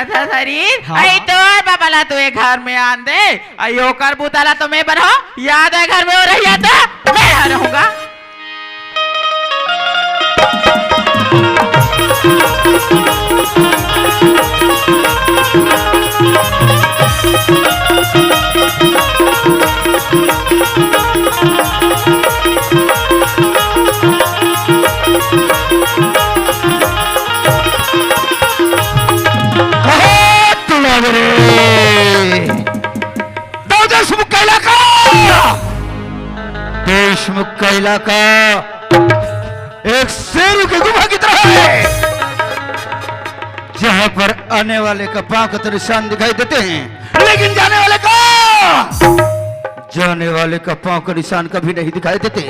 था शरीर हाँ। आई तो बाबाला तो एक घर में आन दे अयो कर बुताला तो मैं बनो याद है घर में हो रही था मैं रहूंगा देशमुख का इलाका एक शेरों की गुफा की तरह है जहां पर आने वाले का पांव का तो निशान दिखाई देते हैं लेकिन जाने वाले का पांव का निशान कभी नहीं दिखाई देते।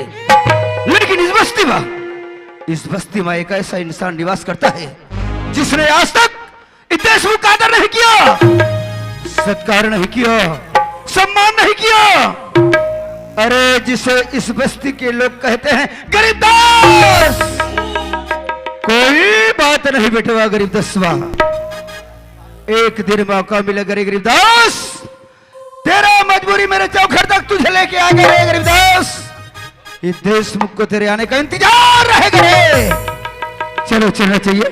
लेकिन इस बस्ती में एक ऐसा इंसान निवास करता है जिसने आज तक इस देशमुख का आदर नहीं किया, सत्कार नहीं किया, सम्मान नहीं किया। अरे जिसे इस बस्ती के लोग कहते हैं गरीबदास। कोई बात नहीं बेटवा गरीबदासवा, एक दिन मौका मिलेगा गरीबदास, तेरा मजबूरी मेरे चौखट तक तुझे लेके आ गए गरीबदास। इस देशमुख को तेरे आने का इंतजार रहेगा रे। चलो चलना चाहिए,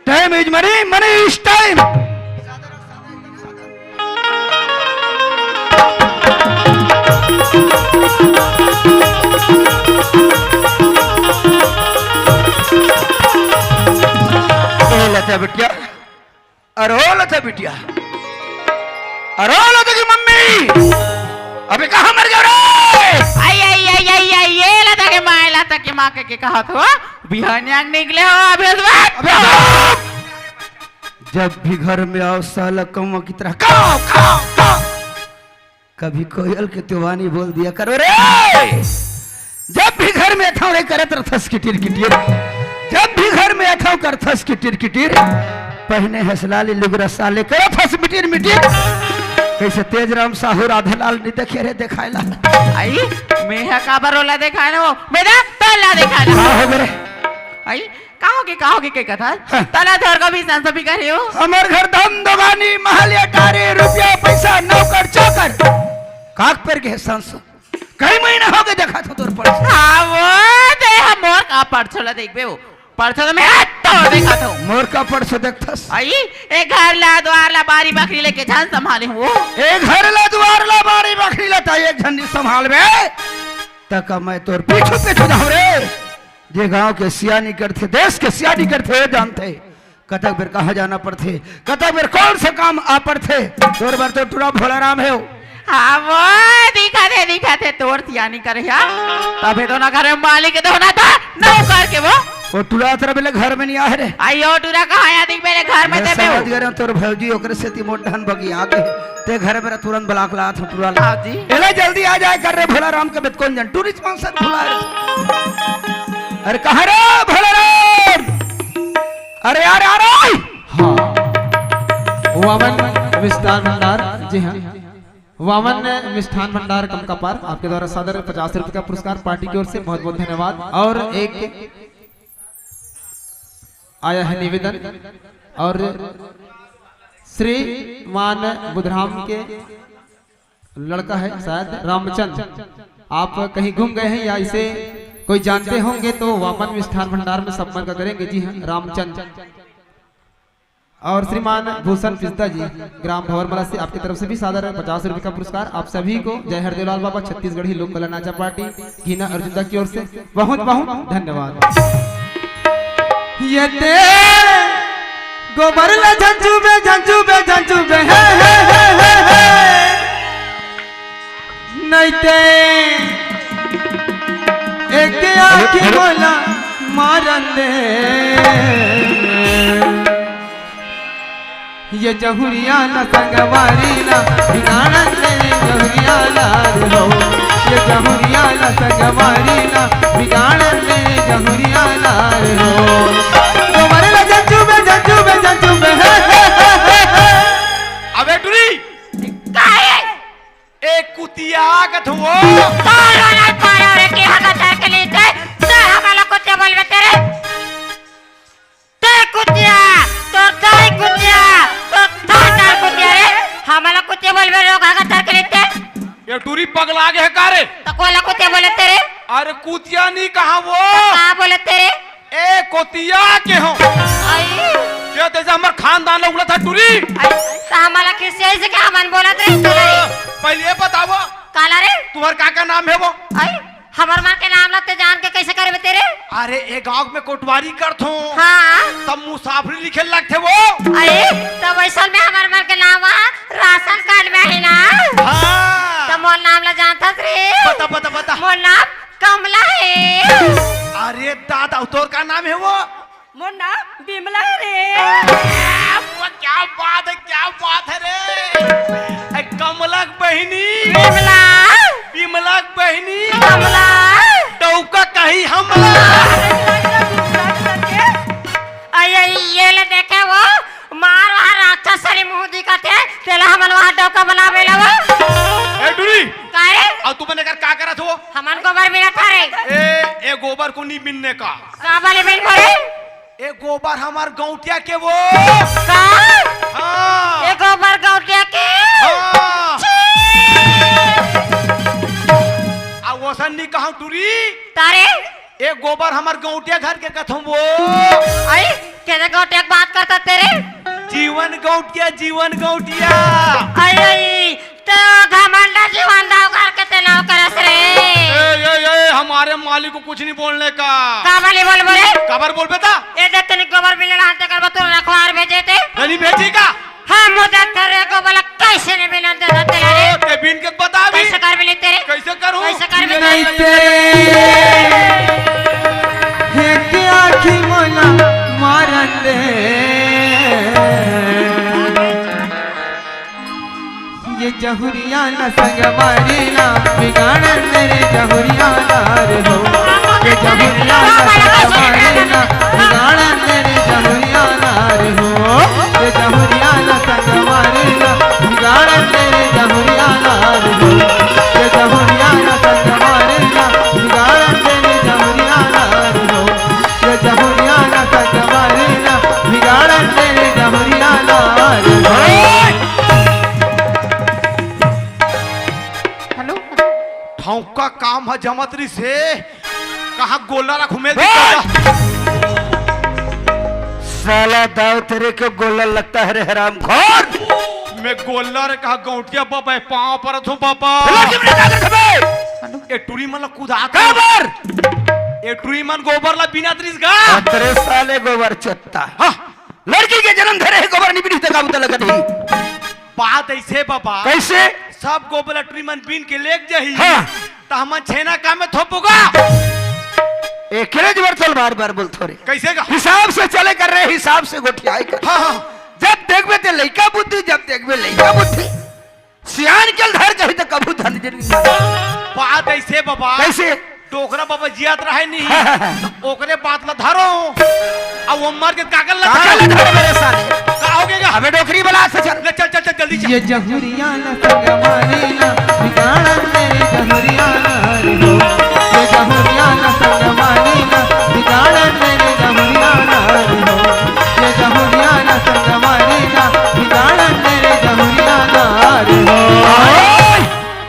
time is money, money is time. Lata बिटिया, अरे ओ लता बिटिया, अरे ओ लता की मम्मी, अबे कहाँ मर गया रे? आई ये लता के माँ के कहा तो बिहानिया निकले हो अभी जब भी घर में आओ साला कौवा की तरह खाओ खाओ खाओ। कभी कोयल के तिवानी बोल दिया करो रे। जब भी घर में थोड़े करत रथस किटिर किटिर, जब भी घर में अथाव कर थस किटिर किटिर, पहने हसलाली लुगरा साले करो फस मिटिर मिटिर। कैसे तेज राम साहू राधेलाल नहीं देखे रे दिखाएला। आई मैं है काबरोला दिखाए ना वो मेरा तला दिखाए ना हो गए। आई कहोगे के कथा तला धर का भी संस भी करे हो। हमार घर धन दोगानी महल अटारी रुपया पैसा नौकर चाकर काक पर के संस कई महीना हो गए देखा था तोर पर। हाँ वो दे हम मोर का परछोला देखबे हो परछो तो मैं तोड़ देखा था मोर का परछो देखथस। आई एक घर ला द्वार ला बारी बकरी लेके जान संभाले हो। एक घर ला द्वार ला बारी बकरी लेता एक झंडी संभाल बे तक मैं तोर पीछू पीछू जाऊं रे। जे गांव के सियानी करते, देश के सियानी करते जानते कतक बेर कहाँ जाना पड़ते, कतक बेर कौन से काम आ पड़ते। तोर बार तो टूरा भोला राम है। हाँ वो दिखा थे तोर सियानी करे तभी तो ना घर में मालिक तो होना था नौकर के वो टूरा तेरा बेले घर में नहीं आ रे। आयो टूरा कहाँ आया दिख मेरे घर में ते समझ गए तोर भौजी ओकरे से ती मोट धन बगी आ गए ते घर में तुरंत ब्लाक ला था टूरा ला जी एला जल्दी आ जाए कर रे भोला राम के बेत कौन जन टूरिस्ट मानसर भोला। अरे कहाँ रे भोला राम? अरे यार यार हाँ वामन मिष्ठान भंडार, जी हाँ वामन मिष्ठान भंडार कमकापार आपके द्वारा सादर 50 रुपए का पुरस्कार पार्टी की ओर से बहुत बहुत धन्यवाद। और एक आया है निवेदन और श्रीमान बुधराम के लड़का है शायद रामचंद्र, आप कहीं घूम गए हैं या इसे कोई जानते होंगे तो वामन मिष्ठान भंडार में संपर्क करेंगे। जी हाँ रामचंद्र। और श्रीमान भूषण पिस्ता जी ग्राम भंवरमला से आपकी तरफ से भी सादर 50 रुपए का पुरस्कार आप सभी को जय हरदेवलाल बाबा छत्तीसगढ़ी लोक कला नाचा पार्टी घीना अर्जुनदा की ओर से बहुत बहुत धन्यवाद। ये गोबर ला झंझू बे नहीं ते एक आखी बोला मारन दे ये जहुरिया ना संगवारी ना बिगाड़न दे जहुरिया ना रो ये जहुरिया ना संगवारी ना बिगाड़न दे जहुरिया ना रो गोबर ला झंझू बे अबे टुरी काहे एक कुतिया आगत हुओ तारा ना पाया रे के हका के लेके ते हमारा कुत्ते बोलबे तेरे ते कुतिया तो ताई कुतिया तो पगला गए है कारे? तो कोला कुत्ते बोले तेरे? अरे कुतिया नहीं कहा वो, कहाँ बोले तेरे? ए कोतिया के हो आई क्या तेजा हमर खानदान उगला था टूरी। तो हमारा किसी ऐसे क्या मन बोला तेरे? पहले ये बताओ काला रे तुम्हार का नाम है वो? आई हमार माँ के नाम लगते जान के कैसे करे तेरे? अरे ए गांव में कोटवारी करत हो हाँ तब मुसाफरी लिखे लगते वो। अरे तब वैसा में हमार माँ के नाम राशन कार्ड में है ना? हाँ तो मोर नाम ला जानता रे? बता बता बता। मोर नाम कमला है। अरे दादा तोर का नाम है वो? मोर नाम बिमला रे। वो क्या बात है रे। कमलक बहिनी बिमला बिमलक बहिनी कमला डौका कहीं हमला। अये ये ले देखे वो मार वहाँ राक्षस सरी मुंह दिखाते तेला हमन वहाँ डौका बनावे ला वो। ए डुरी काहे? और तू बने कर का करत हो? हमन गोबर बिना था रे। ए गोबर को नहीं बिनने का। का वाले बिन बोले? ए गोबर हमार गौटिया के वो। का? हाँ ये गोबर गौटिया के? हाँ आ वसन नहीं कहूं टूरी। तारे? ए गोबर हमार गौटिया घर के कथम वो। आई कैसे गौटिया की बात करता तेरे? जीवन गौटिया। आई तो घमंडा जीवन दाव करके ते नाव करस रे। ए हमारे मालिक को कुछ नहीं बोलने का। का वाले बोल बोले? खबर बोल बेटा। ये देख तनी गोबर बिना हाथ कर बतो रखवार भेजे थे। नहीं भेजेगा। हाँ मुझे तेरे को बोला कैसे नहीं बिना दे तेरे रे? ते बिन के बता भी। कैसे कर मिली तेरे? कैसे करूं? कैसे कर मिली? नहीं तेरे है कि आखी मोला मारन दे ये जहुरिया न संग मारी ना बिगाड़न मेरे जहुरिया नार हो। ये जहुरिया न संग मारी ना बिगाड़न मेरे जहुरिया नार हो। ये जहुरिया न संग मारी ना बिगाड़न मेरे जहुरिया नार हो। ये जहुरिया न संग मारी ना बिगाड़न मेरे जहुरिया नार हो। ये जहुरिया न संग मारी ना बिगाड़न मेरे जहुरिया नार हो। ठौका काम है जमतरी से कहा गोला रख घूमे। साला दाव तेरे को गोला लगता है रे हराम खोर। मैं गोला रे कहा गौटिया बाबा पाँव पर थो बाबा। ए टूरी मन कुदा खबर ए टूरी मन गोबर ला बिना त्रिस गा। तेरे साले गोबर चत्ता। हाँ लड़की के जन्म धरे है गोबर नहीं बिनी का बुता लगत ही। बात ऐसे बाबा कैसे? सब गोबर टूरी मन बिन के लेक जही। हाँ तो हम छेना काम में थोपोगा। एक चल बार बोल थोड़े कैसे का हिसाब से चले कर रहे हिसाब से गोठियाई कर। हाँ जब देखबे ते लइका बुद्धि जब देखबे लइका बुद्धि सियान कल धर कही तो कबू धन बात ऐसे बाबा। कैसे? टोकरा बाबा जियात रहे नहीं तो ओकरे बात ला धरो अब वो मर के कागल ला कागल धर मेरे साले का हो गया। अबे डोकरी बला से चल ले चल जल्दी चल। ये जहुरिया न संग मारी ना बिगाड़न मेरे जहुरिया नार हो। ये जहुरिया न संग मारी ना बिगाड़न मेरे जहुरिया नार हो। ये जहुरिया न संग मारी ना बिगाड़न मेरे जहुरिया नार हो।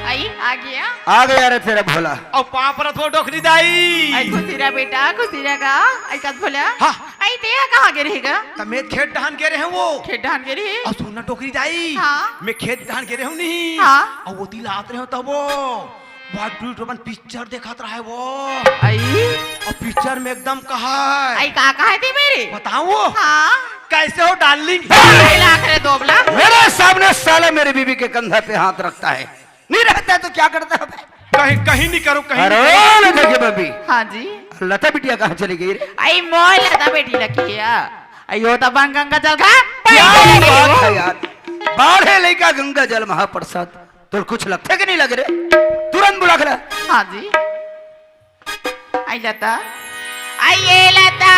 आई आ गया। आ गया रे तेरा भोला। और पाँव पर थो डोकरी दाई। आई खुशीरा बेटा खुशीरा का आई कद बोला। हाँ आई ते कहाँ गे रहेगा? तमें खेत धान के रहे वो। खेत धान गे रही। और सुनना टोकरी दाई। हाँ। मैं खेत धान के रहे हूँ नहीं। हाँ। और वो दिलात रहे हो तब वो बहुत पिक्चर देखत रहा है वो। आई और पिक्चर में एकदम कहा आई कहाँ है थे मेरे? बताओ हाँ कैसे हो डार्लिंग। लाख रे दोबला। मेरे सामने साले मेरी बीवी के कंधा पे हाथ रखता है नहीं रहता है तो क्या करता है? कहीं नहीं करो कहीं अरे नहीं करो। ले देखे बबी हाँ जी। लता बिटिया कहाँ चली गई रे? आई मोल लता बेटी लगी है। अयो तब गंगा जल का क्या बात है यार। बाढ़े लेका गंगा जल महाप्रसाद तो कुछ लगता कि नहीं लग रहे? तुरंत बुला कर। हाँ जी। आई लता आई ये लता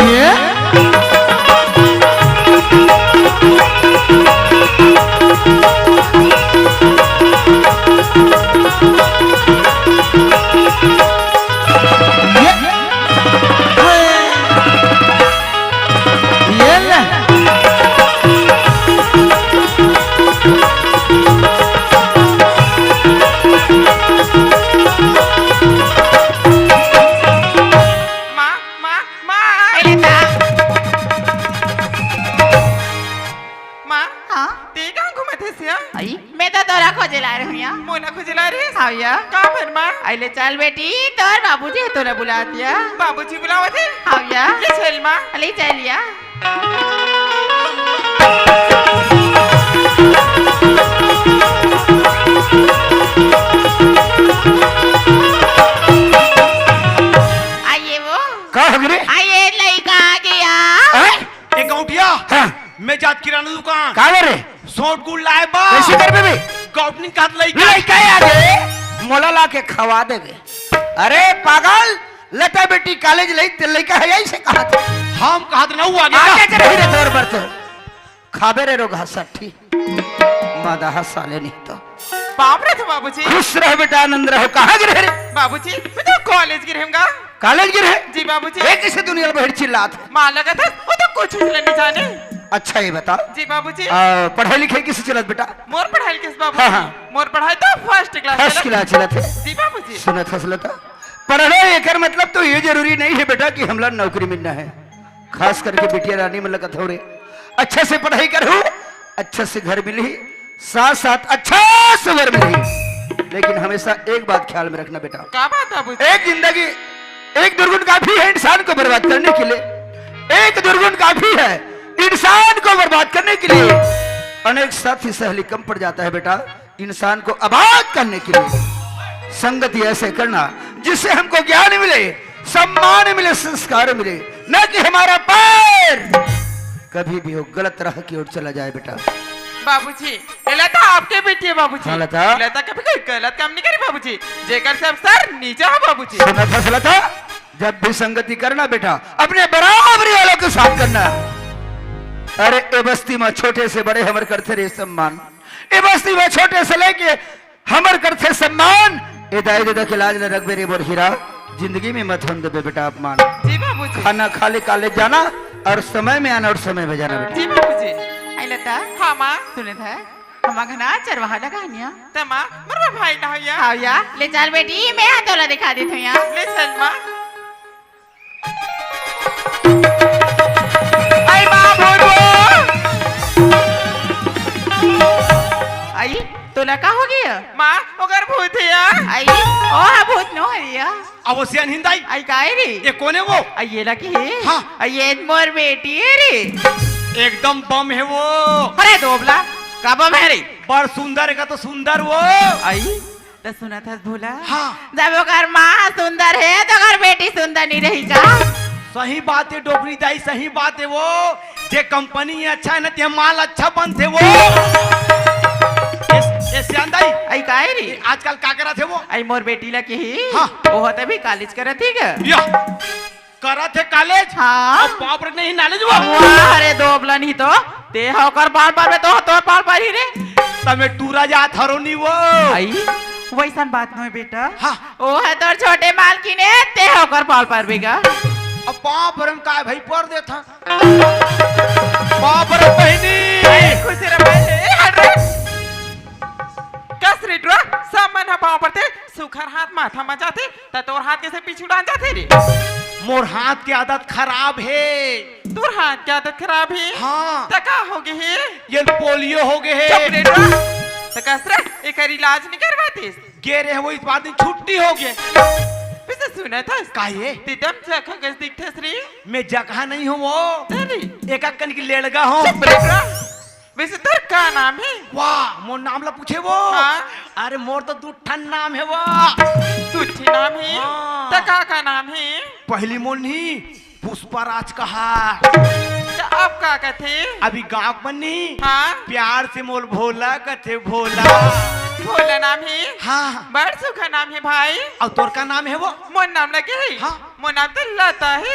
ये हाँ या का फिर माँ आइले चल बेटी तोर बाबूजी तोरे बुला दिया बाबूजी बुलावे थे हाँ या ले चल माँ ले चलिया आइए वो का हो गए आइए लड़का आ गया एक गौटिया हाँ मैं जात किराना दुकान का रे सोट गुल लाए बा कैसे कर बे गौटनी काट लई लड़का आ गए मोला ला के खवा देगे अरे पागल लता बेटी कॉलेज लई ते लड़का है यही से कहा था हम कहत न हुआ आगे गया चले रे तोर बरत खाबे रे रो घासठी मादा हसाले नहीं तो बाप रे थे बाबूजी खुश रहो बेटा आनंद रहो कहाँ गिरे रे बाबूजी मैं तो कॉलेज गिरेगा कॉलेज गिरे जी बाबूजी एक किसी दुनिया में भेड़ चिल्लात है माँ लगा था वो तो कुछ नहीं जाने अच्छा ये बता जी बाबूजी पढ़ाई लिखाई किसे चलत बेटा मोर पढ़ाई किस बाबू हाँ, हाँ। मोर पढ़ाई तो फर्स्ट फर्स्ट क्लास चलत है जी बाबूजी सुनत हसलता पढ़ना एकर मतलब तो ये जरूरी नहीं है बेटा कि हमला नौकरी मिलना है खास करके बिटिया रानी में लगत हो रे अच्छे से पढ़ाई करो अच्छे से घर मिली साथ साथ अच्छा सवर मिली लेकिन हमेशा एक बात ख्याल में रखना बेटा क्या बात बाबूजी एक जिंदगी एक दुर्गुण काफी है इंसान को बर्बाद करने के लिए एक दुर्गुण काफी है इंसान को बर्बाद करने के लिए अनेक साथी सहेली कम पड़ जाता है बेटा इंसान को आबाद करने के लिए संगति ऐसे करना जिससे हमको ज्ञान मिले सम्मान मिले संस्कार मिले न कि हमारा पैर कभी भी वो गलत राह की ओर चला जाए बेटा बाबूजी लता आपके बेटी है बाबूजी हाँ, लता। लता कभी कोई गलत काम नहीं करी बाबूजी जेकर से अफसर नीचे हो बाबूजी सुना फसला था जब भी संगति करना बेटा अपने बराबरी वालों के साथ करना अरे ए बस्ती में छोटे से बड़े हमर करते रे सम्मान ए बस्ती में छोटे से लेके हमर करते सम्मान ए दाई दादा के लाज न रखबे रे बोर हीरा जिंदगी में मत हम दबे बेटा अपमान जी बाबूजी खाना खा ले कॉलेज जाना और समय में आना और समय में जाना बेटा जी बाबूजी आई लता हाँ माँ सुने था हम घना चरवाहा लगानिया तमा मरवा भाई ना होया हाँ या ले चल बेटी मैं तोला दिखा देती हूँ यहाँ ले चल माँ आई माँ आई तोला का हो गया माँ अगर भूत है यार आई ओ हाँ भूत नो हरिया अवश्य हिंदाई आई काय रे ये कोने वो आई ये लकी है हाँ। आई ये मोर बेटी है रे एकदम बम है वो अरे दोबला का बम है रे बड़ सुंदर का तो सुंदर वो आई तो सुना था भूला हाँ। जब अगर माँ सुंदर है तो अगर बेटी सुंदर नहीं रही का सही बात है डोबरी दाई सही बात है वो जे कंपनी अच्छा है ना ते माल अच्छा बनते वो ये सियांदाई आई काय रे आजकल का करा थे वो आई मोर बेटी लकी ही हाँ। वो तभी कॉलेज करत थी क्या या करा थे कॉलेज हाँ। अब बाप रे नहीं नॉलेज वो वाह अरे दोबला नहीं तो ते होकर बार बार में तो बार बार ही रे तमे टूरा जा थरोनी वो आई वैसा बात नहीं बेटा हाँ। वो है तो छोटे मालकी ने ते होकर पाल पर बेगा अब बाप रे का भाई पर दे था बाप रे बहनी खुश रह भाई हट रे कस रे ड्रा सामान हा पाँव पड़ते सुखर हाथ माथा में जाते त तोर हाथ कैसे पीछे उड़ान जाते रे मोर हाथ की आदत खराब है तोर हाथ की आदत खराब है हाँ तका हो गए है ये पोलियो हो गए चुप रे है ड्रा तकस रे एकर इलाज नहीं करवातीस गे रहे वो इस बार दिन छुट्टी हो गए वैसे सुना था काहे तिदम जखा गस दिखथस रे मैं जगह नहीं हूँ वो अरे एक कन की लेड़गा हूँ चुप रे ड्रा वैसे तेरा का नाम है वाह मोर नाम ला पूछे वो हाँ। अरे मोर तो दू ठन नाम है वो तुझे नाम है हाँ। तका का नाम है पहली मोर नहीं पुष्पराज कहा तो अब का कहते अभी गाँव बनी हाँ प्यार से मोल भोला कथे भोला भोला नाम है हाँ बड़ सुखा नाम है भाई और तोर का नाम है वो मोर नाम लगे है हाँ। मोर नाम तो लता है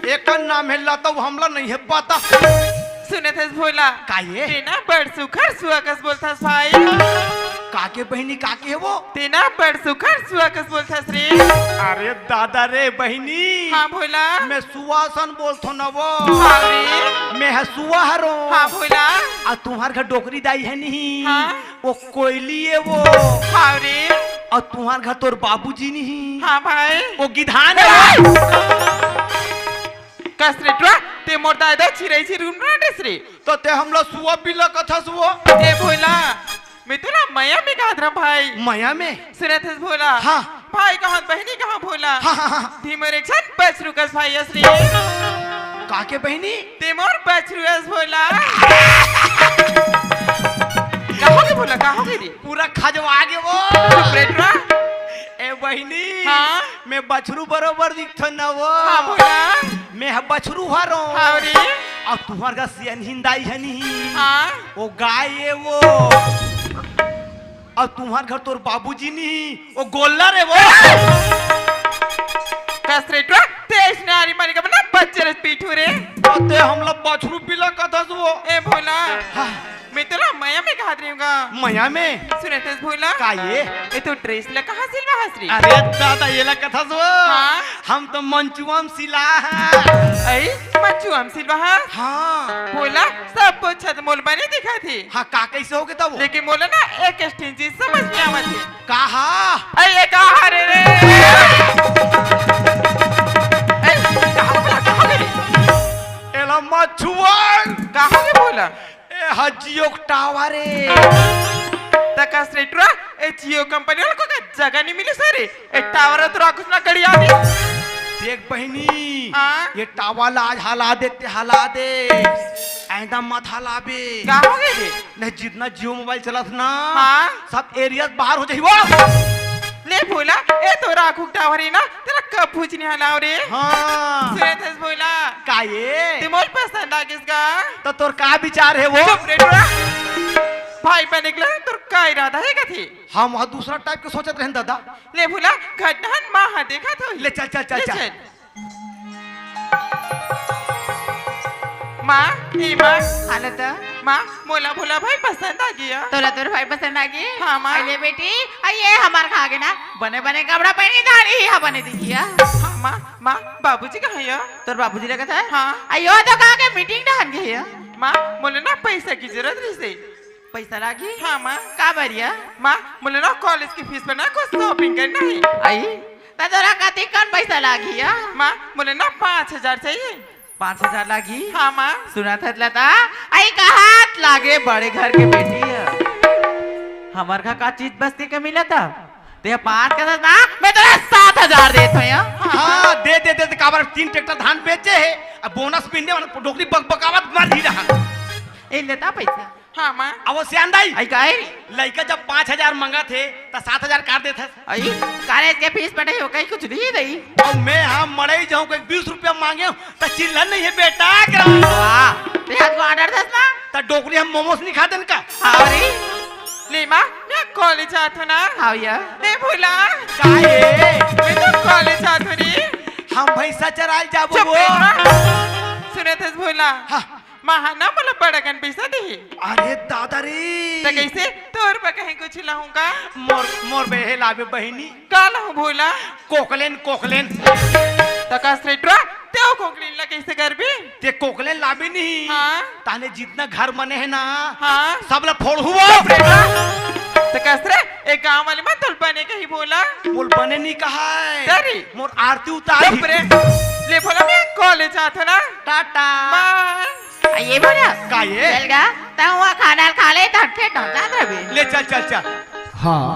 एक का नाम है लता वो हमला नहीं है पता सुने थे भोला काये तेना बड़ सुखर सुअकस बोलथस भाई काके बहनी काके है वो तेना बड़ सुखर सुअकस बोलथस रे अरे दादा रे बहनी हाँ भोला मैं सुवासन बोलथो न वो हाँ रे मैं है सुवा हरो हाँ भोला और तुम्हार घर डोकरी दाई है नहीं हाँ। वो कोयली है वो हाँ रे और तुम्हार घर तोर बाबूजी नहीं हाँ भाई वो गिधान है कसरे ट्रा ते मोर दादा छिरै छि रुन राटेस रे तो ते हमला सुवा बिला कथा सुवा ए भोला मैं तो ना माया में कहा था भाई माया में सुने थे भोला हाँ। भाई कहाँ बहनी कहाँ भोला हाँ हाँ हाँ धीमोर एक साथ बच रुकस भाई असली काके बहनी धीमोर बच रुकस भोला कहाँ के भोला कहाँ के दी पूरा खजवा आगे वो प्लेटरा ए बहनी हाँ मैं बछरू बरोबर दिखत न वो हाँ भोला मैं ह बछरू हारो हाँ रे और तुम्हार का सियन हिंदाई है नहीं हाँ वो गाय है वो और तुम्हार घर तोर बाबूजी नहीं वो गोल्लर है वो कस्ट्रेटरा तेज ने आरी मारी का बना बच्चे रस पीठू रे ते हम लोग बछरू पिला कथा वो ए भोला मैं तो ना माया में कहा रही हूँ माया में सुने थे भोला का ये तो ड्रेस ला कहाँ सिलवा हसरी अरे दादा ये ला कथा वो हाँ हम तो मंचुआम सिला है ऐ मच्छू हम सिलवा हाँ बोला सब छत मोल बने दिखा थी हाँ का कैसे हो गए तब लेकिन बोला ना एक चीज समझ में आवा थी कहा अरे कहा रे रे कहा गई एला मछुआ कहा के बोला ए हजियो टावरे तका स्ट्रेटरा ए जियो कंपनी वालों को जगह नहीं मिली सारी ए टावर तो राकुस ना कड़ी आती देख बहनी हाँ? ये टावल आज हला दे ऐदा मत हलाबे क्या हो गई रे नहीं जितना जियो मोबाइल चलत ना हाँ? सब एरिया बाहर हो जाई वो ले बोला ए तो राखू टावर ही ना तेरा कब पूछने हलाओ रे हाँ सुने थे बोला का ये तिमोल पसंद आ किसका तो तोर का विचार है वो चुप रे टोरा भाई पे निकला तो का इरादा है कथी हम वहाँ दूसरा टाइप के सोचत रहन दादा ले भूला घटन माँ हा देखा तो ले चल चल चल चल माँ ई माँ हालत माँ मोला भोला भाई पसंद आ गया तोला तोर भाई पसंद आ गई हाँ माँ अरे बेटी ये हमार खा गए ना बने बने कपड़ा पहनी दाढ़ी यहाँ बने दिखिया हाँ माँ माँ बाबूजी कहाँ है तोर बाबूजी लगा था हाँ अयो तो कहा के मीटिंग डाल गई है माँ बोले ना पैसा की जरूरत रही से पैसा लागी हाँ माँ का बरिया माँ बोले ना कॉलेज की फीस बना कुछ शॉपिंग करना है आई तो तोरा कति कौन पैसा लागी है माँ बोले ना 5,000 चाहिए 5,000 लागी हाँ माँ सुना था लता आई कहा लागे बड़े घर के बेटी है हमार का चीज बस्ती के मिला था ते 5 का था ना मैं तेरा 7,000 देता हूँ हाँ दे काबर 3 ट्रैक्टर धान बेचे है अब बोनस पिंडे वाला डोकरी बकबकावत मार दी रहा इन लेता पैसा हाँ माँ अब वो सियांदाई आई काहे लड़का जब 5,000 मंगा थे तो 7,000 काट देते आई कॉलेज के फीस पढ़ाई हो कहीं कुछ नहीं दई और मैं हाँ मड़ई जाऊँ कोई 20 रुपया मांगे तो चिल्लन नहीं है बेटा वाह तेरा को ऑर्डर दस ना तो डोकरी हम मोमोस नहीं खाते का हावरी ले माँ मैं कॉलेज आता ना हाउ या नहीं भूला काहे मैं तो कॉलेज आता रे हम भैंसा चराल जाबो चुप वो रे माँ सुने थे भूला हाँ। माँ ना बोला बड़ा गन पैसा दे अरे दादा रे तो कैसे तोर पर कहीं कुछ लाऊंगा मोर बेहे लाबे बहिनी का लाऊं भूला कोकलेन तो का स्ट्रेटरा तेओ कोकलीन ला कैसे कर भी ते कोकलेन लाबे नहीं हाँ ताने जितना घर बने है ना हाँ सब ला फोड़ हुआ तो कसरे एक गांव वाले मत तुल बने कहीं बोला मोर बने नहीं कहा है तेरी मोर आरती उतार चुप रे ले बोला मैं कॉलेज आता ना टाटा बाय ये बोला का ये चलगा तो वहाँ खाना खा ले धक्के डोंटा रहे ले चल हाँ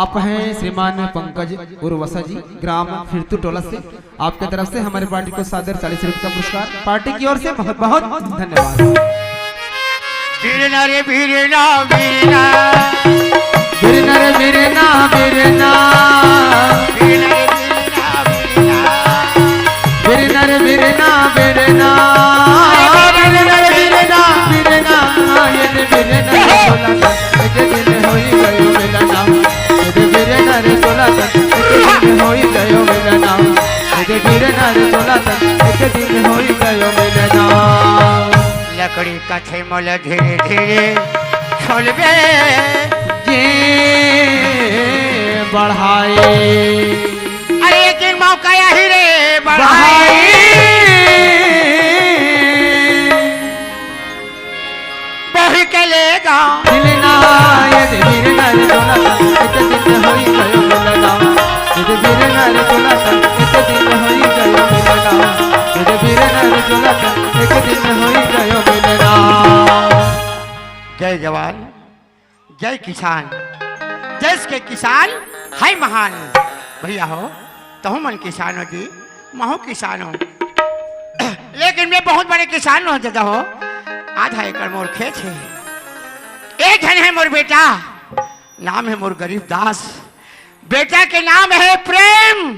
आप हैं श्रीमान पंकज उर्वसा जी ग्राम फिरतू टोला से आपके तरफ से हमारी पार्टी को सादर 40 रुपये का पुरस्कार पार्टी की ओर से बहुत बहुत धन्यवाद बीरना रे बीरना बीरना बिरना रे बिरना बिरना बीरना रे बीरना बीरना बिरना रे बिरना बिरना बिरना रे बिरना बिरना ये रे बिरना सोला एक दिन होई गयो मिलना ये बिरना रे सोला एक दिन होई गयो मिलना ये बिरना रे सोला एक दिन होई गयो मिलना लकड़ी का थेमल धीरे धीरे छोलबे ये बढ़ाए अरे एक दिन मौका यही रे बढ़ाए बही के लेगा मिलना ये बिरना रे सोला एक दिन होई गयो मिलना ये बिरना रे सोला एक दिन होई गयो मिलना ये बिरना रे सोला एक दिन होई गयो मिलना जय जवान जय किसान, देश के किसान है महान। भैया हो तो मन किसान हो जी, महू किसान हो, लेकिन मैं बहुत बड़े किसान हो दादा हो। आधा एकड़ मोर खेत है, एक जन है मोर बेटा, नाम है मोर गरीब दास, बेटा के नाम है प्रेम।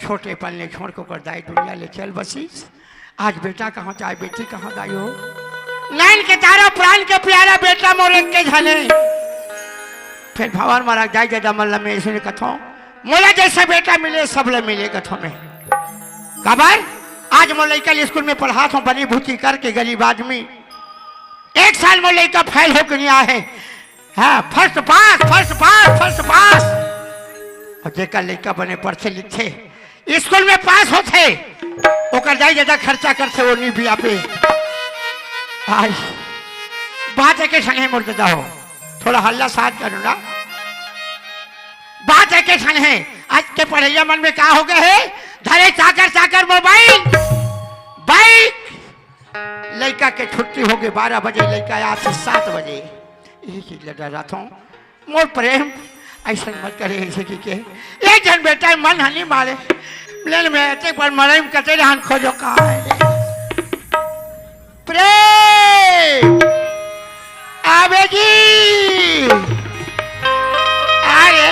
छोटे पल ने छोड़ को कर दाई दुनिया ले चल बसीस। आज बेटा कहाँ जाए बेटी कहाँ गाई हो, नैन के तारा प्राण के प्यारा बेटा मोर एक के झले। फिर भवन मारा जाए जदा मल्ला में इसने कथो मोला जैसा बेटा मिले सब ले मिले कथो में। कबर आज मोर लड़का स्कूल में पढ़ा था बनी भूती करके गरीब आदमी, एक साल मोर लड़का फेल होकर नहीं आए। हाँ first pass first pass first pass. और जेकर लड़का बने पढ़ते लिखे स्कूल में पास होते ओकर जाई ज्यादा खर्चा करते वो नहीं भी आपे। आज बात है के संगे मोर दादा हो, थोड़ा हल्ला साथ करो ना। बात है के संग है आज के पढ़ैया मन में क्या हो गए है, धरे चाकर चाकर मोबाइल बाइक। लड़का के छुट्टी हो गई 12 बजे, लड़का आज से 7 बजे। यही चीज लगा रहा था मोर प्रेम ऐसा मत करे ऐसे की के एक जन बेटा मन हनी मारे लेन में ऐसे पर मरे कते रहन खोजो कहाँ है प्रेम आवेगी अरे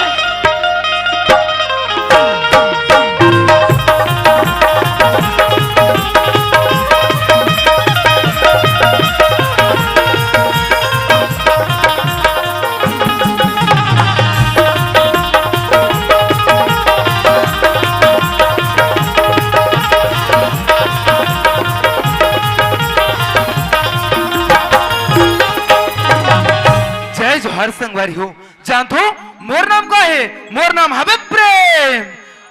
हर संगवारी हो जानतो मोर नाम का है, मोर नाम हबे प्रेम।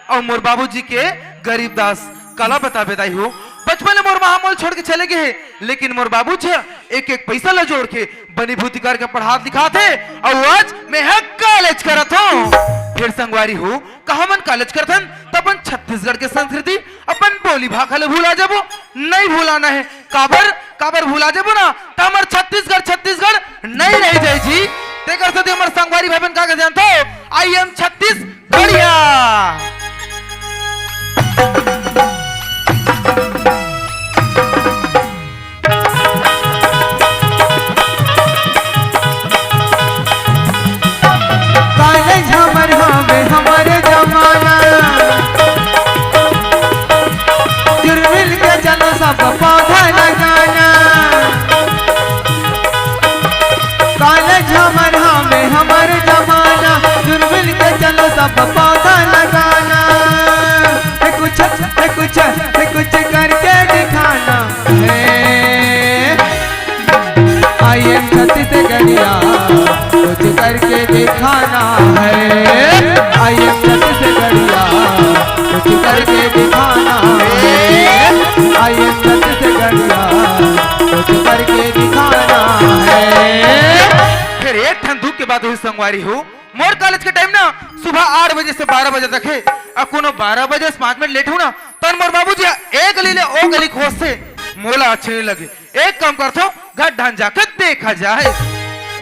और मोर बाबूजी के गरीब दास कला बता बेदाई हो, बचपन में मोर महामोल छोड़ के चले गए, लेकिन मोर बाबूजी एक एक पैसा ला जोड़ के बनी भूति करके पढ़ा लिखा थे। और आज मैं कॉलेज करत हूँ। फिर संगवारी हो कहा मन कॉलेज करथन तपन छत्तीसगढ़ के संस्कृति अपन बोली भाषा ले भूला जाबो, नहीं भूलाना है। काबर काबर भूला जाबो ना तो हमार छत्तीसगढ़ छत्तीसगढ़ नहीं रह जाए जी। ते कर सकते हमारे संगवारी भाई बहन का जानते हो, आई एम छत्तीसगढ़िया। कॉलेज हमर हमें हमारे जमाना, जुर्मिल के चलो सब पौधा लगाना। कॉलेज हमर हमें हमारे जमाना, जुर्मिल के चलो सब पौधा लगाना। कुछ करके दिखाना है, आई एम छत्तीसगढ़िया। कुछ करके दिखाना है, आई एम छत्तीसगढ़िया। कुछ करके दिखाना है, आई एम छत्तीसगढ़िया। कुछ करके दिखाना है। फिर एक ठंडू के बाद हुई संगवारी हो मोर कॉलेज के टाइम ना सुबह 8 बजे से 12 बजे तक है। अब कोनो 12 बजे से 5 मिनट लेट हो ना तो मोर बाबूजी एक गली ले ओ गली खोज से मोला अच्छे नहीं लगे। एक काम करतो घर ढान जाकर देखा जाए।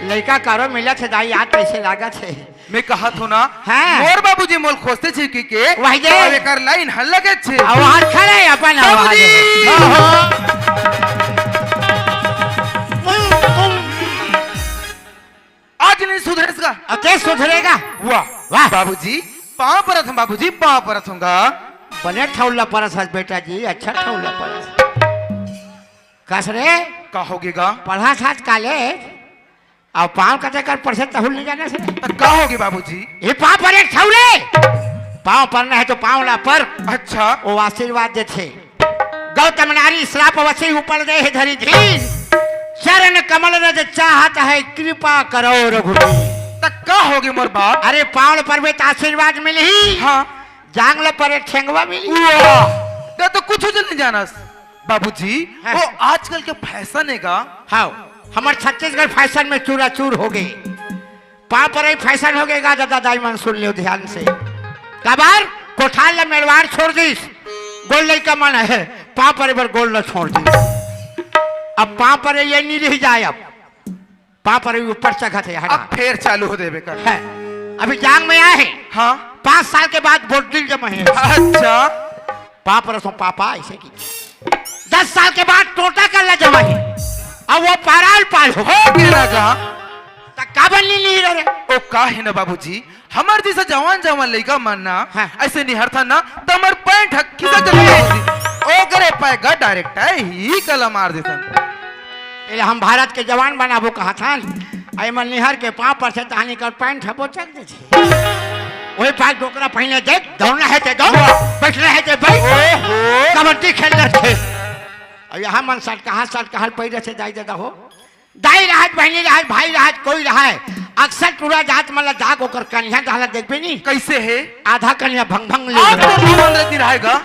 लड़का कारो मिला थे दाई याद कैसे लागा थे। मैं कहा थो ना हाँ। मोर बाबूजी मोल खोजते छे के वही जे अब एकर लाइन हल लगे छे। आवाज खड़े अपन आवाज आज नहीं सुधरेगा। अके सुधरेगा। वाह वाह बाबूजी पाँव पर हम बाबूजी पाँव पर होगा। बने ठौला परस है बेटा जी, अच्छा ठौला परस। कसरे कहोगेगा पढ़ा था कॉलेज और पाँव कटे कर परसे तहुल नहीं जाने से कहोगे बाबूजी। ये पाँव पर एक ठौले पाँव पड़ना है तो पाँव ला पर। अच्छा वो आशीर्वाद देते गौतम नारी श्राप वसी ऊपर दे धरी धीर शरण कमल रज चाहत है कृपा करो रघुवीर। तक का होगी मोर बाप। अरे पाँव पर में आशीर्वाद मिली, हाँ जांगल पर एक ठेंगवा मिली। तो कुछ नहीं जाना बाबूजी। हाँ। वो आजकल के फैशन है का। हाँ हमारे छत्तीसगढ़ फैशन में चूरा चूर हो गए। पाँव पर ही फैशन हो गएगा दादा दाईमान सुन लियो ध्यान से। कबार कोठार ले मेरवार छोड़ दीस गोल नहीं का मन है, पाँव पर एक बार गोल न छोड़ दी। अब पाँव पर ये नहीं रह जाए। अब पाँव पर भी ऊपर चढ़ा थे हटा अब फिर चालू हो देवे कर है अभी जांग में आए हैं हाँ 5 साल के बाद बोतल जमा है अच्छा पाँव पर सो पापा ऐसे की 10 साल के बाद टोटा कर ला जमा है अब वो पाराल पाल हो के लगा का बनली नहीं रे ओ का है ना बाबूजी हमार जैसा जवान जवान लड़का मानना हाँ। ऐसे नहीं हरता ना तो हमार पैंट खिसा चला बाबूजी ओ करे पाएगा डायरेक्ट है ही कला मार देता ये हम भारत के जवान बनाबो कहा था आई मन निहर के पाँव पर से तहानी कर पैंट है वो चल दे छे वही पाक डोकरा पहने देख दौड़ना है ते दौड़ बैठना है ते बैठ कबड्डी खेलना थे और यहाँ मन सट कहाँ पैर से जाई देता हो दाई राहत बहनी राहत भाई राहत कोई रहा है अक्सर पूरा जात मतलब दाग होकर कन्या डाला देख पे नहीं कैसे है आधा कन्या भंग भंग ले आप तो भगवान रहती रहेगा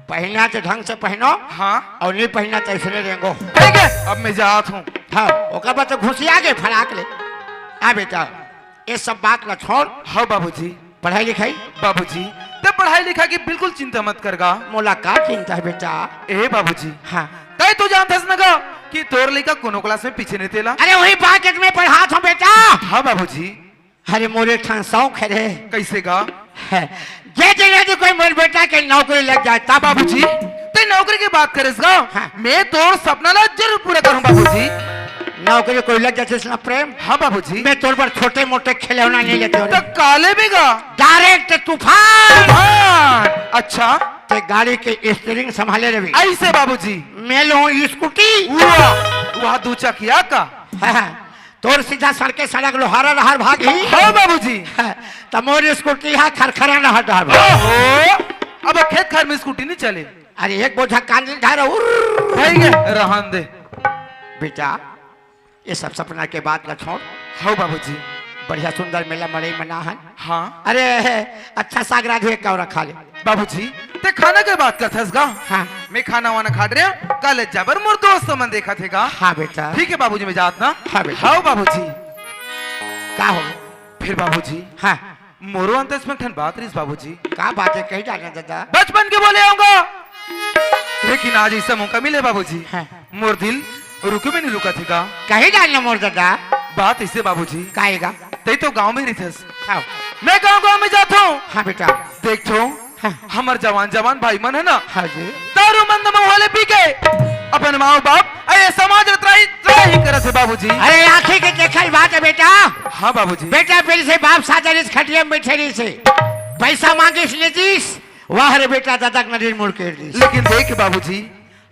पहना तो ढंग से पहनो हाँ और नहीं पहना तो ऐसे रहेंगो ठीक है अब मैं जात हूँ हाँ ओकर बाद तो घुसिया के फराक ले आ बेटा ये सब बात ला छोड़ हाँ बाबूजी पढ़ाई लिखाई बाबूजी ते पढ़ाई लिखा की बिल्कुल चिंता मत करगा मोला का चिंता है बेटा ए बाबूजी हाँ तय तो जानता ना का कि तोर लड़का कोनो क्लास में पीछे नहीं तेला अरे वही बात में पढ़ा था बेटा हाँ बाबूजी अरे मोरे ठान शौक है रे कैसे गा जे जगह तो कोई मोर बेटा के नौकरी लग जाए तब बाबूजी ते नौकरी की बात करेस गा हाँ। मैं तोर सपना ला जरूर पूरा करूं बाबूजी नौकरी कोई लग जाए इसलिए प्रेम हाँ बाबूजी मैं तोर पर छोटे मोटे खिलौना नहीं लेते तो काले भी गा डायरेक्ट तूफान हाँ, अच्छा ते गाड़ी के स्टीयरिंग संभाले रवि ऐसे बाबूजी मैं लो स्कूटी वहाँ दू चकिया का तोर सीधा सड़के सड़क लोहारा रहा भागी हाँ बाबूजी तब मोर स्कूटी है खरखरा रहा डाल ओहो अब खेत घर में स्कूटी नहीं चले अरे एक बोझा कांदी धारा रहन दे बेटा ये सब सपना के बाद न छोड़ हाँ बाबूजी बढ़िया सुंदर मेला मड़ई मना है हाँ अरे अच्छा साग राधे क्यों रखा ले बाबूजी ते खाना के बात कर थस गा हाँ मैं खाना वाना खा रहा कल जबर मोर दोस्त मन देखा थे गा हाँ बेटा ठीक है बाबूजी मैं जात ना हाँ बेटा। हाँ बाबूजी का हो फिर बाबूजी हाँ मोरो अंत में ठन बात रही बाबूजी का बात है कहीं जाना दादा बचपन के बोले आऊंगा लेकिन आज ऐसा मौका मिले बाबूजी हाँ। मोर दिल रुके में नहीं रुका थे गा कहीं जाना मोर दादा बात ऐसे बाबूजी काएगा ते तो गांव में रहते हाँ मैं गांव में जाता हूँ हाँ बेटा देख तो हाँ। हमार जवान जवान भाई मन है ना हाँ जी दारू मंद वाले पी के अपन माँ बाप अरे समाज त्राही करत है बाबूजी अरे आंखें के देखल बात है बेटा हाँ बाबूजी बेटा पहले से बाप सादा इस खटिया में बैठे रही से पैसा मांगे इसने दीस वाह रे बेटा दादा नदीर मुड़ के दीस लेकिन देख बाबूजी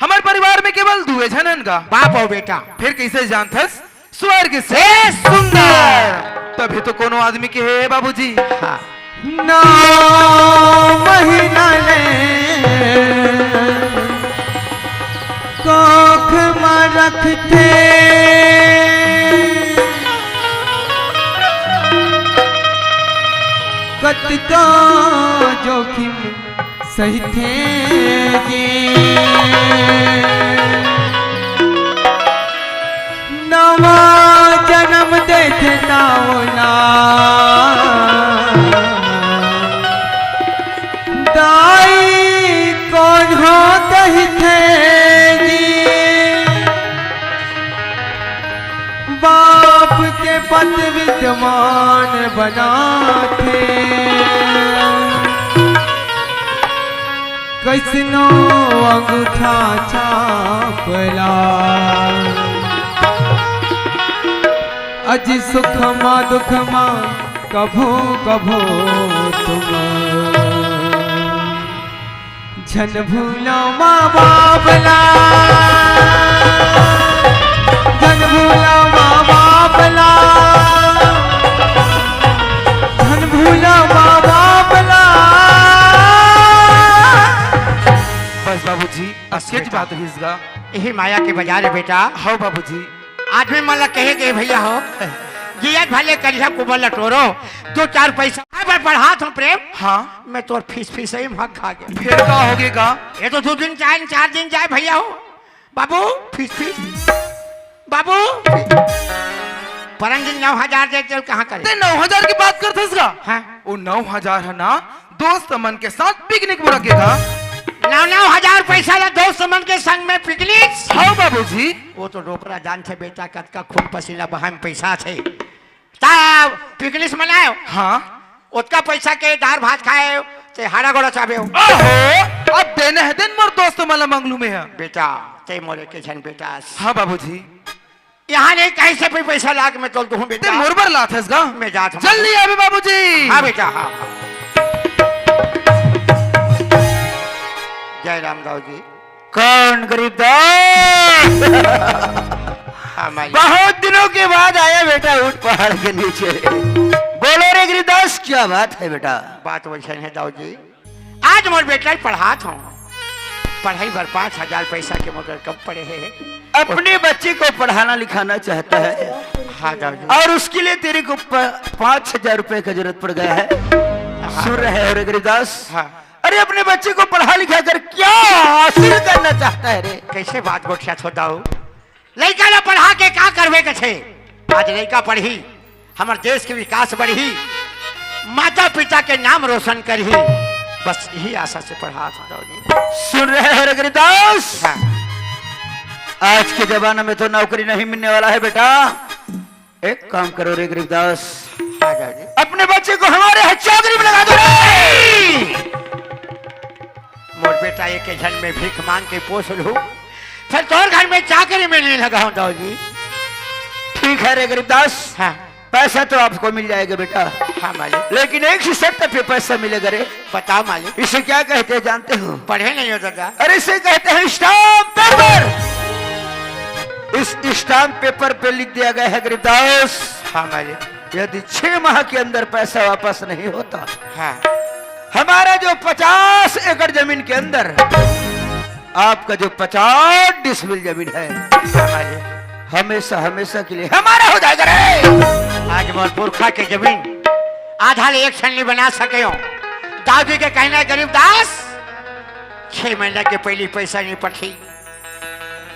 हमारे परिवार में केवल दुए जनन का बाप हो बेटा फिर कैसे जानथस स्वर्ग से सुंदर तभी तो कोनो आदमी के है बाबूजी हाँ ना महीना ले कोख में रखते कतिका जोखिम सही थे नवा जन्म देते नावला दाई कौन हो दही थे बाप के पद विद्यमान बनाते कैसनो अंगूठा छापला अज सुखमा दुखमा कभो कभो तुम झन भूला माँ बाबला झन भूला माँ बाबला झन भूला माँ बाबला बस बाबूजी अच्छी बात है इसका यही माया के बाजार है बेटा हाँ बाबूजी आदमी मतलब कहे गए भैया हो जिया भले करिया कुबल लटोरो 2-4 पैसा पर पढ़ा था प्रेम हाँ मैं तो फीस ही भाग खा गया फिर का होगेगा ये तो 2 दिन चाहे 4 दिन जाए भैया हो बाबू फीस बाबू परम दिन 9,000 दे चल कहाँ करे ते 9,000 की बात करथस का हाँ वो 9,000 है ना दोस्त मन के साथ पिकनिक में रखेगा 9,000 पैसा ला दोस्त मन के संग में पिकनिक। हाँ बाबूजी। वो तो डोपरा जान थे बेटा कद का खून पसीना बहाए में पैसा थे तब पिकनिक मनायो। हाँ उसका पैसा के दार भात खाए ते हाड़ा गोड़ा चाबे हो। ओहो अब देने है दिन मोर दोस्त माला मंगलू में है बेटा ते मोरे के छन बेटा। हाँ बाबूजी। यहाँ नहीं कहीं से भी पैसा लाग में तोल दूँ ते बेटा। मोर बर लात है गा मैं जात हूँ। जल्दी अभी बाबूजी। हाँ बेटा हाँ। जय राम दाऊ जी। कौन गरीबदास? हाँ मालिक। बहुत दिनों के बाद आया बेटा ऊंट पहाड़ के नीचे। बोलो रे गरीबदास क्या बात है बेटा? बात वैसे है दाऊ जी, आज मोर बेटा पढ़ात हूँ, पढ़ाई भर 5,000 पैसा के मगर कब पढ़े है। अपने बच्चे को पढ़ाना लिखाना चाहता है। हाँ दाऊ जी। और उसके लिए तेरे को 5,000 रुपए का जरूरत पड़ गया है। सुन रहे हो रे गरीबदास? हाँ। अरे अपने बच्चे को पढ़ा लिखा कर क्या हासिल करना चाहता है रे? कैसे बात गोठिया छोड़ा हो? लड़का ना पढ़ा के क्या करवे के छे? आज लड़का पढ़ी हमारे देश के विकास बढ़ी, माता पिता के नाम रोशन करही, बस यही आशा से पढ़ा था। सुन रहे हो रे गरीबदास? हाँ। आज के जमाने में तो नौकरी नहीं मिलने वाला है बेटा। एक काम करो रे गरीबदास, हाँ दाऊ जी। अपने बच्चे को हमारे यहाँ चौकरी में लगा दो रे। मोर बेटा एक के जन में भीख मांग के पोस लूं, फिर तोर घर में चाकरी में नहीं लगा हूं दाऊ जी। ठीक है रे गरीबदास। हाँ। पैसा तो आपको मिल जाएगा बेटा। हाँ मालिक। लेकिन एक ही शर्त पे पैसा मिलेगा रे। बताओ मालिक। इसे क्या कहते हैं जानते हो? पढ़े नहीं हो दादा। अरे इसे कहते हैं स्टाम्प पेपर। इस स्टाम्प पेपर पे लिख दिया गया है गरीबदास, हाँ मालिक। यदि 6 माह के अंदर पैसा वापस नहीं होता, हाँ। हमारा जो 50 एकड़ जमीन के अंदर आपका जो 50 डिसमिल जमीन है, हाँ मालिक। हमेशा हमेशा के लिए हमारा हो जाएगा रे। आज मोर पुरखा के जमीन आधा ले एक छन्नी बना सके हो। दादी के कहना है गरीबदास 6 महीना के पहली पैसा नहीं पठी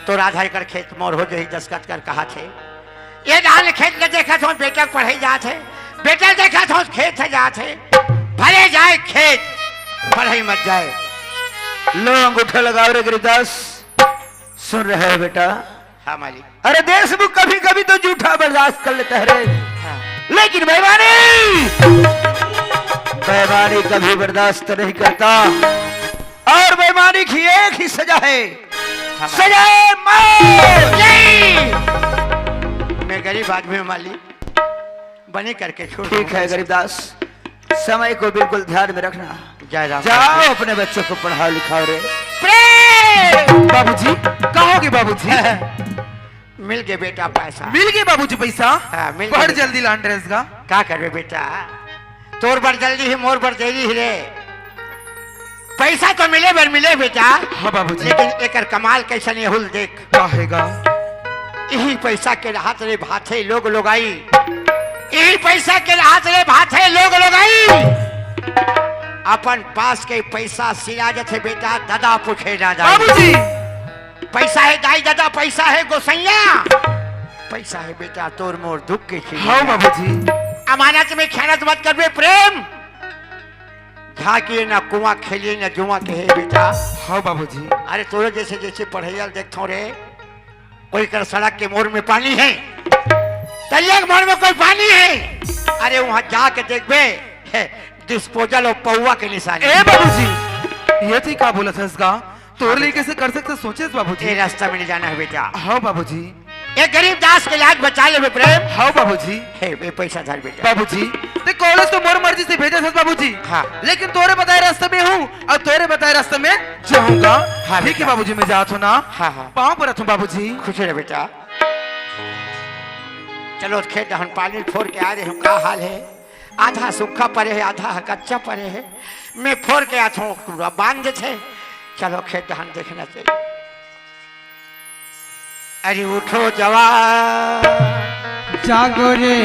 तो आधा एकड़ खेत मोर हो जाही। दस्खत कर कहा थे ये धान खेत न देखा था बेटा पढ़े जाते, बेटा देखा था खेत है जाते, भले जाए खेत पढ़ाई मत जाए। लो अंगूठा लगाओ रे गरीबदास। सुन रहे हो बेटा? हाँ मालिक। अरे देशमुख कभी कभी तो झूठा बर्दाश्त कर लेता है रे। हाँ। लेकिन बेईमानी कभी बर्दाश्त नहीं करता। और बेईमानी की एक ही सजा है, सजा है मौत। मैं गरीब आदमी हूँ मालिक, बनी करके छोड़। ठीक है गरीबदास, समय को बिल्कुल ध्यान में रखना। जय राम। जाओ अपने बच्चों को पढ़ाओ लिखाओ रे। बाबूजी कहोगे बाबूजी? मिल गए बेटा पैसा। मिल गए बाबूजी पैसा? हाँ, मिल बहुत गए। जल्दी लान ड्रेस का। क्या करवे बेटा, तोर बर जल्दी है मोर बर देरी है रे। पैसा तो मिले बेटा। हाँ बाबूजी। लेकिन एकर कमाल कैसा नहीं हुल देख। कहेगा यही पैसा के राहत रे भाथे लोग लोगाई, यही पैसा के राहत रे भाथे लोग लोगाई। अपन पास के पैसा सिला जाते बेटा, दादा पूछे दादा। बाबूजी पैसा है दाई दादा, पैसा है गोसैया, पैसा है बेटा तोर मोर दुख के चीज। हाँ बाबूजी। अमानत में खयानत मत करबे प्रेम, झाकिए ना कुआं खेलिए ना जुआ कहे बेटा। हाँ बाबूजी। अरे तोरे जैसे जैसे पढ़ैया देखो रे, कोई कर सड़क के मोड़ में पानी है, तलिया के मोड़ में कोई पानी है, अरे वहां जाके देखबे डिस्पोजल और पौवा के निशानी। ए बाबूजी ये थी का बोला था इसका? तोर लिए कैसे कर सकते सोचे बाबूजी? ये रास्ता में नहीं जाना है बेटा। हाँ बाबूजी। एक गरीब दास के लाज बचा ले प्रेम। हाँ बाबूजी। हे पैसा धर बेटा। बाबूजी ते कॉलेज तो मोर मर्जी से भेजा था बाबूजी। हाँ। लेकिन तोरे बताए रास्ते में हूँ और तोरे बताए रास्ते में जाऊंगा। हाँ ठीक है बेटा। बाबूजी मैं जात हूँ ना। हाँ हाँ। पाँव पर हूँ बाबूजी। खुश रहे बेटा। चलो खेत हम पानी फोड़ के आ रहे हूँ, क्या हाल है? आधा सूखा पड़े है आधा कच्चा पड़े है, मैं फोड़ के आता हूँ बांध थे। चलो खेत धान देखना चाहिए। अरे उठो जवान जागो रे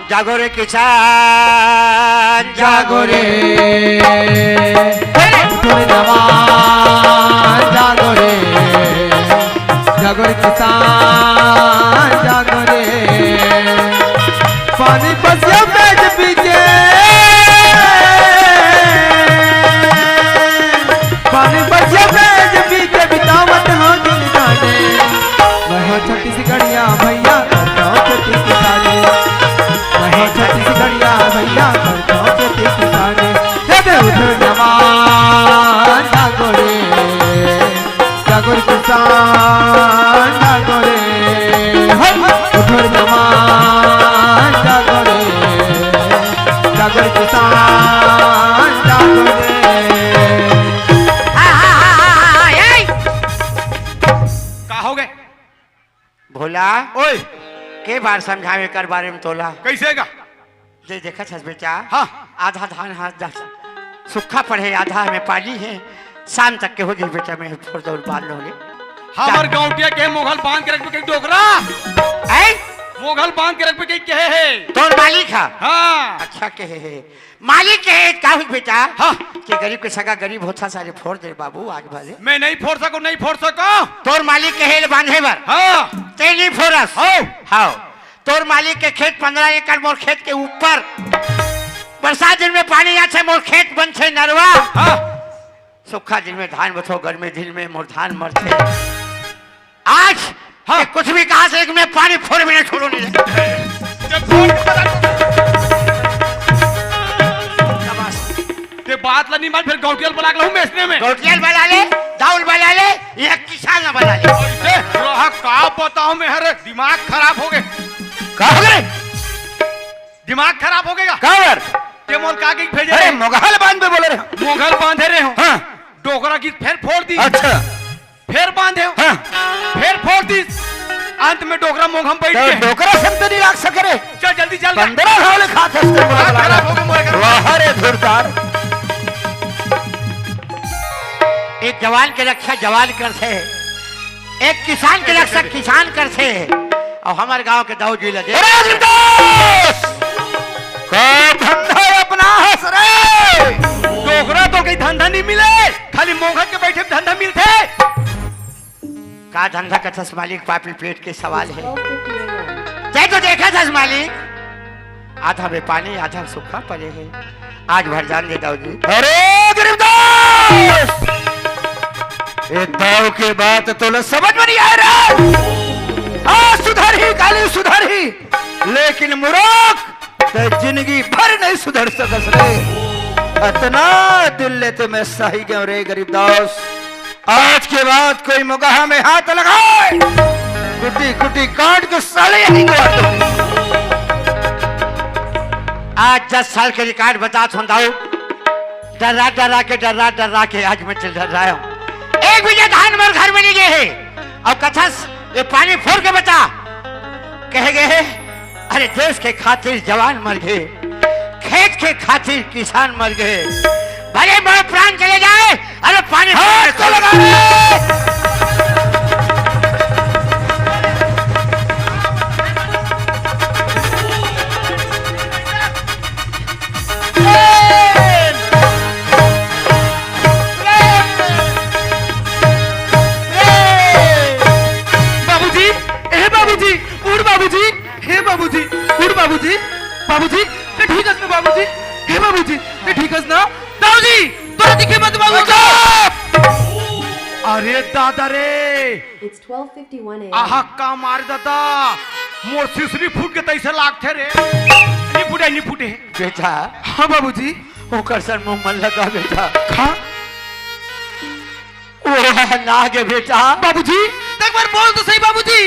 जागो रे किसान जागो रे उठो रे जवान जागो रे किसान जागो रे पानी पसिया पेट पीछे भैया करता खेती किसानी जब उधर जवान जागो रे किसान जागो रे उधर जवान जागो रे किसान जागो रे। का हो गए भोला ओए के बार समझावे कर बारे में तोला कैसे का जे देखा छस बेटा हाँ। आधा धान हाथ सूखा पड़े आधा में पानी है शाम तक के हो गई बेटा मैं फोड़ दौड़ बाल लोगे हमार गांवटिया के मोगल बांध के रख पे कहीं डोकरा मोगल बांध के रख पे कहीं कहे है तोर मालिक है हाँ अच्छा कहे है मालिक है का हुई बेटा हाँ। कि गरीब के सगा गरीब होता सारे फोड़ दे बाबू आज भले मैं नहीं फोड़ सको तोर मालिक के हेल बांधे बर हाँ ते नहीं फोरस हाँ। हाँ तोर मालिक के खेत 15 एकड़ मोर खेत के ऊपर बरसात दिन में पानी आ छे मोर खेत बन छे नरवा हाँ सूखा दिन में धान बथो गर्मी दिन में मोर धान मरते आज हाँ कुछ भी कहा से मैं पानी फोड़ में छोड़ो नहीं ते बात ला नहीं मान फिर गौटियल बना के मैं इसने में रोटियाल बना ले दाउल बना ले ये किसान ना बना ले ऐसे रहा का बताऊं मैं हरे दिमाग खराब हो गए का हो गए दिमाग खराब हो गएगा कावर ते मोल का के भेजे अरे रहे मोगल बांध पे बोले रहे मोगल बांधे रहे हो हाँ डोकरा की फिर फोड़ दी अच्छा फिर बांधे हो हाँ फिर फोड़ दी अंत में डोकरा मोघम बैठ तो के डोकरा सब तो नहीं लाग सके रे चल जल्दी चल 15 हाल खाते इसके दिमाग खराब हो गया मोरे घर में। वाह रे धुरतार एक जवान के रक्षा जवान करते है एक किसान के रक्षा किसान करते है और हमारे गांव के दाऊ जी लगे अरे अग्रिमदास का धंधा अपना हंस रे डोकरा तो कहीं धंधा नहीं मिले खाली मोघम के बैठे धंधा मिलते का धंधा का थस मालिक पापी पेट के सवाल है जय तो देखा थस मालिक आधा में पानी आधा सूखा पड़े है आज भर जान दे दाऊ जी अरे गरीबदास ये दाव के बात तो ल समझ में नहीं आ रहा सुधर ही काली सुधर ही लेकिन मुराक तो जिंदगी भर नहीं सुधर सकस रे इतना दिल लेते मैं सही क्यों रे गरीबदास आज के बाद कोई मुगाह में हाथ लगाए कुटी कुटी काट के साले यही काट दूंगी आज 10 साल के रिकॉर्ड बता दाऊ डरा डरा के आज मैं चल रहा हूँ एक बीघा धान मोर घर में नहीं गए है और कथस ये पानी फोड़ के बता कह गए अरे देश के खातिर जवान मर गए खेत के खातिर किसान मर गए भले मेरे प्राण चले जाए अरे पानी हाथ तो लगा रे बाबूजी ए बाबूजी उड़ बाबूजी हे बाबूजी उड़ बाबूजी बाबूजी ते ठीक है ना बाबूजी हे बाबूजी ते ठीक है ना दाऊजी तोरा दिखे मत बाबूजी अरे दादा रे It's 12:51 a.m. आहा का मार दादा मोर सिसरी फूट के तैसे लागथे रे नहीं फूटे बेटा हाँ बाबूजी ओकर सर मुंह मन लगा बेटा खा वो नागे बेटा बाबूजी एक बार बोल तो सही बाबूजी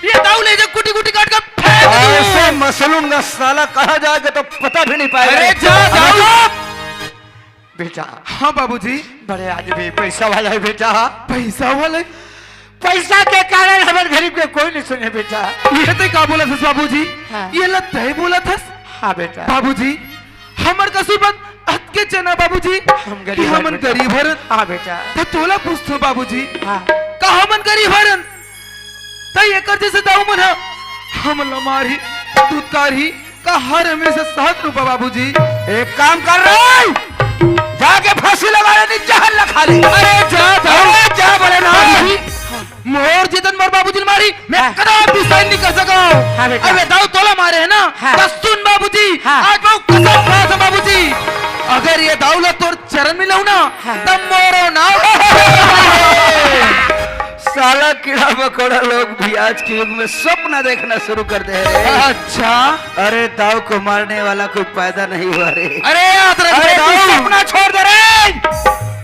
ये दाऊ ले जा कुटी कुटी काट कर फेंक ऐसे दो मसलूंगा साला कहा जाएगा तो पता भी नहीं पाएगा अरे जा दाऊ बेटा हाँ बाबूजी बड़े आदमी पैसा वाला है बेटा पैसा वाले पैसा के कारण हमारे गरीब के कोई नहीं सुने बेटा ये तो का बोला था बाबूजी हाँ। ये लत है बोला था हाँ बेटा बाबूजी हमर कसूर बन हद के चना बाबूजी हम गरीब कि हमन हैं बेटा। गरीब हरन हाँ बेटा तो तोला पूछतो बाबूजी हाँ का हमन गरीब हरन तई एकर जैसे दाऊ मन हम लमारी दूधकारी का हर हमेशा 7 रुपया बाबूजी एक काम कर रहे जाके फांसी लगा ले जहर लखा ले अरे जा अरे जा बोले ना मोर जितन मोर बाबूजी ने मारी मैं हाँ। कदापि सहन नहीं कर सका हाँ बेटा। अबे दाऊ तोला मारे है ना हाँ। बस सुन बाबूजी हाँ। आज मैं कसम खा था बाबूजी अगर ये दौलत तोर चरण में लहू ना हाँ। तब मोरो ना साला कीड़ा मकोड़ा लोग भी आज के युग में स्वप्न देखना शुरू कर दे रहे हैं। अच्छा अरे दाव को मारने वाला कोई पैदा नहीं हुआ रे। अरे अरे तू सपना छोड़ दे रे।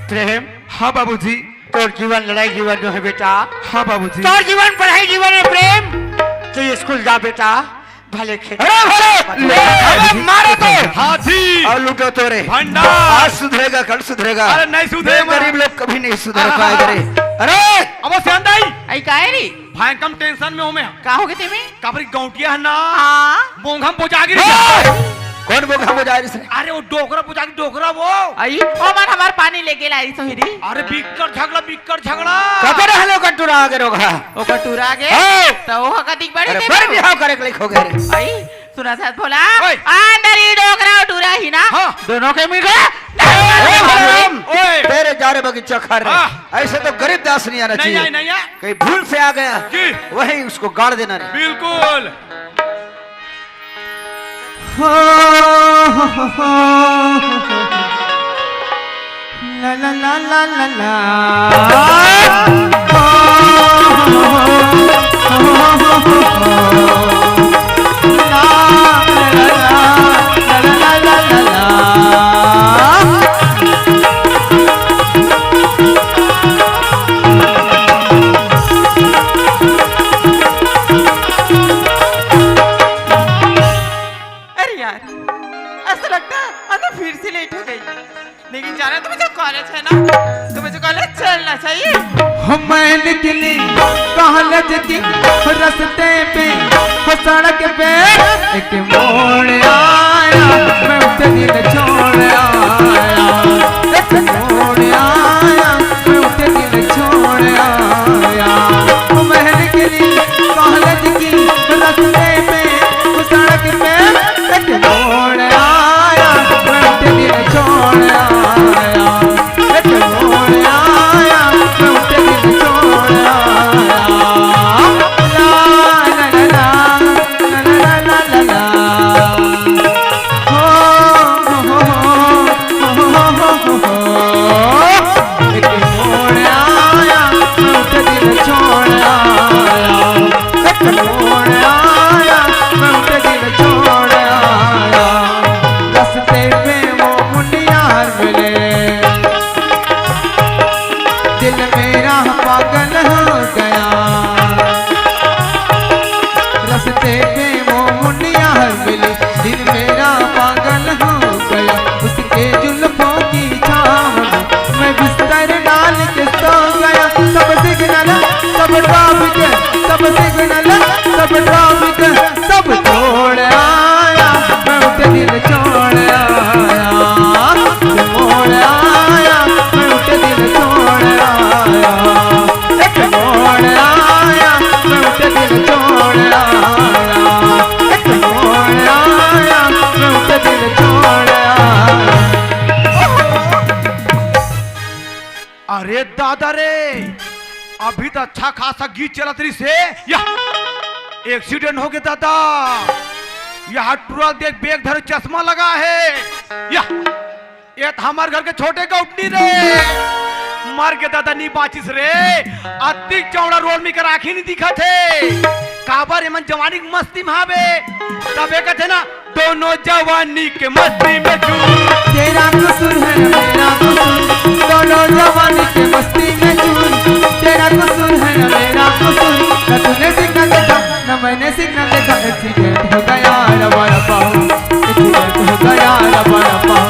प्रेम, हाँ बाबूजी। तोर जीवन लड़ाई जीवन जो है बेटा, हाँ बाबूजी। तोर जीवन पढ़ाई जीवन है प्रेम। तू स्कूल जा बेटा, भले खेल। अरे मारो तो हाथी और लूटो तो रे। भंडार। आज सुधरेगा कल सुधरेगा। अरे नहीं सुधरेगा। गरीब लोग कभी नहीं सुधर पाएगा रे। अरे अब सेंदाई आई काहे री भाई कम टेंशन में हो मैं का हो गए तेमे काबरी गौटिया है ना हाँ बोंगम पोजागिरी। कौन बोल हम जा रही? अरे वो डोकरा पोजागी डोकरा वो। आई ओ मन हमार पानी लेके लाई सोहिरी अरे बिक्कर झगड़ा कबर हलो कटुरा आगे रोगा। ओ कटूरा आगे हाँ। तो वो कदी बड़ी अरे दे बड़ बिहाव करे के लिखो गए रे। आई सुना साथ बोला ओए। अंदर ही डोकरा और टूरा ही ना हाँ। दोनों के मिल ओए। तेरे जा रहे बगीचा खा रहे। हाँ। ऐसे तो गरीब दास नहीं आना नहीं चाहिए। नहीं नहीं कहीं भूल से आ गया जी। वही उसको गाड़ देना रे। बिल्कुल। ला ला ला ला ला ला अरे यार ऐसा लगता है मैं फिर से लेट हो गई लेकिन जाना तो मुझे कॉलेज है ना तो मुझे कॉलेज चलना चाहिए। मैं निकली कॉलेज की रास्ते पे सड़क पे एक मोड़ आया मैं उसे दिल छोड़ आया एक मोड़ आया मैं उसे दिल छोड़ आया मैं निकली कॉलेज की रास्ते पे सड़क पे एक मोड़ आया मैं उसे दिल छोड़ आया एक मोड़ आया मैं उसे दिल छोड़ आया ला ला ला ला ला ला ला हो एक मोड़ आया मैं उसे दिल छोड़ आया एक मोड़ आया मैं उसे दिल छोड़ आया रास्ते में वो मुंडियार मिले दिल मेरा पागल हो गया रास्ते में वो मुंडियार मिले दिल मेरा पागल हो गया उसके जुल्फों की छाव में मैं बिस्तर डाल के सो गया सब सिग्नल सब ट्रैफिक सब सिग्नल सब ट्रैफिक सब छोड़ आया मैं उसे दिल छोड़ आया मोड़ आया मैं उसे दिल छोड़ आया एक मोड़ आया मैं उसे दिल छोड़ आया एक मोड़ आया मैं उसे दिल छोड़ आया। अरे दादा रे अभी तो अच्छा खासा गीत चलत रही से या एक्सीडेंट हो गया दादा। यहाँ टूरा देख बैग धरे चश्मा लगा है या ये तो हमारे घर के छोटे का उठनी रे मर के दादा नहीं बाचिस रे अति चौड़ा रोड में कर आँखें नहीं दिखा थे काबर एमन जवानी की मस्ती में हावे तबे कहते ना दोनों जवानी के मस्ती में चूर तेरा कसूर है न मेरा कसूर दोनों जवानी के मस्ती में चूर तेरा कसूर है न मेरा कसूर न तूने सिग्नल देखा न मैंने सिग्नल देखा एक्सीडेंट हो गया रबड़ पाओ एक्सीडेंट हो गया रबड़ पाओ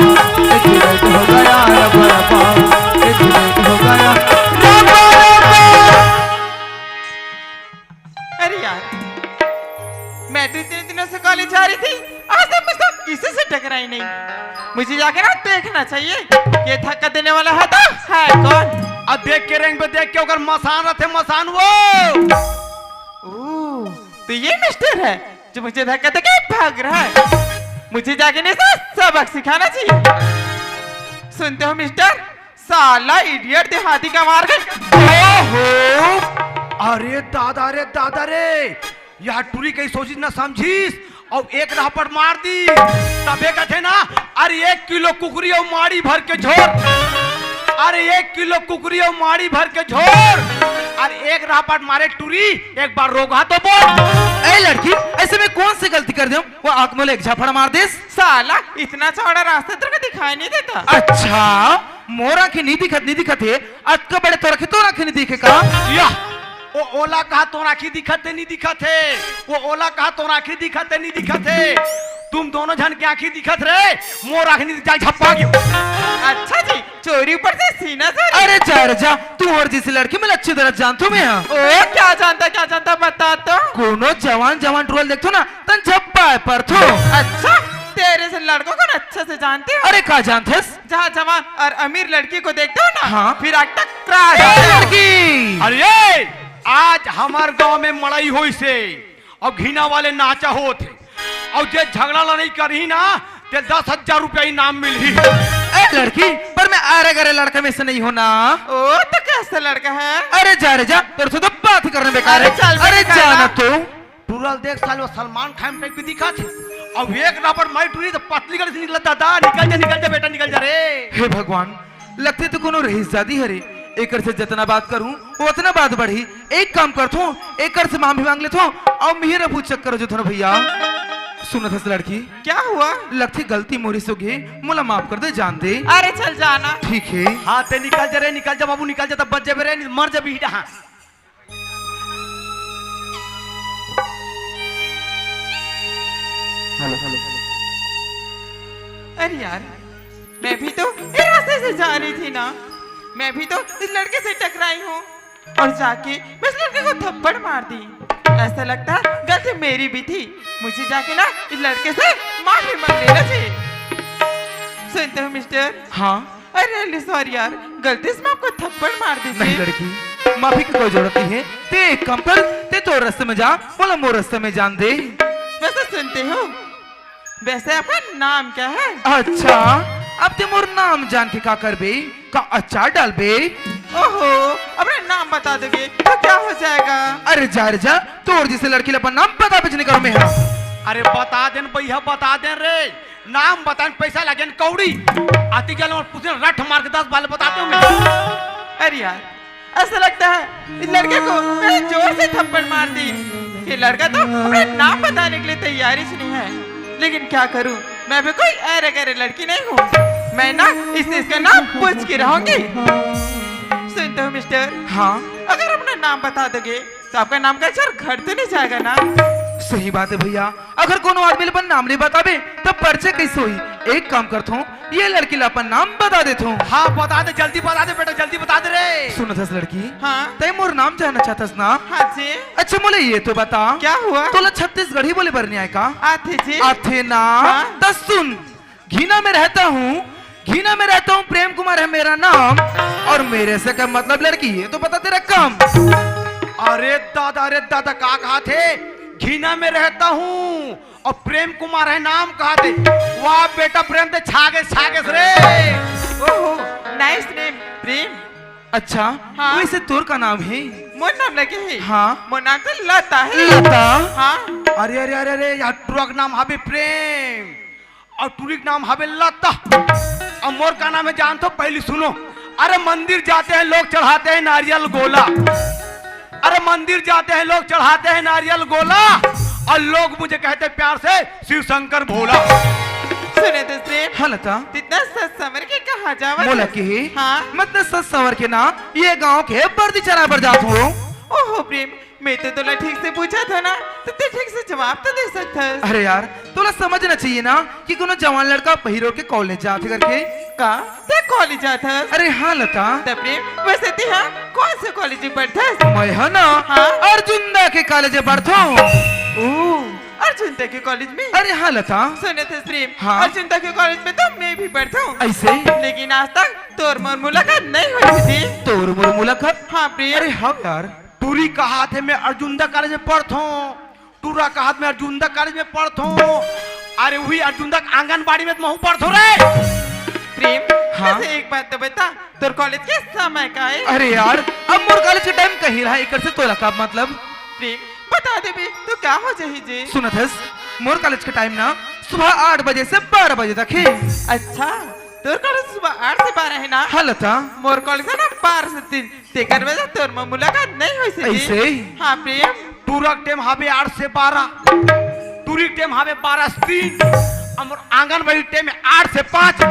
एक्सीडेंट हो गया रबड़ पाओ एक्सीडेंट हो गया रबड़ पाओ। अरे यार मैं तो इतने दिनों से कॉलेज जा रही थी आज तक मुझसे किसी से टकराई नहीं। मुझे जाके ना देखना चाहिए ये धक्का देने वाला है तो है कौन। अब देख के रंग पे देख के अगर मसान रथे मसान वो ओह, तो ये मिस्टर है जो मुझे धक्का देके भाग रहा है। मुझे जाके नहीं सबक सिखाना चाहिए। सुनते हो मिस्टर साला इडियट देहाती का मार गए। अरे दादा रे यह टूरी कहीं सोची ना समझीस और एक राह पर मार दी तबे कहते ना अरे 1 किलो कुकरी और माड़ी भर के झोर अरे 1 किलो कुकरी और माड़ी भर के झोर और एक रापट मारे टूरी एक बार रोगा तो बोल। ए लड़की ऐसे में कौन सी गलती कर दूं वो आंख में एक झापड़ मार दे। साला इतना चौड़ा रास्ता तेरे को दिखाई नहीं देता। अच्छा मोर आंखें नहीं दिखत है अटका बड़े तो रखे तो आंखें नहीं दिखे का। या वो ओला कहा तो आंखें दिखत है नहीं दिखत है, वो ओला कहा तो आंखें दिखत है नहीं दिखत है, तुम दोनों जन की आंखें दिखत रे, मोर आंखें नहीं दिखत झप्पा गयो। अच्छा जी चोरी ऊपर से सीना चोरी। अरे जा तू और जैसी लड़की मैं अच्छी तरह जानता हूँ मैं। ओ क्या जानता बता तो। कोनो जवान ट्रोल देखो ना तन झप्पा है पर थो। अच्छा तेरे से लड़कों को ना अच्छे से जानते हो। अरे का जानथस जहाँ जवान और अमीर लड़की को देखते हो ना हाँ। फिर आग तक क्राश लड़की। अरे आज हमार गांव में मड़ई हुई से और घीना वाले नाचा होते और जे झगड़ा लड़ाई करी ना ते 10,000 रुपया इनाम मिली। ए लड़की पर मैं आरे गरे लड़का में से नहीं होना। ओ तो कैसा लड़का है। अरे जा रे जा तेरे से तो बात ही करने बेकार है। अरे चल बे अरे निकल जाना ना। तो टूरल देख साल वो सलमान खान पे भी दिखा थे अब एक रापट मारी टूरी तो पतली गली से निकला दादा निकल जा बेटा निकल जा रे। हे भगवान लगते तो कोनो रही शादी हरे एकर से जितना बात करूं उतना बात बढ़ी। एक काम करथो एकर से मां भी मांग लेथो और मेरा पूछ चक्कर जो थोड़ा भैया सुनत हस लड़की क्या हुआ। लगती गलती मोरी सो गे मोला माफ कर दे जान दे। अरे चल जाना। ठीक है हाँ ते निकल जा रे निकल जा बाबू निकल जा तब बच जा रे मर जा भी। हाँ अरे यार मैं भी तो इस रास्ते से जा रही थी ना, मैं भी तो इस लड़के से टकराई हूँ और जाके मैं इस लड़के को थप्पड़ मार दी। ऐसा लगता है गलती मेरी भी थी, मुझे जाके ना इस लड़के से माफी मांग लेना चाहिए। सुनते हो मिस्टर। हाँ अरे सॉरी यार गलती से मैं आपको थप्पड़ मार दी नहीं थी। लड़की माफी की कोई जरूरत नहीं है। ते एक काम कर ते तो रास्ते में जा बोला मोर रास्ते में जान दे। वैसे सुनते हो वैसे आपका नाम क्या है। अच्छा अब ते मोर नाम जान के का कर बे का अचार डाल बे। ओहो अपना नाम बता दोगे तो क्या हो जाएगा। अरे जा तोर जैसे लड़की ला अपन नाम पता कुछ नहीं करो मैं। अरे बता देन भैया बता देन रे नाम बतान पैसा लगे कौड़ी आती गल और पूछे रट मार के 10 बाल बताते हूँ मैं। अरे यार ऐसा लगता है इस लड़के को मैंने जोर से थप्पड़ मार दी। ये लड़का तो अपने नाम बताने के लिए तैयारी से नहीं है, लेकिन क्या करूं मैं भी कोई अरे गरे लड़की नहीं हूँ। मैं ना इसका नाम पूछ के रहूंगी। सुनते हो मिस्टर। हाँ अगर अपना नाम बता दोगे तो आपका नाम का अक्षर घट तो नहीं जाएगा ना। सही बात है भैया अगर कोनो आदमी अपन नाम नहीं बताबे तब परिचय कैसे हुई। एक काम करता हूँ ये लड़की ला अपन नाम बता देता हूँ। हाँ बता दे जल्दी बता दे बेटा जल्दी बता दे रे। सुनो थस लड़की हाँ तय मोर नाम जानना चाहतस ना। हाँ जी अच्छा मोले ये तो बता क्या हुआ। तोला छत्तीसगढ़ ही बोले बरने आए का। आथे जी आथे ना हाँ? दस सुन घीना में रहता हूँ प्रेम कुमार है मेरा नाम और मेरे से क्या मतलब लड़की है तो बता तेरा काम। अरे दादा का कहा थे घीना में रहता हूँ और प्रेम कुमार है नाम कहा थे। वाह बेटा प्रेम ते छागे रे। ओहो नाइस नेम प्रेम। अच्छा हाँ? वैसे तोर का नाम है। मोर नाम लगे है। हाँ मोर नाम तो लता है। लता। हाँ अरे अरे अरे अरे यार टूरक नाम हबे प्रेम और टूरिक नाम हबे लता और मोर का नाम है जान तो पहले सुनो। अरे मंदिर जाते हैं लोग चढ़ाते हैं नारियल गोला। अरे मंदिर जाते हैं लोग चढ़ाते हैं नारियल गोला और लोग मुझे कहते हैं प्यार से शिव शंकर भोला। सुने तो प्रेम। हाँ लता इतना सच समझ के कहा जावा। बोला कि हाँ मतलब सच सवर के ना ये गांव के बर्दी चरा पर जात हूँ। ओहो प्रेम मैं तो तोला ठीक से पूछा था ना तो तू ठीक से जवाब तो दे सकता है। अरे यार तोला समझना चाहिए ना कि कोनो जवान लड़का पहिरो के कॉलेज जाते करके का ते कॉलेज जाता है। अरे हाँ लता तो प्रेम वैसे ते हाँ कौन से कॉलेज में पढ़ता है। मैं है ना हाँ? अर्जुन दा के कॉलेज में पढ़ता हूँ। अर्जुन तक के कॉलेज में। अरे हाँ लता सुने थे प्रेम हाँ? अर्जुन तक के कॉलेज में तो मैं भी पढ़ता हूँ ऐसे लेकिन आज तक तोर मोर मुलाकात नहीं हुई थी। तोर मोर मुलाकात। हाँ प्रेम। अरे हाँ यार टूरी का हाथ है मैं अर्जुनदा कॉलेज में पढ़ता हूँ। टूरा का हाथ में अर्जुनदा कॉलेज में पढ़ता हूँ। अरे वही अर्जुनदा आंगनबाड़ी में मैं पढ़ता हूँ रे। प्रेम हाँ? वैसे एक बात तो बता तोर कॉलेज के समय का है। अरे यार अब मोर कॉलेज के टाइम कहीं रहा एक से तोला का मतलब प्रेम बता दे बे तो क्या हो जाए। सुनत हस मोर कॉलेज के टाइम ना सुबह 8 बजे से 12 बजे तक है। अच्छा तोर कॉलेज सुबह 8 से 12 है ना। हाँ लता मोर कॉलेज है ना 12 से तेकर वजह तोर में मुलाकात नहीं हुई सी ऐसे? हाँ प्रेम टूरक टेम हावे 8 से 12 टूरी टेम हावे 12 से 3 और आंगनबाड़ी टेम 8 से 5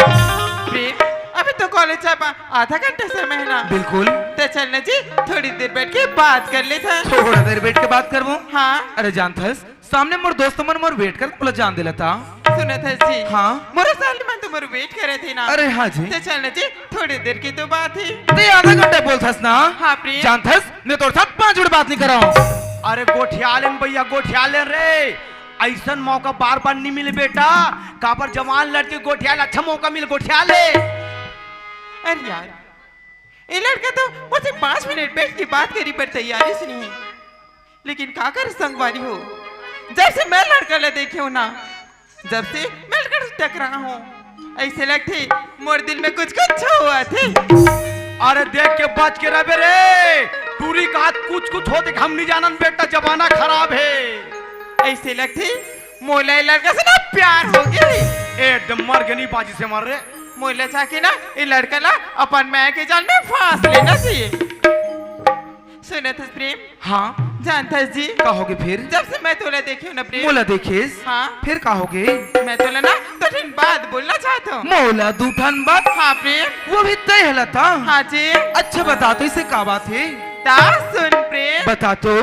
प्रेम अभी तो कॉलेज आधा घंटे से महीना बिल्कुल तो चलने जी थोड़ी देर बैठ के बात कर ले था थोड़ा देर बैठ के बात करबो। हाँ अरे जानथस सामने मोर दोस्त मन मोर वेट कर बोला जान दिला था। सुना था जी हाँ। मोरे साल में तो मोर वेट करे थे ना अरे हाँ जी तो चलने जी थोड़ी देर की तो बात है ते आधा घंटा बोलथस ना। हाँ प्रिय जानथस मैं तोर साथ 5 मिनट बात नहीं कराऊं। अरे गोठियालेन भैया गोठियालेन रे ऐसा मौका बार बार नहीं मिले बेटा काबर जवान लड़के गोठियाल अच्छा मौका मिले गोठियाले। अरे यार ये लड़का तो मुझसे 5 मिनट बैठ के बात करी पर तैयारी से नहीं लेकिन का कर संगवारी हो जब से मैं लड़का ले देखे हो ना जब से मैं लड़का से टकरा हूँ ऐसे लगते मोर दिल में कुछ कुछ हुआ थे। अरे देख के बच के रहे रे टूरी का हाथ कुछ होते हम नहीं जानन बेटा जमाना खराब है। ऐसे लगते मोला ये लड़का से ना प्यार हो गया एकदम मर गनी बाजी से मर रे मोला चाहे ना ये लड़का ला अपन मैं के जाल में फांस लेना चाहिए। सुना था प्रेम हाँ जानता जी कहोगे फिर जब से मैं तोला देखे हूँ ना प्रेम मोला देखिस हाँ फिर कहोगे मैं तोला ना तो बात बोलना चाहता हूँ। मोला दूठन बात हाँ प्रेम वो भी तय हला था। हाँ जी अच्छा बता तो इसे का बात है ता सुन प्रेम बता तो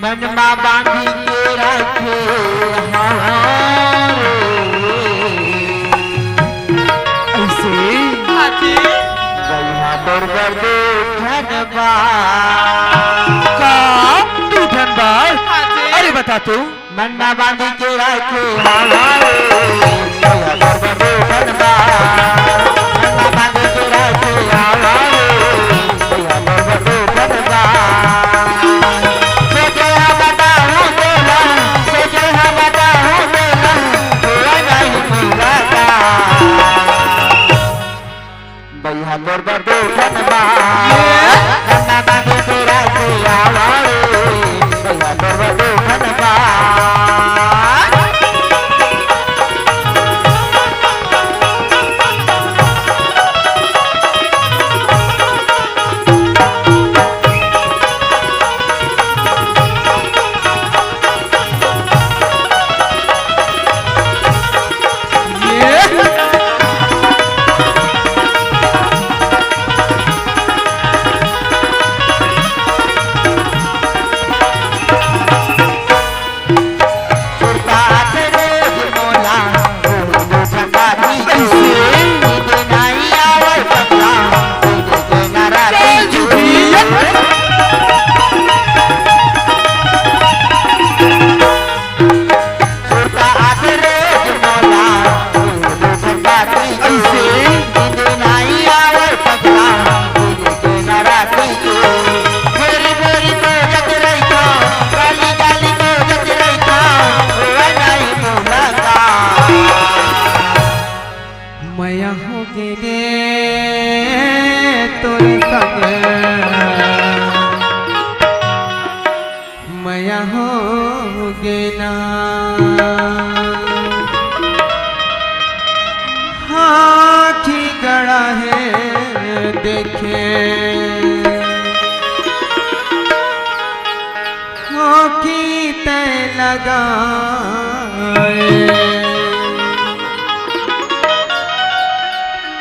मनमा बांधी के रखे ऐसे हाँ जी का दूठन बात हाँ जी अरे बता तो मनमा बांधी के रखे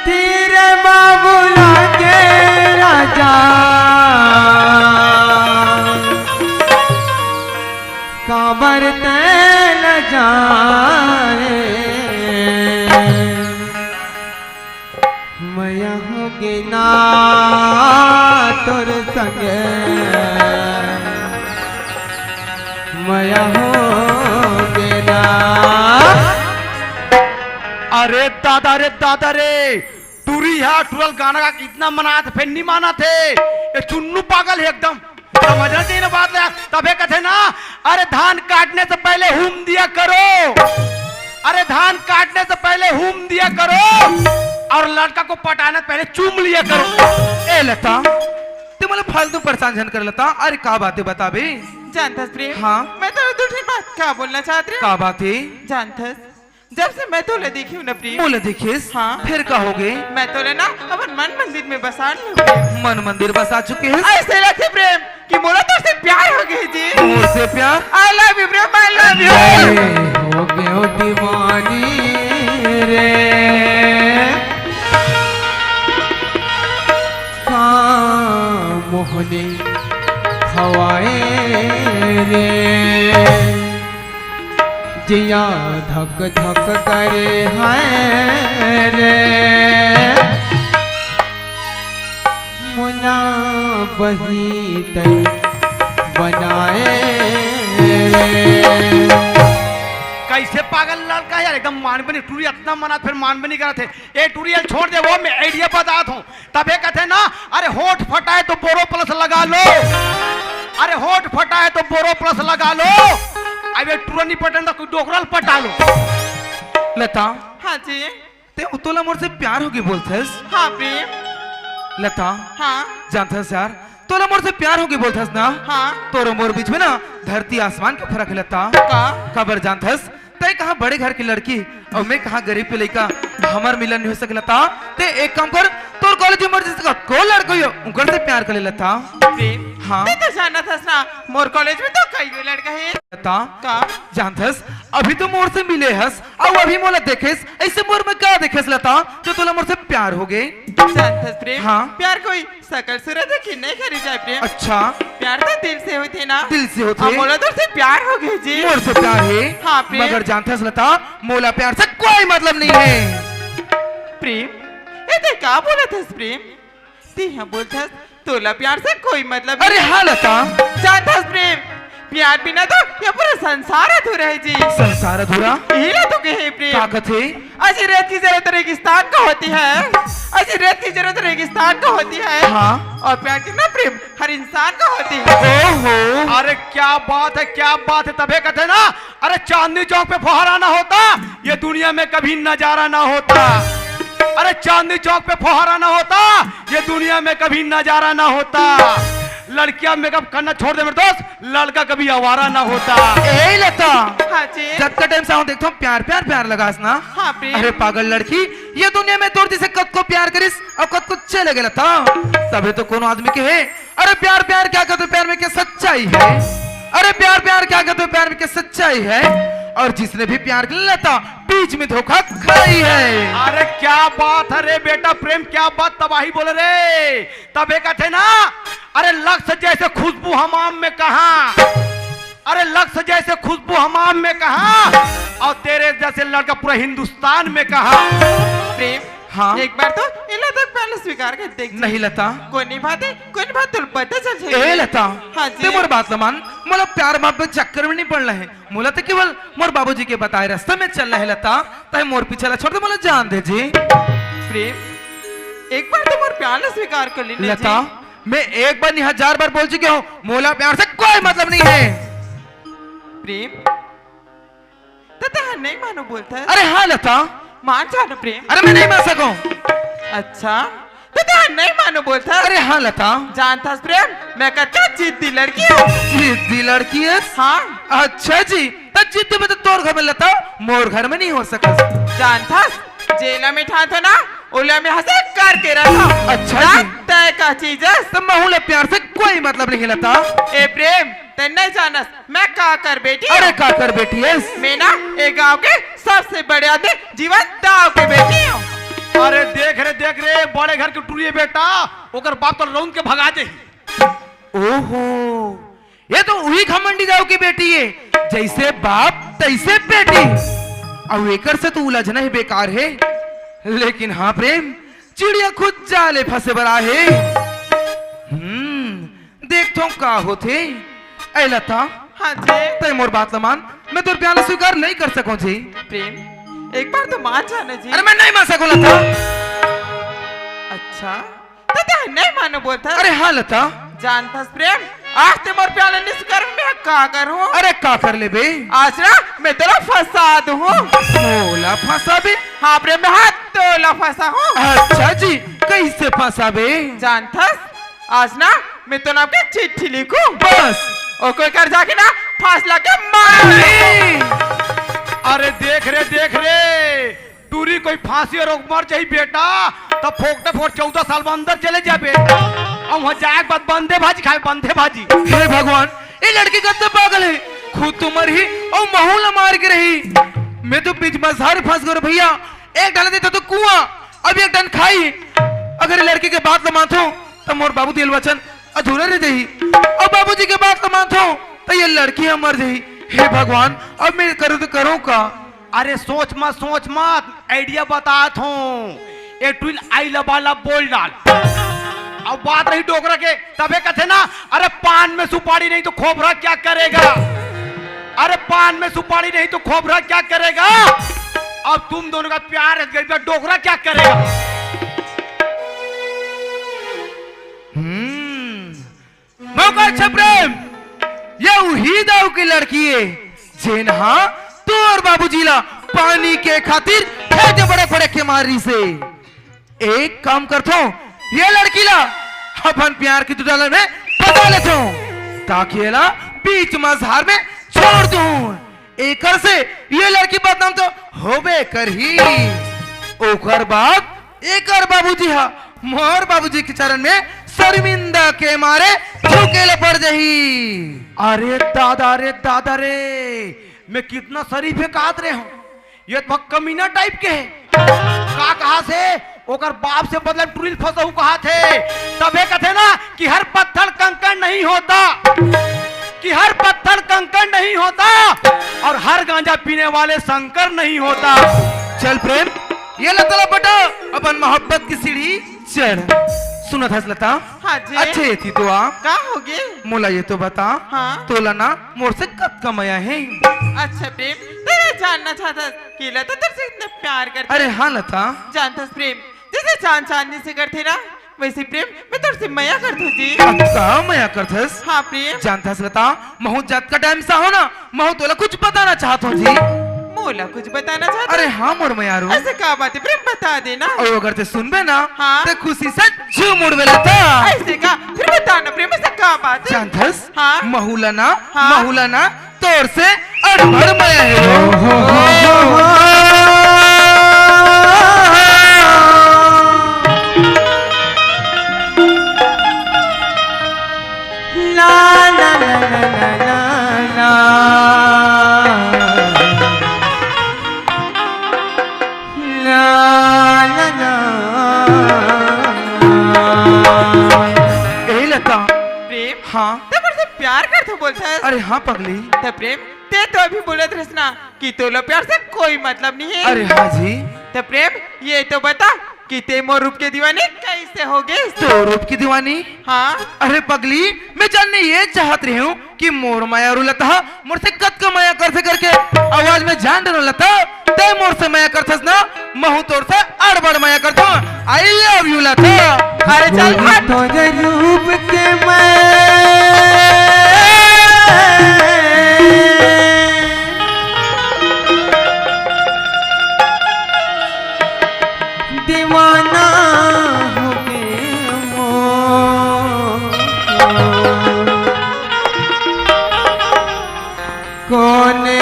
तेरे बाबूला के राजा काबर तैल जाए मैं होगे ना तोर संगे मैं होगे ना। अरे दादा रे टूरी है टूरल गाना का कितना मना थे फिर नहीं माना थे ये चुन्नू पागल है एकदम समझना चाहिए ना बात है तबे कहते ना अरे धान काटने से पहले हुम दिया करो अरे धान काटने से पहले हुम दिया करो और लड़का को पटाने से पहले चूम लिया करो। ए लता तू मतलब फालतू परेशान झन कर लता अरे का बातें बता बे जानथस प्रेम हाँ। मैं तो दूसरी बात क्या बोलना चाहती हूँ का बात है जानथस जब से मैं तोले देखी हूँ ना प्रेम, बोले देखिस हाँ। फिर कहोगे मैं तोले ना अपन मन मंदिर में बसा ली हूँ प्रेम। मन मंदिर बसा चुके हैं ऐसे लगते प्रेम कि मोरा तो से प्यार हो गई जी। मोर से प्यार I love you Prem, I love you. हो गए हो दीवानी रे मोहनी हवाए रे जिया धक धक करे हैं रे मुना बही तई बनाए रे। कैसे पागल लड़का यार, एकदम मानबनी टूरी इतना मना फिर मानबनी करा थे। ए टूरियल छोड़ दे, वो मैं आइडिया बताता हूँ। तबे कहते ना, अरे होठ फटा है तो बोरो प्लस लगा लो, अरे होठ फटा है तो बोरो प्लस लगा लो, अबे टूरा नहीं पटन तो कोई डोकरल पटा लो। लता हाँ जी। ते उतोला मोर से प्यार होगी बोलथस? हाँ प्रेम। लता हाँ जानथस यार, तोला मोर से प्यार होगी बोलथस ना? हाँ। तोरो मोर बीच में ना धरती आसमान के फर्क है लता। का खबर जानथस तय कहा बड़े घर की लड़की और मैं कहा गरीब के लड़का, हमार मिलन नहीं हो सके लता। ते एक काम कर, तोर कॉलेज में मर्जी से को लड़को यो उनकर से प्यार कर ले लता। प्रेम। हाँ। ते तो जाना था ना, मोर कॉलेज में तो कई लड़का है। लता का जानथस अभी तो मोर से मिले हस और अभी मोला देखेस, ऐसे मोर में क्या देखेस लता जो तोला मोर से प्यार हो गए? जानथस प्रेम। हाँ। प्यार कोई सकल सूरत देखी नहीं करी जाए प्रेम। अच्छा प्यार तो दिल से होते ना। दिल से होते। हाँ, मोला तो से प्यार हो गई जी। मोर से प्यार है। हाँ प्रेम। मगर जानथस लता मोला प्यार से कोई मतलब नहीं है। प्रेम ये ते क्या बोला था प्रेम? ती यहाँ बोलता तोला प्यार से कोई मतलब अरे हाँ लता, जानता प्रेम प्यार बिना तो ये पूरा संसार अधूरा है जी। संसार अधूरा हीरा तो कहे प्रेम। का कथे? अजी रेत की जरूरत रेगिस्तान को होती है, अजी रेत की जरूरत रेगिस्तान को होती है। हाँ। और प्यार की ना प्रेम हर इंसान को होती है। ओहो अरे क्या बात है, क्या बात है। तबे कहते ना, अरे चांदनी चौक पे फुहारा ना होता ये दुनिया में कभी नजारा ना होता, अरे चांदनी चौक पे फुहारा ना होता ये दुनिया में कभी नजारा ना होता। लड़कियां मेकअप करना छोड़ दे मेरे दोस्त, लड़का कभी आवारा ना होता। ए लता, हाँ जी। जब का टाइम से आऊं देखता हूँ प्यार प्यार प्यार लगास ना। हाँ प्रेम। अरे पागल लड़की, ये दुनिया में तोड़ से कद को प्यार करिस और कद को चले गए लता। तबे तो कोनो आदमी के है, अरे प्यार प्यार क्या कहते प्यार में क्या सच्चाई है, अरे प्यार प्यार क्या कहते प्यार में क्या सच्चाई है। और जिसने भी प्यार कर लता बीच में धोखा खाई है। अरे क्या बात है रे बेटा प्रेम, क्या बात तबाही बोले रे। तबे कहते ना, अरे लक्ष्य जैसे खुशबू हमाम में कहा, अरे लक्ष्य जैसे खुशबू हमाम में कहा, और तेरे जैसे लड़का पूरा हिंदुस्तान में कहा। प्रेम हाँ। एक बार तो इला तक पहले स्वीकार कर देख जी। नहीं लता, कोई नहीं बात तुल पता चल ए जाएगी। लता, हाँ जी। ते मोर बात लमान, मोला प्यार मोहब्बत चक्कर में नहीं पड़ रहा है। मोला तो केवल मोर बाबूजी के बताए रास्ते में चल रहा है लता। ताई मोर पीछे छोड़ दे, मोला जान दे जी। प्रेम एक बार तो मोर प्यार ने स्वीकार कर ली लता मैं एक बार नहीं 1000 बार बोल चुकी हूँ, मोला प्यार से कोई मतलब नहीं है। प्रेम तो नहीं मानो बोलता है। अरे हाँ लता, मान जानो प्रेम। अरे मैं नहीं मान सकूं। अच्छा तो नहीं मानो बोलता है। अरे हाँ लता, जानता प्रेम मैं कहता जिद्दी लड़की हूँ। जिद्दी लड़की है? हाँ। अच्छा जी, तो जिद्दी में तो तोर घर में लता, मोर घर में नहीं हो सका। जानता जेला में ठा तो ना ओला में हंसे करके रखा। अच्छा जी। तय का चीज है तो महूला प्यार से कोई मतलब नहीं लता। ए प्रेम ते नहीं जानस मैं का कर बेटी। अरे का कर बेटी है? मैं ना एक गांव के सबसे बड़े आदमी जीवन दाव के बेटी हूँ। अरे देख रे बड़े घर के टूरिए बेटा, ओकर बाप तो रौन के भगा दे। ओहो, ये तो वही घमंडी दाव की बेटी है, जैसे बाप तैसे बेटी। अब एकर से तो उलझना ही बेकार है। लेकिन हाँ प्रेम, चिड़िया खुद जाले फंसे बड़ा है। देखता हूँ का होते। ऐ लता, हाँ जी। तय मोर बात लमान, मैं तो प्यार स्वीकार नहीं कर सकूं जी। प्रेम एक बार तो मान जाना जी। अरे मैं नहीं मान सकूं लता। अच्छा तो नहीं मानो बोलता। अरे हाँ लता, जानता प्रेम आज ते मोर प्याले निष्कर मैं का करूं। अरे का कर ले बे? आज ना मैं तेरा फंसा दूं। मोला फंसा बे? हाँ प्रेम मैं हाथ तोला फंसा हूँ। अच्छा जी, कैसे फंसा बे? जानता आज ना मैं तो नाम के चिट्ठी लिखूं बस और कोई कर जाके ना फांस लगा मार। अरे देख रे टूरी कोई फांसी और मर जाई बेटा तब फोकटे फोड़ 14 साल में अंदर चले जा बेटा और वहाँ जाए के बाद बंदे भाजी खाए बंदे भाजी। हे भगवान ये लड़की का तो पागल है, खुद तो मर ही और माहौल मार के रही। मैं तो बीच मजार फंस गया भैया, एक डाल देता तो कुआं, अब एक डन खाई। अगर लड़की के बात माथो तो मोर बाबू दिल वचन अधूरा रह जाही, और बाबूजी के बात माथो तो ये लड़की मर जाही। हे भगवान अब मैं करूँ तो करूँ का? अरे सोच मत आइडिया बतात हूँ, एक ट्विल आई लबाला बोल डाल। अब बात रही डोगरा के तबे कहते ना, अरे पान में सुपारी नहीं तो खोपरा क्या करेगा, अरे पान में सुपारी नहीं तो खोपरा क्या करेगा। अब तुम दोनों का प्यार है, डोगरा क्या करेगा। मौका अच्छा प्रेम, ये वही दाऊ की लड़की है जेन हाँ तो और बाबूजी ला पानी के खातिर खेते बड़े बड़े के मारी से। एक काम करता हूँ, ये लड़की ला अपन प्यार की दुटाला में फंसा लेता हूँ ताकि ये ला बीच मझार में छोड़ दूं। एकर से ये लड़की बदनाम तो होबे कर ही। ओकर बाद एकर बाबूजी हा मोर बाबूजी के चरण में शर्मिंदा के मारे झुकेले पड़ जही। अरे दादा रे मैं कितना शरीफ है कात रहे हूँ, ये तो कमीना टाइप के है। का कहा से ओकर बाप से बदला टुरिल फंसहू कहा थे, तबे कहते ना कि हर पत्थर कंकड़ नहीं होता, कि हर पत्थर कंकड़ नहीं होता और हर गांजा पीने वाले शंकर नहीं होता। चल प्रेम ये लता बटा अपन मोहब्बत की सीढ़ी चढ़। सुना था लता? हाँ जी। अच्छे थी तो आप का होगे? मोला ये तो बता, हाँ? तोला ना मोर से कब कमाया है? अच्छा प्रेम तेरा जानना चाहता कि लता तुझसे इतना प्यार करती। अरे हाँ लता, जानता प्रेम जैसे चांद चांदनी से करते ना वैसे प्रेम मैं तुझसे मया कर दूँ जी। कहा मया करथस? हाँ प्रेम। जानता लता महू जात का टाइम सा हो ना, महू तोला कुछ बताना चाहता हूँ जी। मोला कुछ बताना चाहता? अरे हाँ मोर मयारू, ऐसे क्या बात है प्रेम बता देना। और अगर ते सुनबे ना हाँ? ते खुशी से झूम उड़वे लता। ऐसे का फिर बताना प्रेम ऐसा क्या बात है? जानथस हाँ? महूलाना हाँ? महूलाना तोर से अड़बड़ मया है। प्रेम हाँ ते मुझसे प्यार करते बोलता है। अरे हाँ पगली। ते प्रेम ते तो अभी बोलत रहे ना कि तोला प्यार से कोई मतलब नहीं है। अरे हाँ जी। ते प्रेम ये तो बता कि ते मोर रूप के दीवाने कैसे हो गए? तो रूप की दीवानी? हाँ। अरे पगली मैं जानने ये चाहत रही हूँ कि मोर माया रू लता मोर से कद का माया करते करके आवाज में जान डरो लता ते मोर से माया करथस ना, महू तोर से अड़बड़ माया करता हूँ। आई लव यू लता। अरे चल हट। तोरे रूप के दीवाना हो गए कोने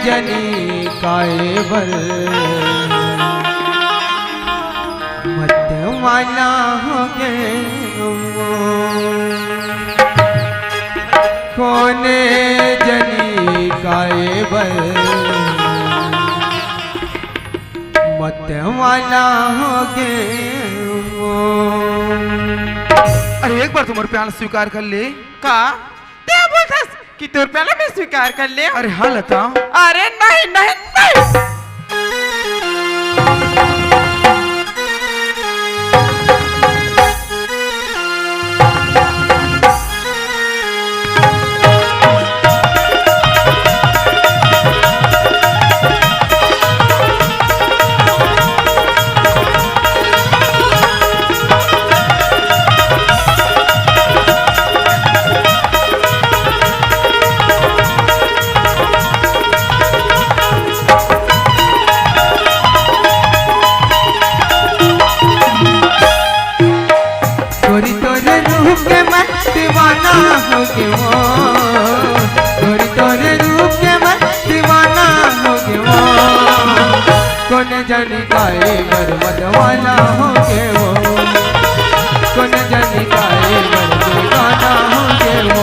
जनी कायबल मत वाला हो गए कोने जनी कायबल मत वाला हो गए। अरे एक बार तुम्हारे प्यार स्वीकार कर ले। का क्या बोलता कि तोर प्याला मैं स्वीकार कर ले? अरे हाँ लता। अरे नहीं नहीं नहीं। जाने काए बरमत वाला हो के वो, कौन जाने काए बरगाना हो के वो,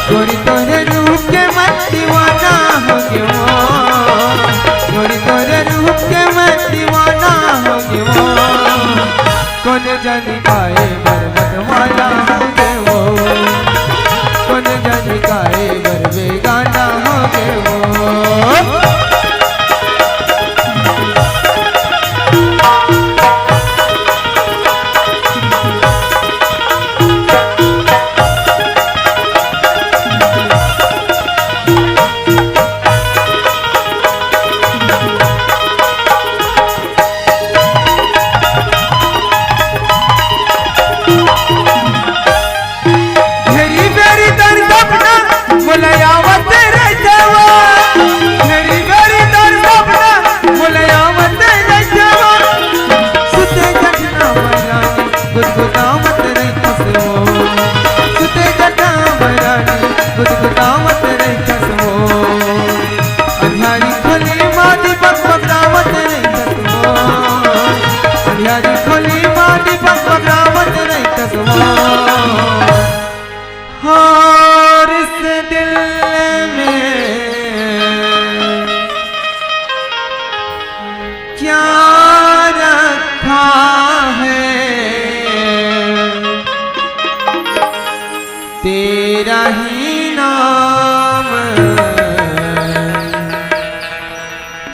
गोरी तोरे रूप के मत दीवाना हो के वो, गोरी तोरे रूप के मत दीवाना हो के वो, कौन जाने काए बरमत वाला हो के वो, कौन जाने काए बरगाना हो के वो। और इस दिल में क्या रखा है, तेरा ही नाम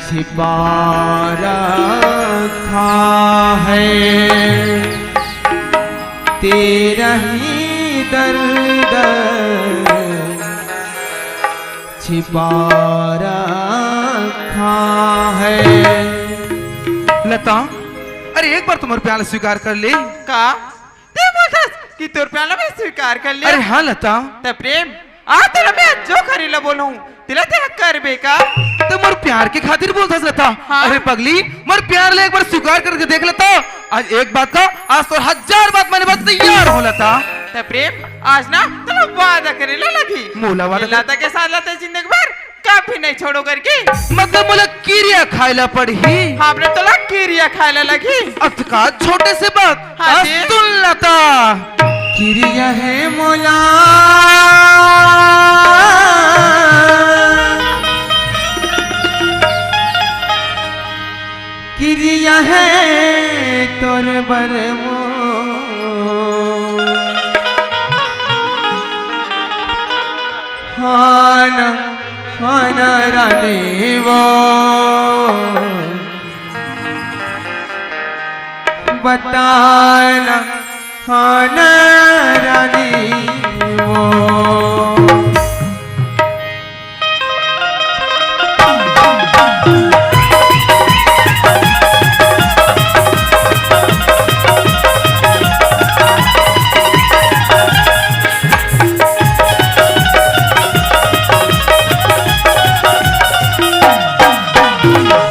छिपा रखा है, तेरा ही दर्द छिपा रखा है। लता, अरे एक बार तुम्हारे प्याला स्वीकार कर ले। का ते बोलतस कि तोर प्याला में स्वीकार कर ले। अरे हाँ लता, ते प्रेम आ तेरा मैं जो खरीला बोलूं तिला ते कर बेका। तो मोर प्यार के खातिर बोलता लता। हाँ? अरे पगली, मोर प्यार ले एक बार स्वीकार करके देख लेता। आज एक बात का, आज तो 1000 बात मैंने बस तैयार हो लता। ते प्रेम आज ना तो वादा करेला लगी। मोला वादा कर- लता के साथ लता जिंदगी भर कभी नहीं छोड़ो करके। मतलब मोला किरिया खाइला पड़ी। हमने तो लग किरिया खाने लगी। अब का छोटे से बात हाँ आज जी। सुन लता। किरिया है मोला किरिया है तोर बरमो, हाना हाना रानी वो बताना, हाना रानी वो।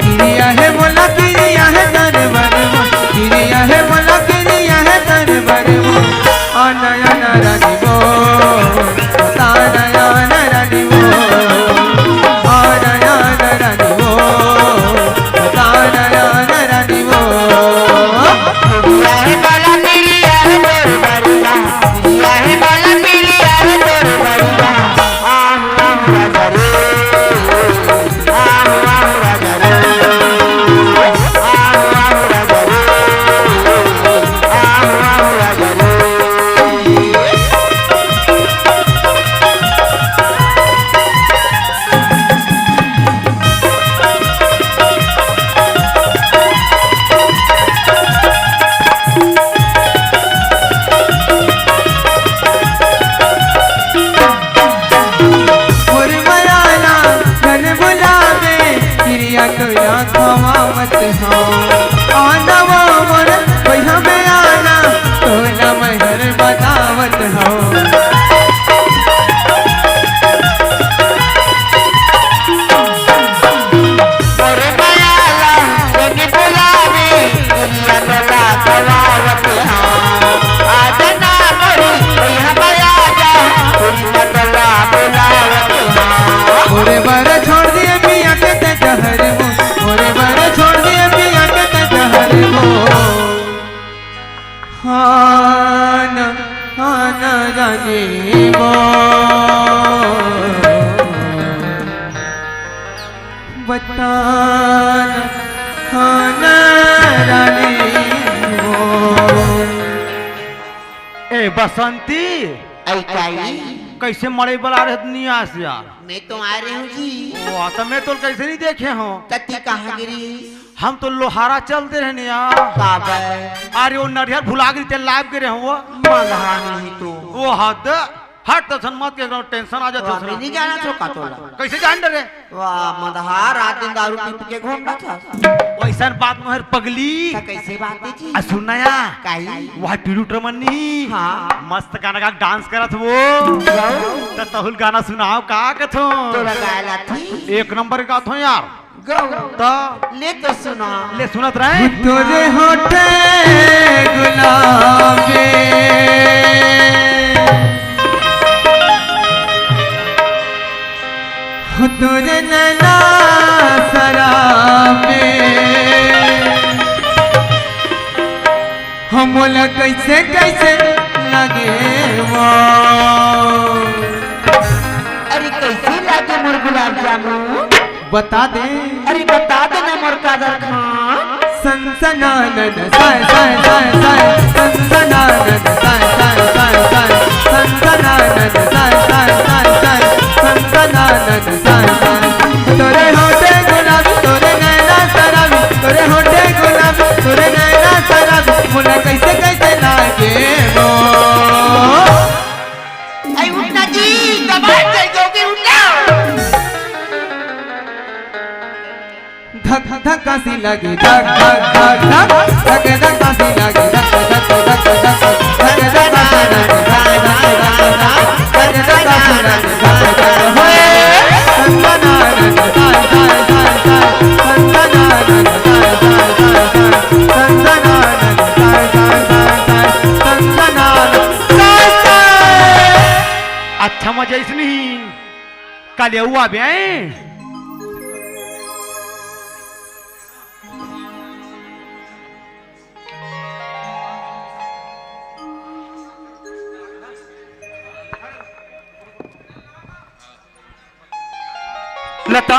किरिया है मोला किरिया है तन बरमो, किरिया है मोला किरिया है तन बरमो, आना आना रानी वो, ताना आना रानी वो, आना आना रानी वो, ताना आना रानी वो। मत हो आना वो मोर भैया में आना तो न महर बतावत हो। छोड़ दिए मियाँ के ते जहर मोरे बारे छोड़ बसंती ऐकाई कैसे मरे बला रहे दुनिया से यार? मैं तो आ रही हूँ जी। वो तो मैं तो कैसे नहीं देखे हूँ। तत्ती कहाँ गिरी? हम तो लोहारा चलते रहने यार। काबर अरे वो नरियर भुला गई तेल लाइव गिरे हूँ वो। मलहा नहीं तो वो हद हट तो मत के टेंशन आ जाता मैं नहीं जाना तो का तोला। कैसे जान डरे? वाह मदहा रात दिन दारू पी के घूमता था। वैसा बात मोहर पगली। ता कैसे बात है जी? आ सुनना या काई वह पीड़ू ट्रमनी हाँ मस्त गाना का डांस करत वो तो तहुल गाना सुनाओ का कथो तोरा गायला थी एक नंबर का थो यार गौ तो ले तो सुना ले सुनत रहे तुझे होठे गुलाबी तुझे नैना शराबी हम बोला कैसे कैसे लगे वो अरे कैसे लागे मोर गुलाब जामुन? बता दे अरे बता देना मोर कादर खान। सनसनानन साय साय साय साय सनसनानन साय साय साय साय सनसनानन साय साय साय साय सनसनानन साय साय तोरे होठे गुलाबी तोरे नैना शराबी तोरे होठे गुलाबी तोरे नैना शराबी मुझे कैसे कैसे लागे वो आई उठना जी दबाई दे दोगे उठना। धक धक सी लगी धक धक धक धक धक धक सी लगी धक धक धक धक धक धक धक सी लगी धक धक धक सी लगी धक धक होए संगनानन साय साय साय साय संगनानन साय साय साय साय संगनानन साय साय साय साय संगनानन साय साय। अच्छा मजा इसनी कल हुआ भी आए लता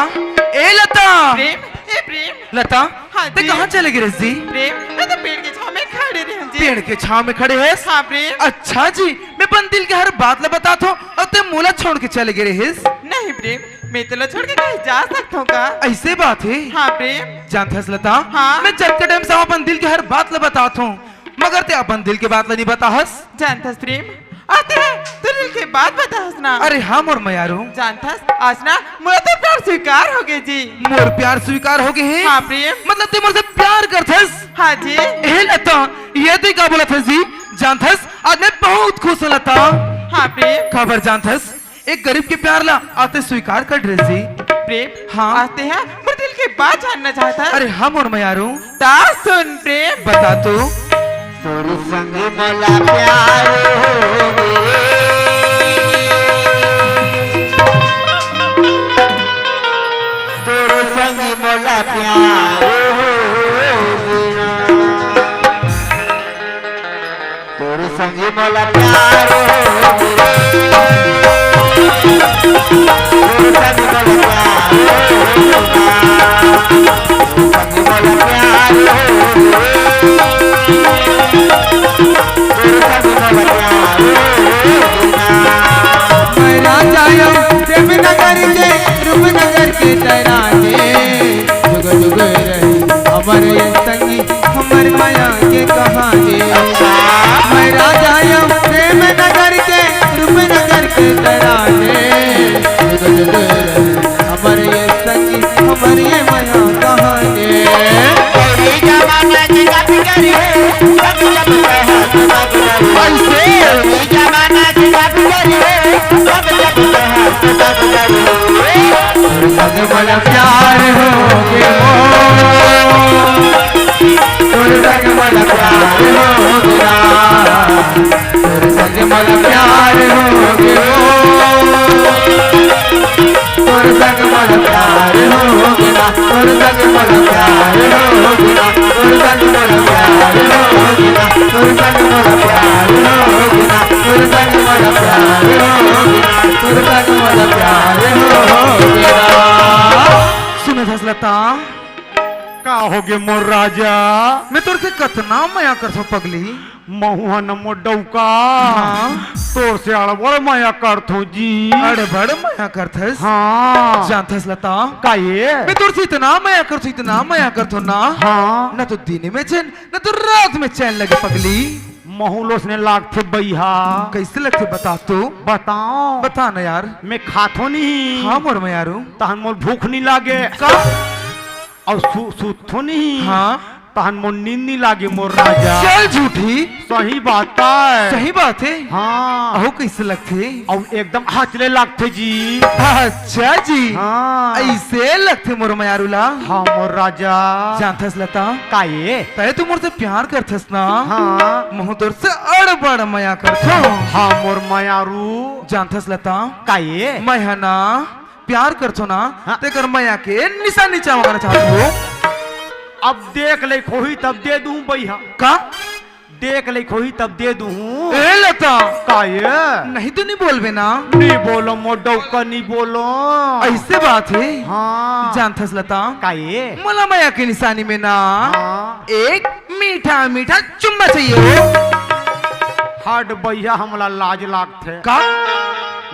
ए लता प्रेम ए प्रेम लता हाँ ते जी। कहाँ चले गए जी? प्रेम मैं तो पेड़ के छाव में खड़े रही हूँ जी। पेड़ के छाव में खड़े हैं। हाँ प्रेम। अच्छा जी मैं बंदिल के हर बात ला बता थो और ते मूला छोड़ के चले गए हिस। नहीं प्रेम मैं तो छोड़ के कहीं जा सकता हूँ का? ऐसे बात है हाँ प्रेम। जानते हस लता हाँ। मैं जब के टाइम से अपन दिल के हर बात ला बता थो मगर ते अपन दिल के बात ला नहीं बता हस। जानता प्रेम आते हैं तो दिल के बात बता हंसना। अरे हाँ मोर मयारू जानता आज ना मुझे तो प्यार स्वीकार हो गए जी। मोर प्यार स्वीकार हो गए हैं। हाँ प्रेम। मतलब ते मुझसे प्यार करथस। हाँ जी। ए लता ये ते का बोला था जी जानथस आज मैं बहुत खुश हूँ लता। हाँ प्रेम। खबर जानथस एक गरीब के प्यार ला आते स्वीकार कर रहे जी। प्रेम हाँ। आते हैं मुझे दिल के बात जानना चाहता है। अरे हाँ मोर मयारू ता सुन प्रेम बता तो तोरे संग मला प्यार हो गे तोरे संग मला प्यार हो गे तोरे संग मला प्यार हो गे तोरे संग मला प्यार हो गे मेरा जायो देवनगर के रूपनगर के तराने जुग जुग रही अमर ये संगी हमर माया के कहानी मेरा जायो देवनगर के रूपनगर के तराने जुग जुग रही अमर ये संगी हमर ये माया कहानी जमाना की बात करे सब जब जमाना की बात करे सब जब संग मला प्यार हो गे तोरे संग मला प्यार हो गया तोरे संग मला प्यार हो गे तोरे संग मला प्यार हो गया तोरे संग मला प्यार हो गया तोरे संग मला प्यार हो गया तोरे संग मला प्यार हो गया तोरे संग मला प्यार हो गया तोरे संग मला प्यार हो गया सुनो लता का होगे मोर राजा मैं तोर से कतना माया करथो पगली महुआ न मोर डौका हाँ। तोर से अड़बड़ माया करथो जी अरे बड़ माया करथस हाँ जानथस लता का ये मैं तोर से इतना माया करथो ना हाँ न तो दिन में चैन न तो रात में चैन लगे पगली महुलोस ने लाग थे बैहा कैसे लगते बता तू बताओ बता ना यार मैं खाथो नहीं हाँ मोर मैं यारू तहन मोर भूख नहीं लागे और सूथो नहीं हाँ तहन मोर नींद नहीं लागे मोर राजा चल झूठी सही बात है सही बात है हाँ अहो कैसे लगते और एकदम हचले लगते जी अच्छा जी हाँ ऐसे लगते मोर मयारूला हाँ मोर राजा जानथस लता का ये तय तू मोर से प्यार करथस ना हाँ महु तोर से अड़बड़ माया करथो हाँ मोर मायारू जानथस लता का ये मैं है ना प्यार करथो ना हाँ। तेकर माया के निशानी चावना चाहतो हो अब देख ले खोही तब दे दूं भैया का देख ले खोही तब दे दूं ए लता का ये नहीं तो नहीं बोलबे ना नहीं बोलो मोर डौका नहीं बोलो ऐसे बात है हाँ जानथस लता का ये मला माया की निशानी में ना हाँ एक मीठा मीठा चुम्मा चाहिए हो हट भैया हमला लाज लागथे का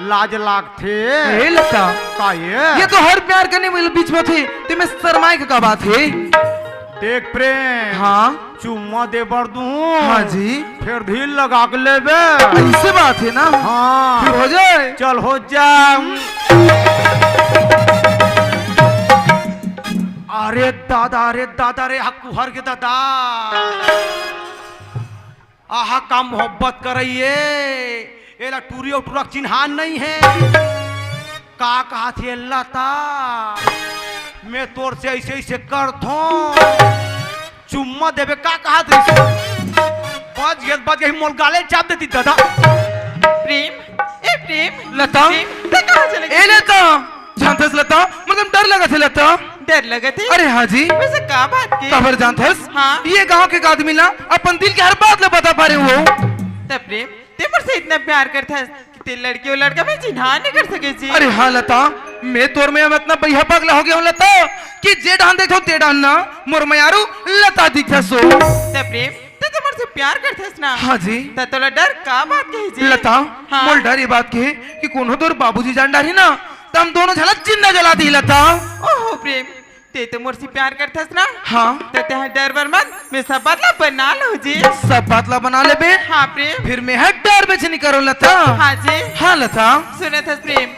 लाज लागथे ए लता का ये तो हर प्यार करने वाले बीच में थे ते में शर्माए का बात है देख प्रेम हाँ चुम्मा दे बर दूं हाँ जी फिर ढील लगा के लेबे ऐसे बात है ना हाँ फिर हो जाए चल हो जा अरे दादा रे हक्कू हर के दादा आहा का मोहब्बत करइए एला टूरी और टूरक चिन्हान नहीं है का कहा थे अल्लाह ता मैं तोर से ऐसे ऐसे कर थो चुम्मा देवे का कहा थे बच गए मोल गाले चाप देती दादा प्रेम ए प्रेम लता प्रेम ते कहाँ चले ए लता जानथस लता मतलब डर लगा थे लता डर लगे थे अरे हाँ जी वैसे का बात के खबर जानथस हाँ। ये गांव के आदमी ना अपन दिल की हर बात ले बता पा रहे हो तब प्रेम ते मुझसे इतना प्यार करता है कि ते लड़की और लड़का में चिन्हा नहीं कर सके जी अरे हाँ लता मैं तोर में इतना बैहा पगला हो गया हूँ लता कि जे डान देखो ते डान ना मोर मयारू लता दिखता सो तब प्रेम ते तो मुझसे प्यार करता है ना हाँ जी ते तोला डर का बात कही जी लता हाँ। मोल डर ये बात के कि कोनो तोर बाबूजी जान डारी ना तो हम दोनों झलक जिंदा जला दी लता ओहो प्रेम ते तो मुझसे प्यार करता है ना हाँ ते ते डर बर मत मैं सब बदला बना लो जी सब बातला बना ले बे हाँ प्रेम फिर मैं है डर बेच नहीं करो लता हाँ जी हाँ लता सुने थे प्रेम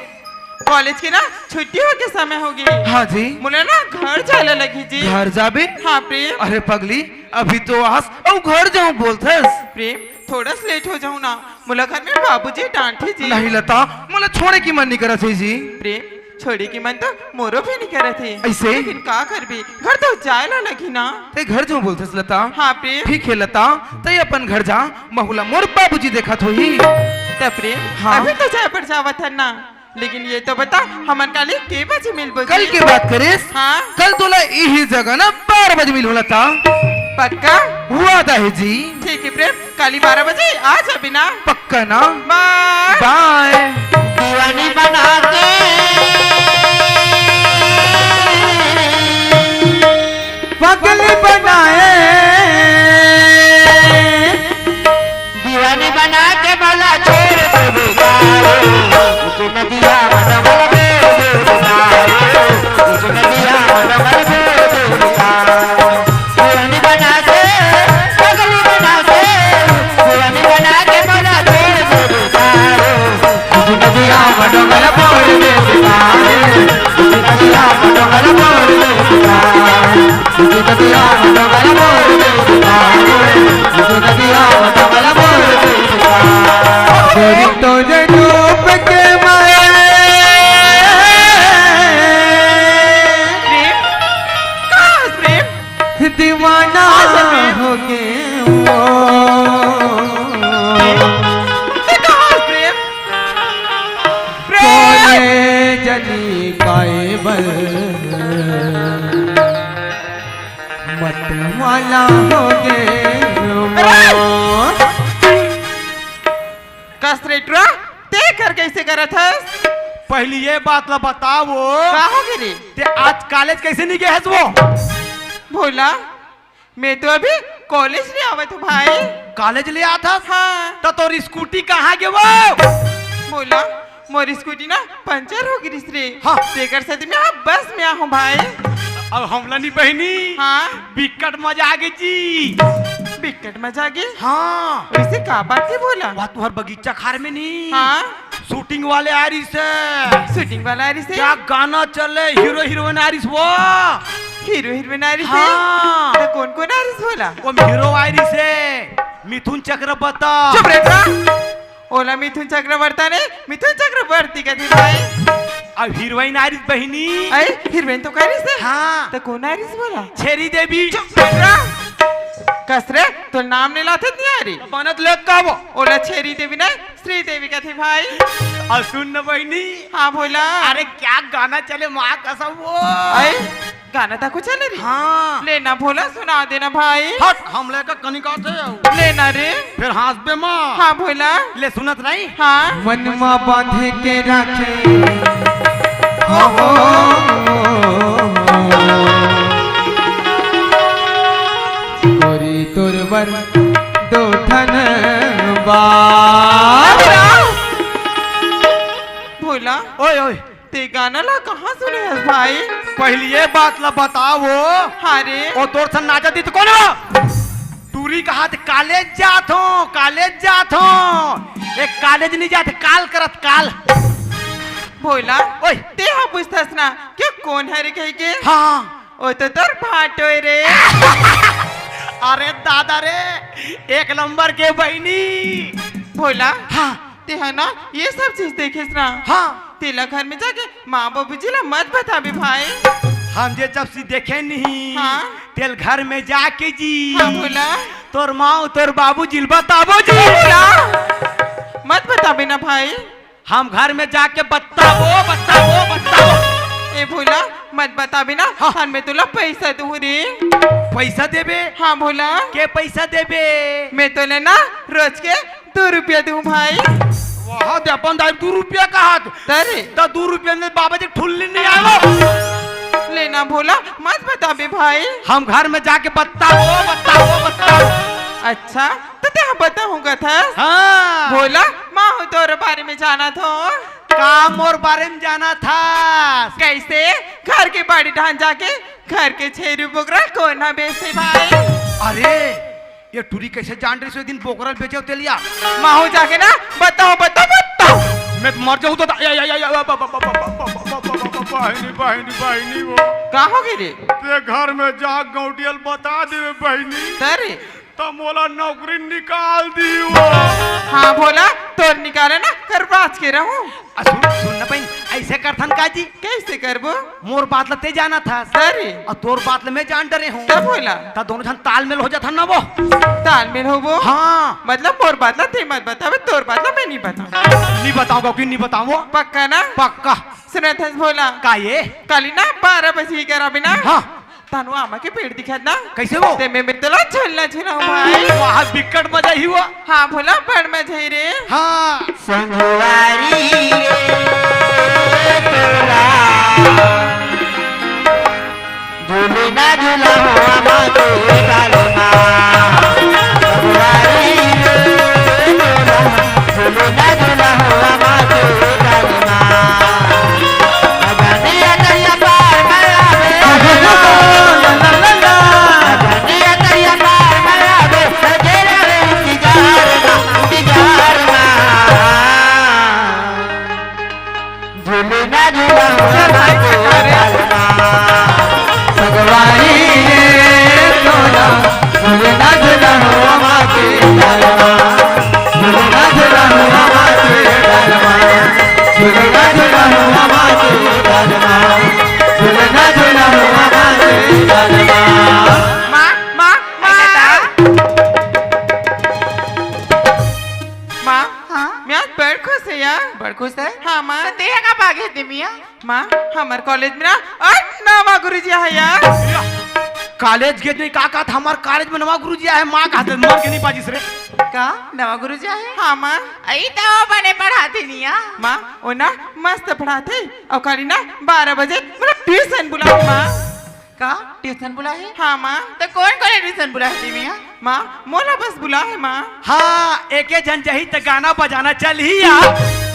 कॉलेज की ना छुट्टी हो के समय होगी हाँ जी मुझे ना घर जाने लगी जी घर जाबे हाँ प्रेम अरे पगली अभी तो आस और घर जाऊं बोलथस प्रेम थोड़ा सा लेट हो जाऊँ ना मुला घर में बाबूजी डांटे जी नहीं लता मला छोड़े की मन नहीं करा थे जी प्रेम छोड़ी की मन तो मोरो भी नहीं करे थे ऐसे? लेकिन का कर भी घर तो जायला लगी ना ते घर जाऊं बोलथस लता हाँ प्रेम ठीक है लता ते अपन घर जा बहुला मोर बाबूजी देखा तो ही तब प्रेम हाँ। अभी तो जाए पर जावा था ना लेकिन ये तो बता हमन काली के बजे मिल बजे कल की बात करेस हाँ कल तोला यही जगह ना 12 बजे मिल होला था पक्का हुआ था है जी ठीक है प्रेम काली 12 बजे आ जा बिना पक्का ना बाय बाय दीवानी बना के पगल बनाए दीवानी बना के भला छोड़ दे बेचारो उसे नदिया मनमल दे बेचारो उसे नदिया मनमल दे बेचारो दीवानी बना के पगल बना के दीवानी बना के भला छोड़ दे बेचारो उसे नदिया मनमल बोल दे बेचारो उसे नदिया मनमल बोल दे बेचारो उसे नदिया मनमल बोल दे बेचारो उसे नदिया मनमल बोल दे तेरी तो रूप के माया प्रेम कहाँ प्रेम दीवाना हो गए वो ते कहाँ प्रेम तोरे जनी काए बल मत वाला हो गए वो कसरेटरा ते कर कैसे करा था पहली ये बात ला बताओ का हो गई रे ते आज कॉलेज कैसे नहीं गए है वो भोला मैं तो अभी कॉलेज ले आवत हूँ भाई। कॉलेज ले आ था? हाँ। तो तोर स्कूटी कहाँ गे वो? बोला मोरी स्कूटी ना पंचर हो गई रे। हाँ। देकर से मैं अब बस में आहूँ भाई। अब हमला नहीं बहनी। हाँ। बिकट मजा आ गई जी। बिकट मजा गई। हाँ। वैसे का बात है बोला? वह तुहर बगीचा खार में नहीं। हाँ। शूटिंग वाले आ रही से। शूटिंग वाला आ रही से? क्या गाना चले, हीरो हीरोइन आ रही से वो। हीरो हीरोइन आ रही से? हाँ। तो कौन कौन आ रही से बोला? वो हीरो आ रही से मिथुन चक्रवर्ती। चुप रे। ओला मिथुन चक्रवर्ती ने मिथुन चक्रवर्ती का थी भाई। अब हीरोइन आ रही बहनी। अरे हीरोइन तो कह रही से? हाँ। तो कौन आ रही से बोला? छेरी देवी। कसरे तो नाम नहीं लाते नहीं आ रही। बनत ले कब? ओला छेरी देवी नहीं श्री देवी का थी भाई। और सुन न बहनी। हाँ बोला। अरे क्या गाना चले माँ कसम वो। अरे गाना था कुछ चले रही। हाँ। लेना भोला सुना देना भाई। हट हम लेकर कनिका थे। लेना रे। फिर हाथ पे माँ। हाँ भोला। ले सुनत नहीं। हाँ। मन माँ बांधे के रखे गोरी तोरवर दो ठन बार। भोला ओए ओए ते गाना ला कहाँ सुने है भाई? पहली ये बात ला बताओ। हाँ रे। ओ तोर सन नाचा दी तो कौन? टूरी कहा कॉलेज जात हो, कॉलेज जात हो। एक कॉलेज नहीं जाते काल करत काल। भोला ओए ते हाँ पूछतास ना क्या कौन है रे कही के? हाँ। ओ तो तोर भाटो रे। अरे दादा रे एक नंबर के बहनी। भोला हाँ। ते है ना ये सब चीज देखे ना। हाँ। तेला घर में जाके माँ बाबू जी ला मत बता भी भाई। हम जे जब से देखे नहीं। हाँ। तेल घर में जाके जी। हाँ भोला। तोर माँ तोर बाबू जी बताबो जी। भोला मत बता भी ना भाई। हम घर में जाके बताओ बताओ बताओ। ए भोला मत बता भी ना। हाँ। हम में तुला पैसा दूँ रे। पैसा देबे? हाँ भोला। के पैसा देबे? मैं तो लेना रोज के 2 रुपया दूँ भाई। वहाँ दे अपन 2 रुपया का हाथ। तरे तो 2 रुपया में बाबा जी ठुल्ली नहीं आयो। लेना भोला मत बता भी भाई। हम घर में जाके बताओ बताओ बताओ। अच्छा तो ते बताऊंगा था। हाँ। भोला माँ हो तोरे बारे में जाना था। काम और बारे में जाना था। कैसे घर के बाड़ी ढान जाके घर के 6 रुपये को ना बेचे भाई। अरे ये टूरी कैसे जान रही से दिन बोकरल बेचे तेलिया। माँ हो जाके ना बताओ बताओ बताओ। मैं मर जाऊँ तो बहनी बहनी बहनी वो कहाँ हो गई रे? ते घर में जा गौटियल बता दे बहनी। तरे तो मोला नौकरी निकाल दी वो। हाँ भोला तोर निकाले ना कर बाज के रहूं। सुन सुन न बहन ऐसे करथन का जी। कैसे करबो? मोर बात लते जाना था तरे और तोर बात ले मैं जान डरे हूँ। तब भोला ता दोनों जन तालमेल हो जाता ना वो। तालमेल हो वो। हाँ। मतलब मोर बात ला ते मत बतावे तोर बात ला मैं नहीं बता। नहीं बताऊंगा कि नहीं बताऊंगा। पक्का ना? पक्का। सुनत हस भोला का ये कल ना 12 बजे करा बिना। हाँ। तानु आमा के पेड़ दिखत ना। कैसे वो? ते में मिर्दला झुलना झुला भाई। वहाँ बिकट मजा ही हुआ। हाँ भोला बड़ मजा ही रे। हाँ। संगवारी तोरा झूलना झूला हुआ माते कालना। संगवारी तोरा झूलना झूला हुआ माते कालना। अगनिया करिया पार मरावे। अगनिया करिया पार मरावे। सजेरा रे इंतजार ना झूलना झूला हुआ माते कालना। संगवारी तोरा झूलना झूला हुआ माते कालना। झूलना झूला हुआ माते कालना। झूलना झूला हुआ माते कालना। झूलना झूला हुआ माते कालना। माँ माँ माँ माँ हाँ मैं आज बड़ खुश है यार। बड़ खुश है। हाँ माँ देह का बागे थे मियाँ। माँ हमारे कॉलेज में ना आज नवा गुरुजी है यार। कॉलेज के नहीं का था हमारे कॉलेज में नवा गुरुजी आए। माँ कहते मर के नहीं पाजिस रे। का नवा गुरु जी है। हाँ माँ आई तो बने पढ़ाते नहीं आ। माँ वो ना मस्त पढ़ाते और कल ना 12 बजे मेरा ट्यूशन बुलाओ माँ। का ट्यूशन बुला है? हाँ माँ। तो कौन कौन ट्यूशन बुला है मियाँ? माँ मोला बस बुला है माँ। हाँ एक जन जही तो गाना बजाना चल ही आ।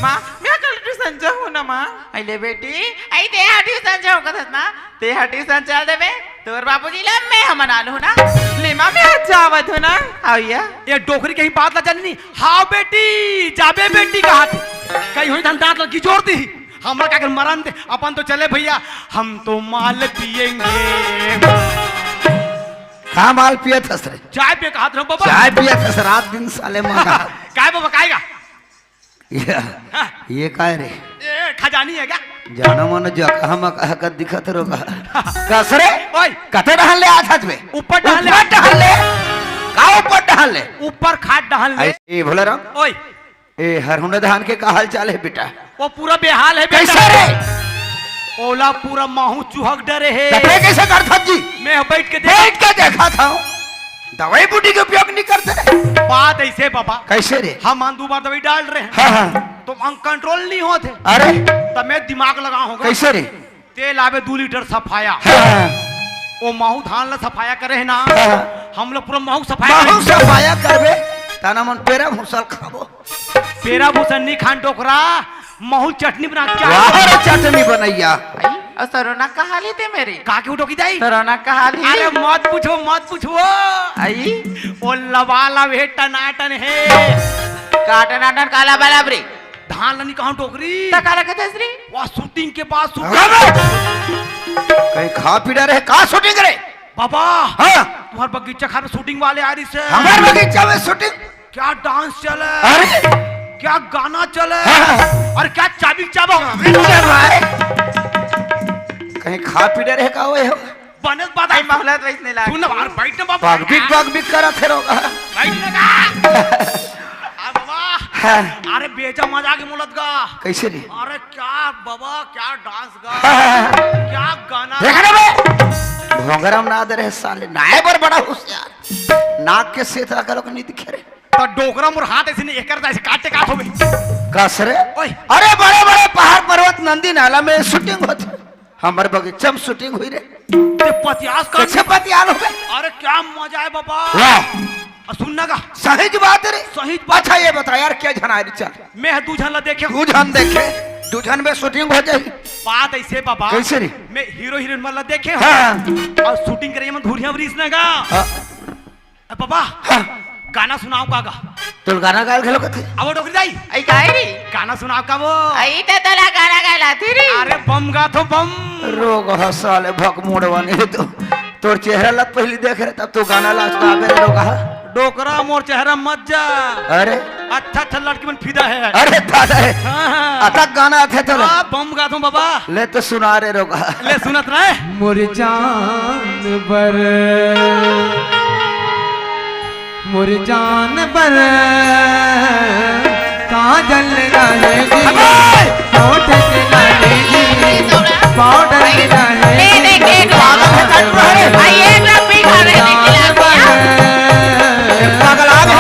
माँ मैं कल ट्यूशन जाऊँ ना माँ। अरे बेटी आई ते ट्यूशन जाओ कथत ना ते ट्यूशन चल देबे तोर बाबूजी ला मैं हम मना लूँ ना। ले माँ मैं आज जावत हूँ ना। आइया ये डोकरी कहीं बात ना जाननी। हाँ बेटी जाबे बेटी का हाथ कहीं हुई धन दांत लगी जोड़ दी हमरा क्या कर मरन दे अपन तो चले भैया हम तो माल पियेंगे। कहाँ माल पिया था सर? चाय पे कहा था बाबा। चाय पिया था सर रात दिन साले मांगा। काय बाबा काएगा? ये काय रे? खजानी है क्या? जानो मनो जो कहाँ कहा कर दिखत रोगा। कसरे? ओए कते डहल ले आज में? ऊपर डहल ले। ऊपर डहल ले? का ऊपर डहल ले? ऊपर खाट डहल ले। ए भोला राम। ओए ए हरहुने धान के का हाल चाल है बेटा? वो पूरा बेहाल है बेटा। कैसे रे? ओला पूरा माहू चूहक डरे है। कपड़े कैसे करता जी? मैं बैठ के देखा था। दवाई बूटी के उपयोग नहीं करते। बात ऐसे बाबा। कैसे रे? हम दो बार दवाई डाल रहे हैं। हाँ हाँ। तो अंग कंट्रोल नहीं होते। अरे तब मैं दिमाग लगा होगा। कैसे रे? तेल आवे 2 लीटर सफाया। हाँ। वो माहू धान ला सफाया करे है ना। हाँ। हम लोग पूरा माहू सफाया माहू सफाया करबे ताना मन पेरा भूसल खाबो। पेरा भूसल नहीं खान टोकरा माहू चटनी बना के वाह चटनी बनैया। और सरोना कहा ली थे मेरी? काके उठो की जाई? सरोना कहा ली? अरे मत पूछो। आई वो लवाला वे टनाटन है। काटन आटन काला बराबरी धान लनी कहाँ टोकरी? तो काला कहते श्री? वह शूटिंग के बाद कहीं खा पी रहे का शूटिंग करे? बाबा हाँ तुम्हारे बगीचा खा में शूटिंग वाले आ रही से। हमारे बगीचा में शूटिंग? क्या डांस चले? अरे क्या गाना चले? हाँ। और क्या चाबी चाबो? कहीं खा पी रहे का हुए हो? बनत बात आई मोहलत वैसने लाग सुन ना बाहर बैठ ना बाबा। बग बिग करा थे रोगा। बैठ लगा। हाँ। अरे बेचा मजा के मुलत गा। कैसे रे? अरे क्या बाबा क्या डांस गा। हाँ। क्या गाना। देखा ना बे? भोंगराम ना दे रहे साले नाय पर बड़ा होशियार। नाक के सेतरा का लोग नहीं दिखे रे। तो डोकरा मोर हाथ ऐसे नहीं करता ऐसे काटे काट हो गई। कसरे? ओए अरे बड़े बड़े पहाड़ पर्वत नंदी नाला में शूटिंग होती। हमारे बगीचा में शूटिंग हुई रे। ते पतियास का। कैसे पतियाल हो गए? अरे क्या मजा है बाबा। वाह सुनना का सही बात रे। सही बात। अच्छा ये बता यार क्या झना है? चल मैं दूझन ला देखे। दूझन देखे? दूझन में शूटिंग हो जाएगी। बात ऐसे बाबा। कैसे रे? मैं हीरो हीरोइन वाला देखे हो। हाँ। और शूटिंग करिए मैं धूरिया ब्रिज ना गा। बाबा गाना सुनाओ कागा। तो गाना गाल खेलो कथे? अब डोकरी जाई। आई काहे री? गाना सुनाओ का वो। आई तो तला गाना गाला थी री। अरे बम गा तो बम। रोग हसाले भक मोड़वाने तो तोर चेहरा लग पहली देख रहे तब तो गाना लास्ट आवे रे रोगा। डोकरा मोर चेहरा मत जा। अरे अच्छा लड़की मन फिदा है। अरे दादा है। हाँ। अतक गाना थे तो बम गा दो बाबा। ले तो सुना रे रोगा। ले सुनत रहे। मुर जान बर काजल रहेगी होठ के रहेगी पाउडर के रहेगी ले के आई एक रब्बी खा रहे पागल आ गए।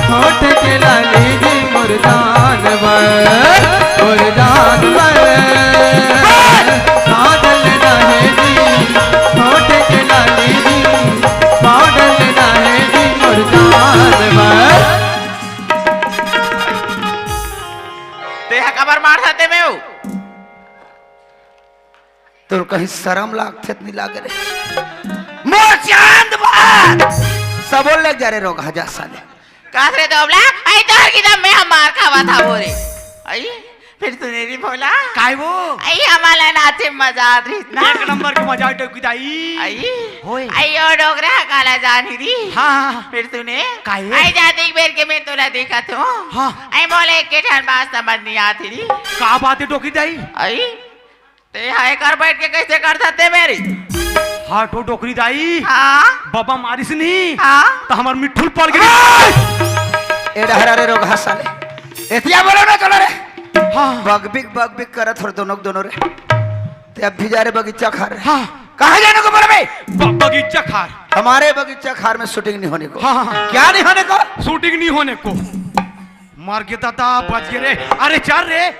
होठ के रहेगी मुर जान बर काजल रहेगी होठ के रहेगी पाउडर रहेगी मुर जान बर। तेहा कबर मार सकते मैं हूँ। तो कहीं शर्म लागते नहीं लागे रे। मोर चांद बात सब ले जा रे रोगा जा साले। कासरे दोबला आई तो हर किताब में हम मार खावा था वो रे। आई फिर तूने री बोला काय वो। आई हमारा नाचे मजा आ रही ना। एक नंबर की मजा टोकी दाई। आई होए। आई और डोगरा काला जानी री। हाँ। फिर तूने काय? आई जाती बेर के मैं तोला देखा तो। हाँ। आई बोले के ठन बात समझ नहीं आती री। का बात है टोकी दाई? आई ते हाय कर बैठ के कैसे कर सकते मेरी? हाँ तो डोकरी दाई। हाँ बाबा मारिस नहीं। हाँ तो हमार मिठुल पड़ गई। ए डहरा रे रोगा साले। एतिया बोलो ना चलो रे। हाँ। बग बिग करत हो दोनों रे। ते अब भी जा रे बगीचा खा रहे। हाँ। कहाँ जाने को बोले भाई? बगीचा खार। हमारे बगीचा खार में शूटिंग नहीं होने को। हाँ, हाँ। क्या नहीं होने को? शूटिंग नहीं होने को। मार के दादा बच गए रे। अरे चल रे।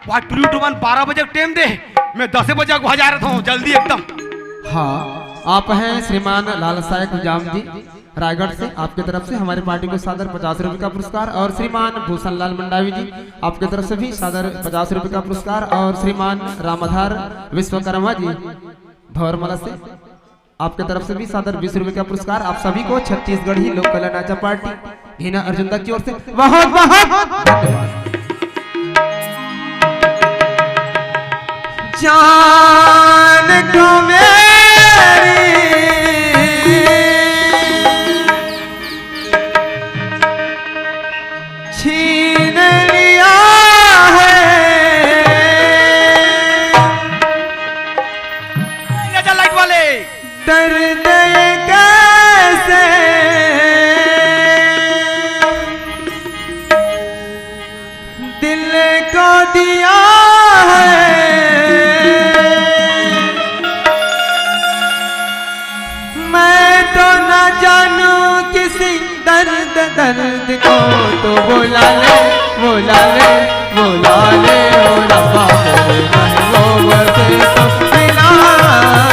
12 बजे टाइम दे। मैं 10 बजे को जा रहा हूँ, जल्दी एकदम। हाँ, आप हैं श्रीमान लाल सायक गुजाम जी रायगढ़ से। आपकी तरफ से हमारी पार्टी को सादर 50 रुपए का पुरस्कार, और श्रीमान भूषण लाल मंडावी जी आपकी तरफ से भी सादर 50 रुपए का पुरस्कार, और श्रीमान रामाधार विश्वकर्मा जी भौरमला से आपके तरफ से भी सादर 20 रुपए का पुरस्कार। आप सभी को छत्तीसगढ़ी लोक कला नाचा पार्टी हिना अर्जुन की ओर से बहुत बहुत धन्यवाद। जान को मेरी छीन लिया है, लाइट वाले दर्द कैसे दिल को दिया है, मैं तो न जानू किसी दर्द दर्द को, तो बोला ले बोला ले बोला ले, ओ रब्बा मेरे महबूब से तो मिला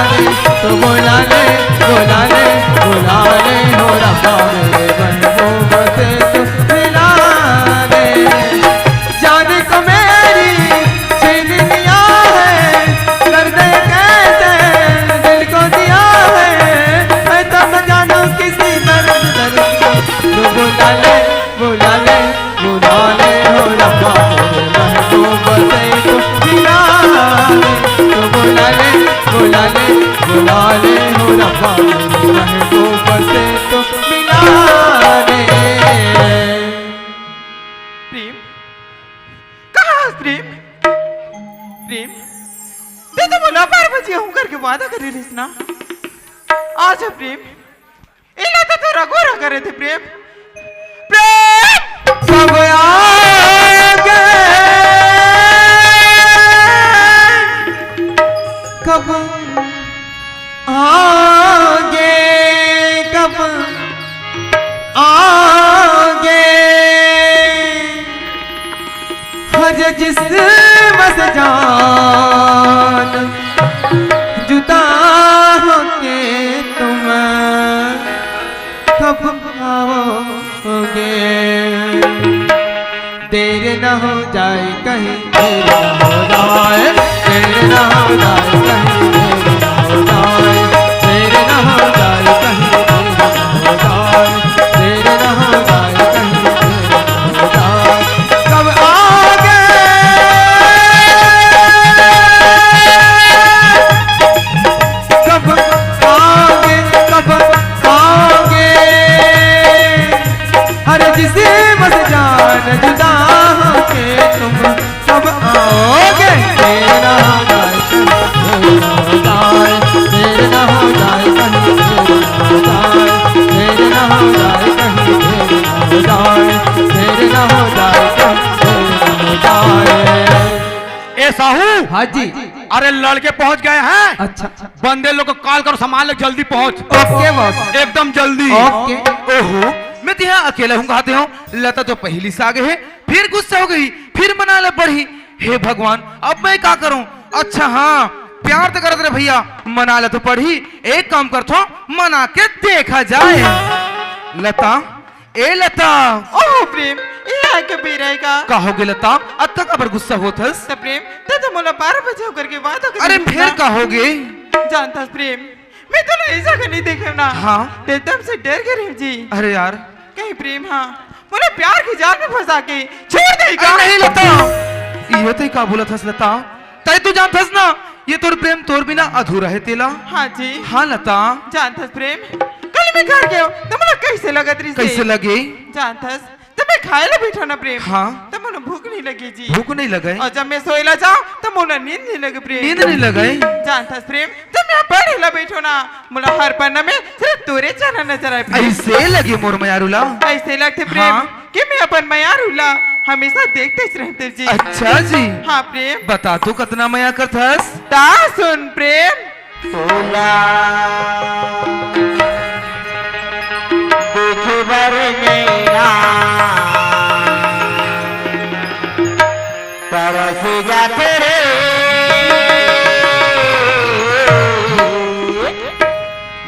रे, तो बोला ले बोला ले बोला ले, ओ रब्बा मेरे महबूब से तो मिला रे। जान को मेरी छीन लिया है, दर्द कैसे दिल को दिया है, मैं तो न जानू किसी दर्द दर्द को, तो बोला ले बोला ले बोला ले, ओ रब्बा मेरे महबूब से तो मिला रे, तो बोला ले बोला ले बोला ले, ओ रब्बा मेरे महबूब से तो मिला रे। प्रेम कहाँ प्रेम? प्रेम ते तो बोला 12 बजे हूँ करके वादा कर रही ना, आज प्रेम इला तो तेरा गोरा करे थे प्रेम। प्रेम कब आओगे कब आओगे कब आओगे, हज जिस बस जान जुदा होके तुम कब आओगे, देर न हो जाए कहीं देर न हो जाए, देर न हो जाए कहीं देर न हो जाए, देर न हो जाए कहीं देर न हो जाए, देर न हो जाए कहीं देर न हो जाए, कब आओगे कब आओगे कब आओगे, हर जिसे बस जान जुदा होके तुम कब आओगे, देर न हो जाए कहीं देर न हो जाए, देर न हो जाए कहीं देर न हो जाए, देर न हो जाए कहीं देर न हो जाए। ए साहू, हाँ जी, अरे लड़के पहुंच गए हैं। अच्छा बंदे लोग को कॉल करो, सामान ले जल्दी पहुंच, ओके बॉस, एकदम जल्दी। ओके। ओहो, मैं तो यहाँ अकेला हूँ, कहते हूँ लता तो पहली से आगे है, फिर गुस्सा हो गई, फिर मना ले बढ़ी। हे भगवान, अब मैं क्या करूँ? अच्छा हाँ, प्यार तो करते रहे भैया, मना ले तो पढ़ी, एक काम करता हूँ मना के देखा जाए। लता, ए लता, ओह प्रेम ये आके पी रहेगा कहोगे लता? अत्ता का बर गुस्सा होथस? तो प्रेम ते तो बोला 12 बजे होकर के वादा कर अरे फिर कहोगे? जानता प्रेम मैं तो ऐसा नहीं देखे ना, हाँ। ते एकदम से डर गए जी। अरे यार, कहीं प्रेम हाँ बोले प्यार की जाल में फंसा के छोड़ देगा। अरे नहीं लता, ये तो का बोला थस लता, तय तू जानथस ना ये तोर प्रेम तोर बिना अधूरा है तेला। हाँ जी हाँ लता, जानथस प्रेम कल मैं घर गयो तो मुझे कैसे लगा तरी कैसे लगे? जानथस जब मैं खाए ला बैठा ना प्रेम, हाँ। तब मुझे भूख नहीं लगी जी। भूख नहीं लगे? और जब मैं सोएला जाऊं तो मुझे नींद नहीं लगे प्रेम। नींद नहीं लगे? जानथस प्रेम जब मैं पढ़े ला बैठो ना मुझे हर पन्ना में सिर्फ तोरे चेहरा नजर आए प्रेम। ऐसे लगे मोर मयारुला? ऐसे लगते प्रेम हाँ। कि मैं अपन मयारुला हमेशा देखते रहते जी। अच्छा जी, हाँ प्रेम बता तू कितना मया करथस? ता सुन प्रेम बर मेरा तरस जाते रे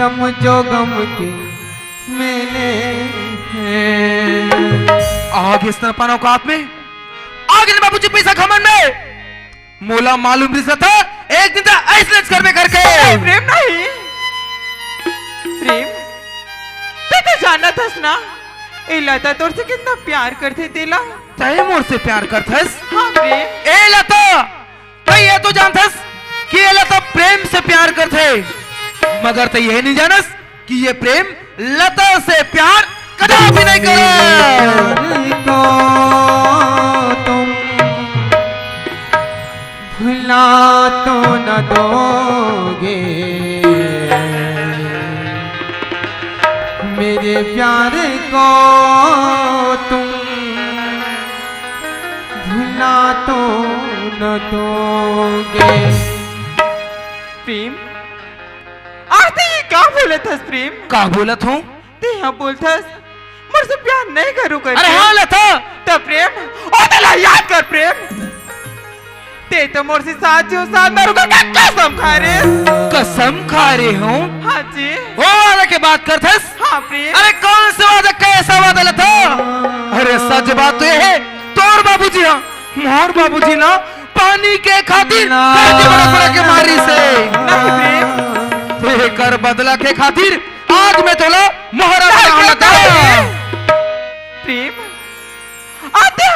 समझो गम के मेले हैं। आगे स्तनपान औकात में आगे बाबूजी पैसा खमन में मोला मालूम नहीं था एक दिन ऐसे घर में करके प्रेम नहीं प्रेम ते तो जाना थस ना ए लता तोर से कितना प्यार करते तेला तय मोर से प्यार करथस। हाँ प्रेम ए लता तय ये तो जानथस कि ये लता प्रेम से प्यार करथे मगर तय ये नहीं जानस कि ये प्रेम लता से प्यार कदापि नहीं करे। को तुम भुला तो न दोगे मेरे प्यार को तुम भुला तो न दोगे। प्रेम आज ते ये क्या बोले थस प्रेम का बोलत हूँ ते यहाँ बोलथस मुझ से प्यार नहीं करू कर अरे हाँ लता तो प्रेम ओ तेला याद कर प्रेम ते तो मोर से साथ जो साथ मारू का कसम खा रे कसम खा रहे हूँ हाँ जी वो वादा के बात करथस। हाँ प्रेम अरे कौन सा वादा कैसा वादा लता अरे सच बात तो ये है तोर बाबूजी हाँ मोर बाबूजी ना पानी के खातिर बड़ा के मारी से नहीं प्रेम कर बदला के खातिर आज मैं तोला मोहरा लगा प्रेम आते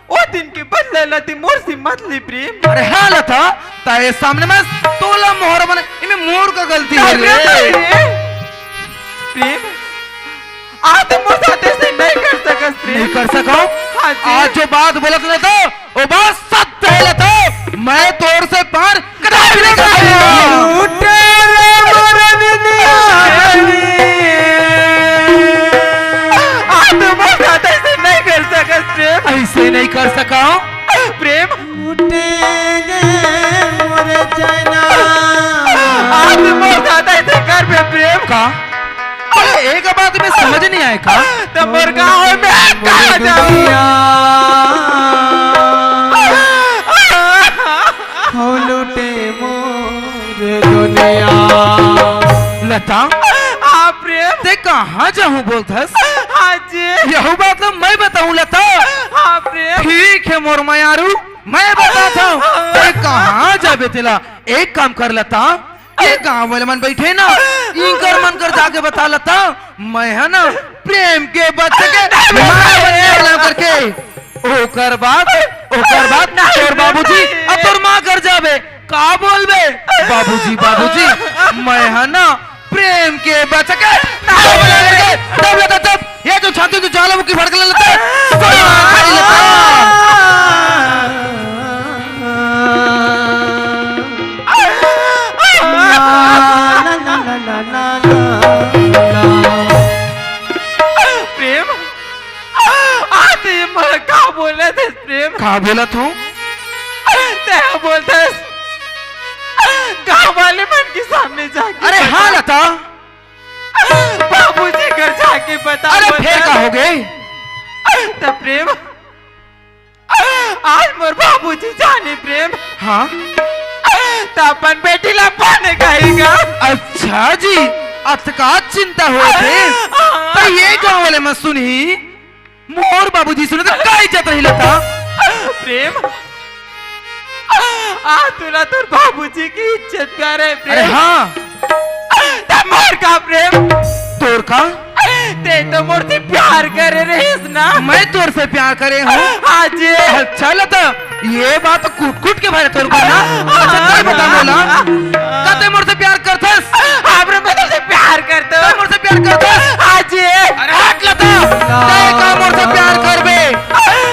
ओ दिन के बदले लती मोर से मत ली प्रेम अरे हाँ लता ताए सामने में तोला मोहरा बने इनमें मोर का गलती है रे प्रेम आते मोर साथ ऐसे नहीं कर सकस प्रेम नहीं कर सका हाँ जी आज जो बात बोलत लता वो बात सत्य है लता मैं तोर से पार कदापि नहीं कर सकता। ऐसे नहीं कर सका प्रेम उठेंगे मोरे चना आज मोर साथ ऐसे कर बे प्रेम का अरे एक बात में समझ नहीं आए का तो मोर गाँव में कहाँ जाऊँ हो लुटे मोर दुनिया। लता हाँ प्रेम ते कहाँ जाऊँ बोलथस हाँ जी यही बात तो मैं बताऊँ लता हाँ प्रेम ठीक है मोर मायारू मैं बताता हूँ ते कहाँ जाबे तेला एक काम कर लता ये गाँव वाले मन बैठे ना इनकर मन कर जाके बता लता मैं है ना प्रेम के बच्चे के माँ बनने वाला करके ओकर बात तोर बाबूजी अब तोर माँ कर जाबे का बोलबे बाबूजी मैं है ना प्रेम के बच्चे के तब लता तब ये जो छाती तो जाला मुकी भड़क लेता प्रेम आते मर का बोले थे प्रेम का बोलत हूँ ते बोलते गाँव वाले मन के सामने जाके अरे हाँ लता बाबूजी घर जाके बता अरे फिर का हो गए तो प्रेम आज मोर बाबूजी जाने प्रेम हाँ तो अपन बेटी ला पाने कहेगा अच्छा जी अतका चिंता हो थे तो ये गाँव वाले मत सुनी मोर बाबूजी सुने तो का इज्जत रही लता प्रेम आ तुला तोर बाबूजी की इज्जत कर रहे अरे प्रेम हाँ तब मोर का प्रेम तोर का ते तो मोर से प्यार करे रहीस ना मैं तोर से प्यार करे हूँ आज अच्छा लता ये बात कूट के भाई तोर को ना अच्छा कोई बता बोला कते मोर से प्यार करथस आपने मतलब से प्यार करते हो मोर से प्यार करथस आज अरे हट लता ते का मोर से प्यार करबे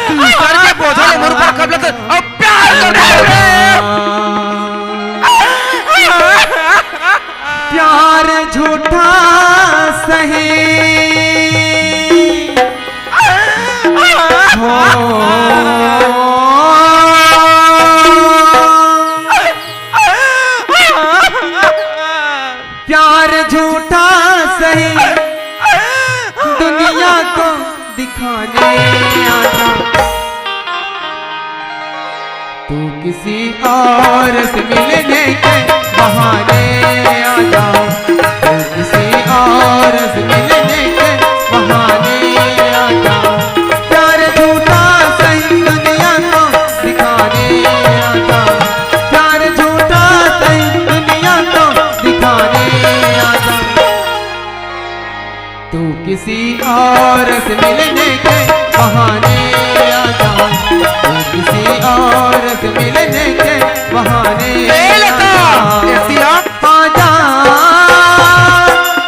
तू सर के बोझा मोर पर कब लता अब प्यार करबे प्यार झूठा सही प्यार झूठा सही दुनिया को दिखाने आना तू किसी और से मिलने के बहाने आना तू किसी किसी और से मिलने के बहाने आ जा, तू किसी और से मिलने के बहाने ए लता, ऐसी आ। आ जा,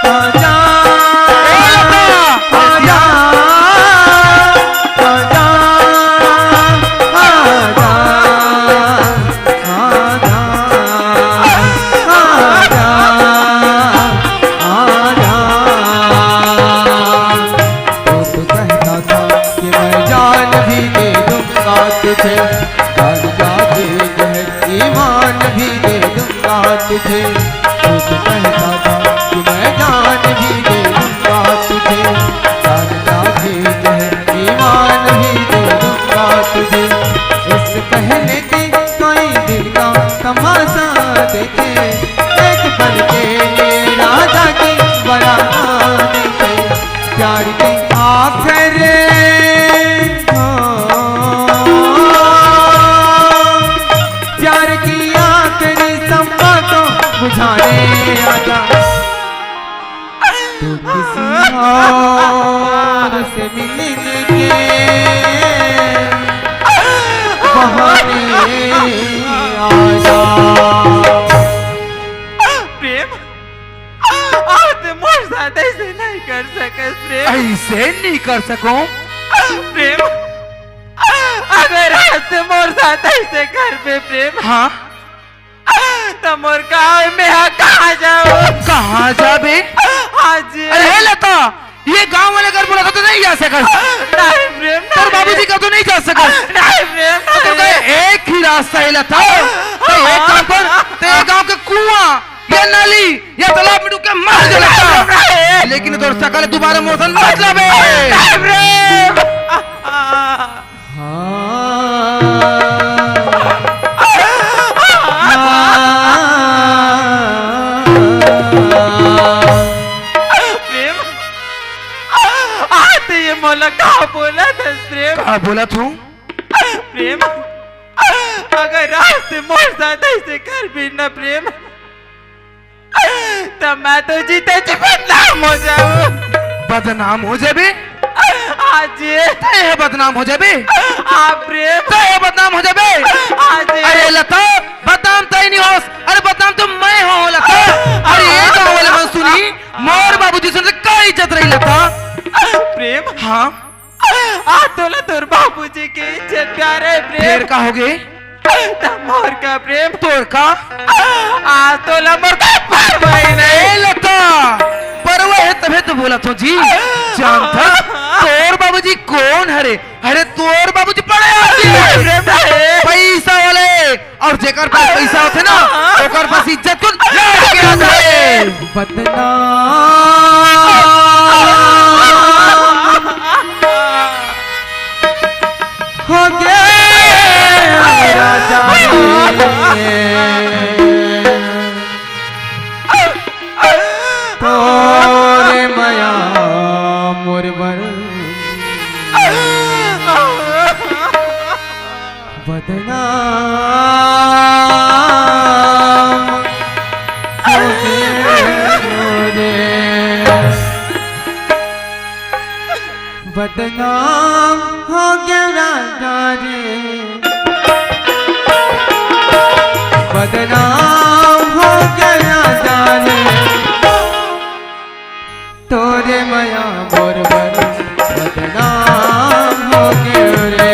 आ जा, ए लता, आ जा, आ जा, आ जा, आ जा, आ जा, तो कहता था कि मैं जान भी दे दूंगा तुझे, जान जाके कहे ईमान भी दे दूंगा तुझे, तो कहता था कि मैं जान भी दे दूंगा तुझे, जान जाके कहे ईमान भी दे दूंगा तुझे। इस कहने के कोई दिल का तमाशा देखे, एक पल के लिए राजा की बरात देखे, प्यार की आखिर हो, प्यार की आखिरी संपा को बुझाने आजा, तू किसी और से मिलने के बहाने आजा। प्रेम आज मोर साथ ऐसे नहीं कर सकस प्रेम। ऐसे नहीं कर सको। प्रेम अगर आज मोर साथ ऐसे घर पे प्रेम हाँ तो मोर गाँव में कहाँ जाओ? कहाँ जाबे? आज अरे लता, ये गांव वाले घर बोला था तो नहीं जा सका। नहीं प्रेम तेरे बाबूजी का तो नहीं जा सका। नहीं प्रेम तो एक ही रास्ता है लता, तो एक काम कर, तेरे गांव के कुआं या नाली या तालाब में डूब के मर जा लता, लेकिन तोर सकल दोबारा मोसन मत लाबे। प्रेम प्रेम आते ये मोला कहाँ बोला था प्रेम? हाँ बोला तू। प्रेम अगर रास्ते मोर साथ ऐसे कर भी न प्रेम तो मैं तो जीते जी बदनाम हो जाऊं। बदनाम हो जाबे? आज ते बदनाम हो जाबे? आप प्रेम ते बदनाम हो जाबे? आज अरे लता, बदनाम तय नहीं होस, अरे बदनाम तो मैं हूँ लता। अरे ये गाँव वाले मन सुनी, मोर बाबूजी सुन का इज्जत रही लता। प्रेम हाँ आ तोला तोर बाबूजी की इज्जत प्यार है फिर प्रेम। का हो गए? मोर का प्रेम तोर का आ तोला मोर का परवाही नहीं। ए लता, परवाह है तभी तो बोला तो जी। जानता तोर बाबूजी कौन हरे? अरे तोर बाबूजी बड़े आदमी प्रेम है। पैसा वाले, और जेकर पास पैसा होते ना ओकर पास इज्जत को लाड़ के आता है। हो गया राजा तोरे माया मोरवर बदनाम हो गए, बदनाम हो गया राजा रे, बदनाम हो गया राजा रे, तोरे माया मोरवर बदनाम हो गया रे,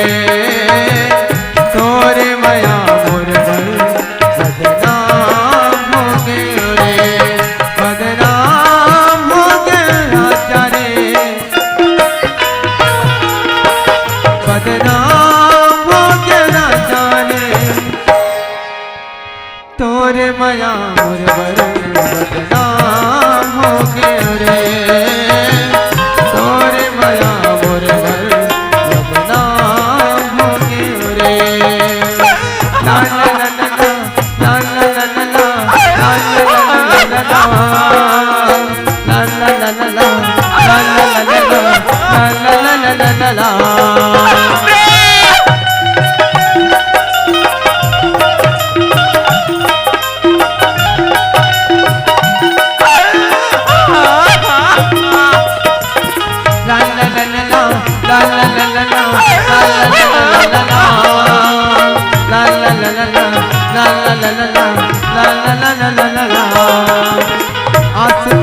तोरे माया मोरवर बदनाम हो गया रे, बदनाम हो गया राजा रे, बदनाम हो गया राजा रे, तोरे माया मोरवर बदनाम हो गया रे, तोरे माया मोरवर बदनाम हो गया रे। ला ला ला ला ला, ला ला ला ला ला, ला ला ला ला ला, ला ला ला ला ला, ला ला ला ला ला, ला ला ला ला ला ला।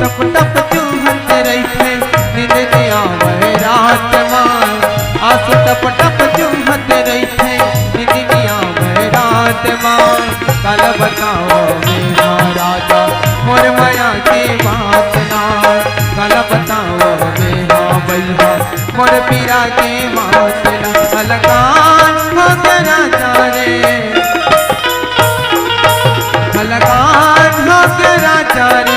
टप टप चूहत रही थे नींद नहीं आवे रात माँ आंसू टप टप चूहत रही थे नींद नहीं आवे रात माँ कल बताओ मेरा राजा मोर माया की बात ना कल बताओ मेरा भैया मोर पीरा की बात ना अलगान हो तेरा चारे अलगान हो तेरा चारे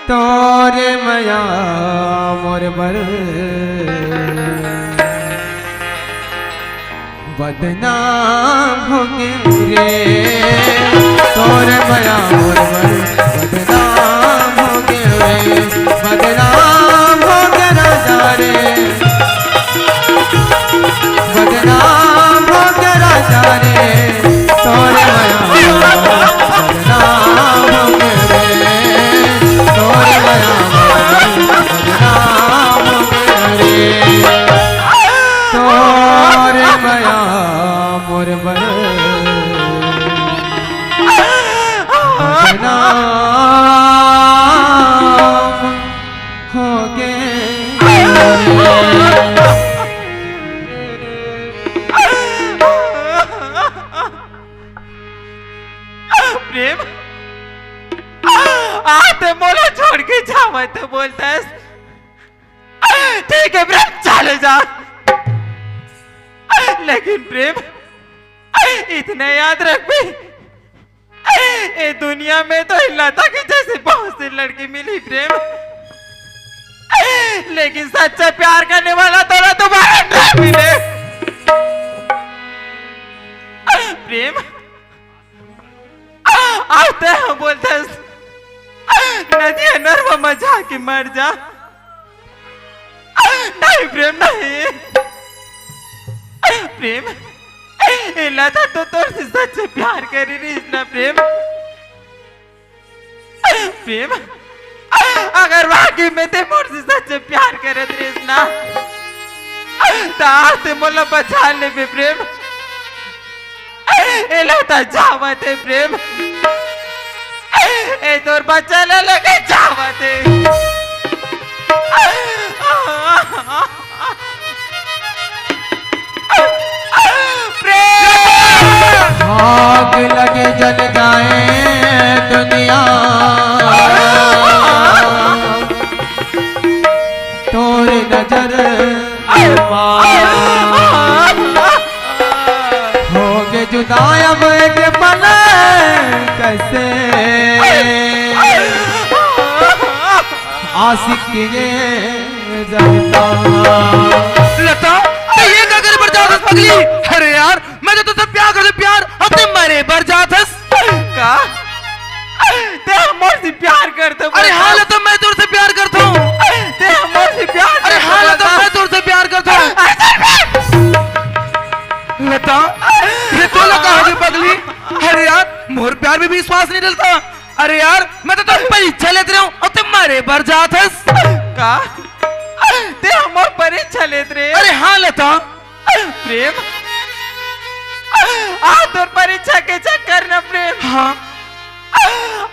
तोरे माया मोर बर बदनाम हो रे तोरे माया मोर बर बदनाम हो रे बदनाम हो राजा रे बदनाम हो राजा रे तोरे माया बदनाम हो रे तोरे माया बदनाम हो रे तोरे माया मोर बर बदनाम हो प्रेम आते मोला छोड़ के जा मैं तो बोलता है ठीक है प्रेम चले जा लेकिन प्रेम इतना याद रख भी ये दुनिया में तो लता की जैसे बहुत सी लड़की मिली प्रेम लेकिन सच्चा प्यार करने वाला तो तुम्हारा नहीं मिले प्रेम आते हैं बोलते नदी नर्वा मजा के मर जा नहीं प्रेम नहीं प्रेम लता तो तोर से सच्चे प्यार करी रही ना प्रेम प्रेम अगर वाकई में ते मोर से सच्चे प्यार करे रही ना तो आते मोला बचा ले बे प्रेम ए लता जावत है प्रेम ए तोर बच्चा ले लगे जावत है आग लगे जल जाए दुनिया तोरे नजर होगे जुदाई अब एक पल कैसे आशिक ये जलता लता ये क्या करे बरजात पगली अरे यार मैं तो तुझसे प्यार करते प्यार अब तुम मरे बरजात का ते मोर से प्यार करते अरे हाँ लता मैं तुझसे प्यार करता हूँ ते मोर से प्यार अरे हाँ लता मैं तुझसे प्यार करता हूँ लता ये तो लगा है पगली अरे यार मोर प्यार में भी विश्वास नहीं डलता अरे यार मैं तो तुम परीक्षा लेते रहा हूँ और तुम मरे बरजात का ते मोर परीक्षा लेते रहे अरे हाँ लता प्रेम आ तोर परीक्षा के चक्कर न प्रेम हाँ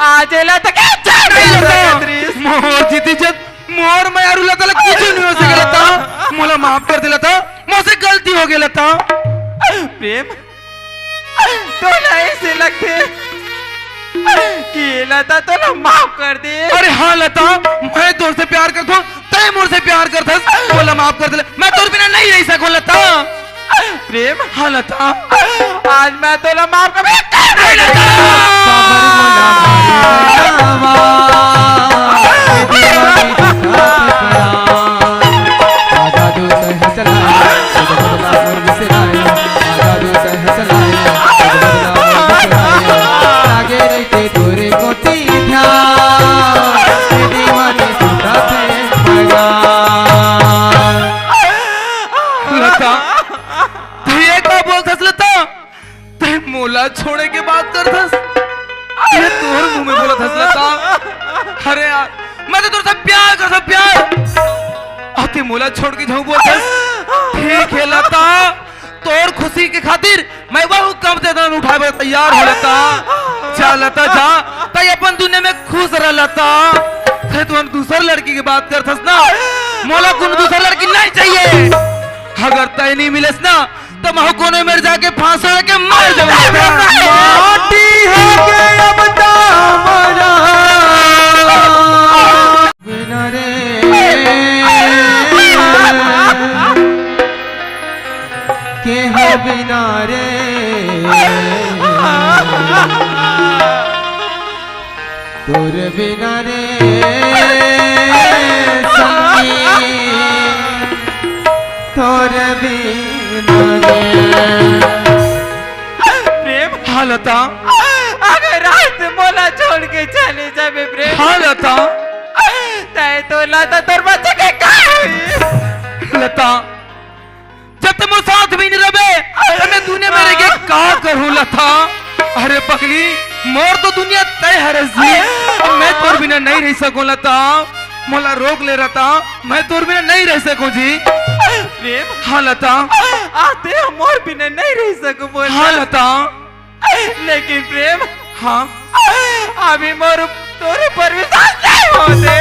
आज लता के चक्कर मोर जीती जब मोर मैं यार लता लग कुछ नहीं हो सके लता मोला माफ कर दे लता मुझसे गलती हो गई लता प्रेम तो ऐसे लगते कि लता तो ना माफ कर दे अरे हाँ लता मैं तुझसे प्यार करता हूँ तय मुझसे प्यार करता बोला माफ कर दे मैं तुझ बिना नहीं रह सकूं लता प्रेम हाँ लता आज मैं तो ना माफ कर नहीं लता मोला छोड़े के बात कर थस ये तोहर मुंह में बोला थस लता अरे यार मैं तो तुझसे प्यार करता प्यार आते मोला छोड़ के जाऊं बोलथस ठीक है लता तोर खुशी के खातिर मैं वो कम से कम उठावे तैयार हो लता जा लता जा तय अपन दुनिया लता थे तू दूसर लड़की की बात करथस ना मोला कौन दूसर लड़की नहीं चाहिए अगर तय नहीं मिलेस ना तो महु कोने में जाके फांसी के मर जाऊंगा माटी हो गए अब दामरा बिना रे के हो बिना रे तोर बिना रे संगी तोर बिना रे प्रेम हाँ लता अगर रात मोला छोड़ के चले जाबे प्रेम हाँ लता तय तो लता तोर बच्चे के का होई लता जब तुम साथ भी नहीं रहे तो मैं दुनिया में रह के का करूं लता अरे पगली मोर तो दुनिया तय हरस जी अब मैं तोर बिना नहीं रह सकूं लता मोला रोक ले रहता मैं तोर बिना नहीं रह सकूं जी प्रेम हाँ लता आते हम और बिना नहीं रह सकूं बोल हाँ लता लेकिन प्रेम हाँ अभी मोर तोरे पर विश्वास नहीं होते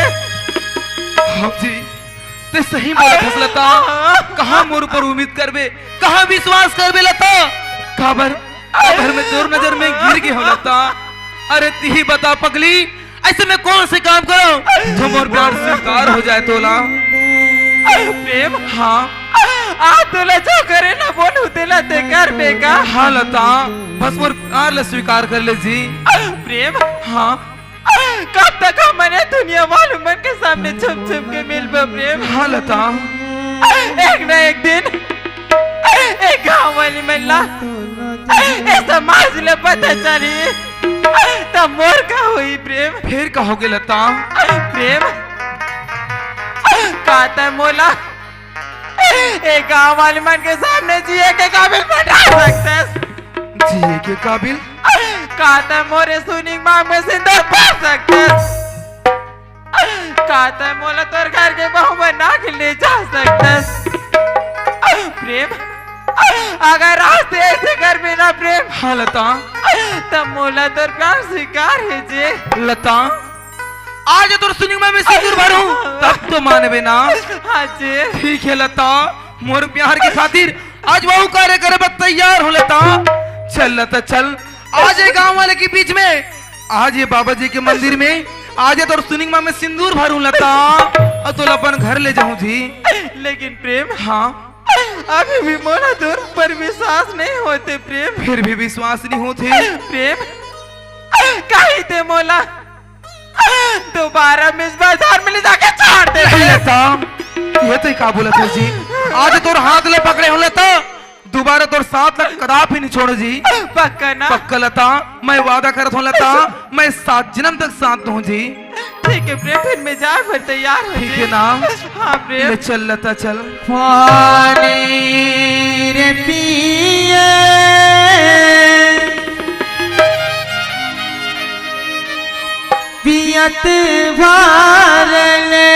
हाँ जी ते सही बोला था लता कहाँ मोर पर उम्मीद करबे कहाँ विश्वास करबे लता खबर घर में तोर नजर में गिर गई हो लता अरे ती बता पगली ऐसे में कौन से काम करो जो मोर प्यार स्वीकार हो जाए तोला प्रेम हाँ आ तोला जो करे ना बोलू तेला ते कर बेका हाँ लता बस मोर प्यार ले स्वीकार कर ले जी प्रेम हाँ कब तक हमने दुनिया वालों मन के सामने छुप छुप के मिल प्रेम हाँ लता एक ना एक दिन एक गाँव वाली महिला समाज ले पता चली तब मोर का हुई प्रेम फिर कहोगे लता प्रेम कहता मोला एक गाँव वाले मन के सामने जिए के काबिल बना सकता जिए के काबिल कहता मोरे सुनी मांग में सिंदूर पा सकता कहता मोला तोर घर के बहू बना के ले जा सकता प्रेम अगर रास्ते ऐसे कर बिना प्रेम हाँ लता तब मोला तोर प्यार स्वीकार है जे लता आज तोर सुनिंग में सिंदूर भरूं तब तो मानबे ना हाँ जी ठीक है लता मोर प्यार के खातिर आज वो कार्य करे बस तैयार हो लता चल लता चल आज ये गांव वाले के बीच में आज ये बाबा जी के मंदिर में आज तोर सुनिंग में सिंदूर भरूं लता और तो अपन घर ले जाऊं जी लेकिन प्रेम हाँ अभी भी मोला तोर पर विश्वास नहीं होते प्रेम फिर भी विश्वास नहीं होते प्रेम कहीं ते मोला दोबारा मिस बाजार में ले जाके छोड़ दे लता ये तो का बोला था जी आज तोर हाथ ले पकड़े हो लता दोबारा तोर साथ लग कदापि नहीं छोड़ो जी पक्का ना पक्का लता मैं वादा करता हूँ लता मैं 7 जन्म तक साथ हूँ जी ठीक है प्रेम फिर मैं जा फिर तैयार हो ठीक है ना हाँ प्रेम ले चल लता चल पानी रे पिए पियत भर ले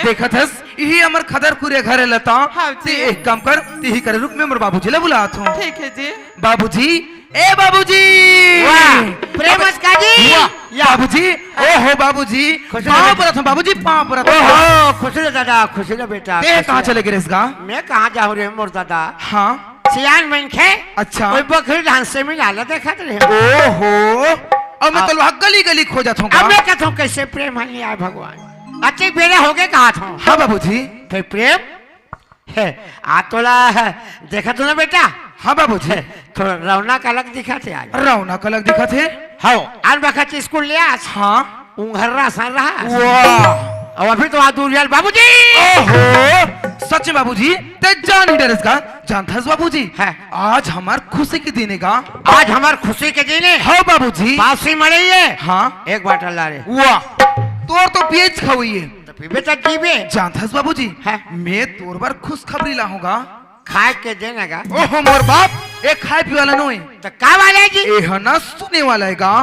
देखा थस यही हमर खदर कुरे घरे लता हाँ ते जी। एक काम कर ते ही करे रुक में मोर बाबूजी ले बुलात हूं। ठीक है जी। बाबूजी ए बाबूजी वाह प्रेमस का जी वाह बाबूजी ओहो बाबूजी खुश पाँव रहो। परत हूं बाबूजी पाँव परत हूं। ओहो खुश रहो दादा खुश रहो बेटा ते खुश कहां रहो। चले गए इसका? मैं कहाँ जाऊँ रे मोर दादा हाँ सियान मन खे अच्छा। कोई बकरी ढांस से में डाला देखा रहे ओहो अब मैं तलवा गली गली खो जाता अब हूँ। मैं कहता हूँ कैसे प्रेम है यार भगवान अच्छे बेड़ा हो गए कहा था हाँ बाबूजी फिर प्रेम है आ तोला देखा तू ना बेटा हाँ बाबूजी थोड़ा रौनक अलग दिखा थे आज रौनक अलग दिखा थे। हाँ आज बखत स्कूल ले आज हाँ उंघर्रा सन रहा वाह और अभी तो आ दूर यार बाबूजी ओहो सच में बाबूजी ते जान ही डरेस का जानता है बाबूजी है। आज हमार खुशी के दिन का। आज हमार खुशी के दिन है हाँ बाबूजी बासी मरे है हाँ एक बाटल ला रे वाह तोर तो पेज खाई है तो फिर बेटा जीवे जानता है बाबूजी है। मैं तोर बार खुश खबरी लाऊंगा। खाए के देने का ओहो मोर बाप एक खाए पी वाला नहीं तो का वाले जी ए है ना सुने वाला है गा।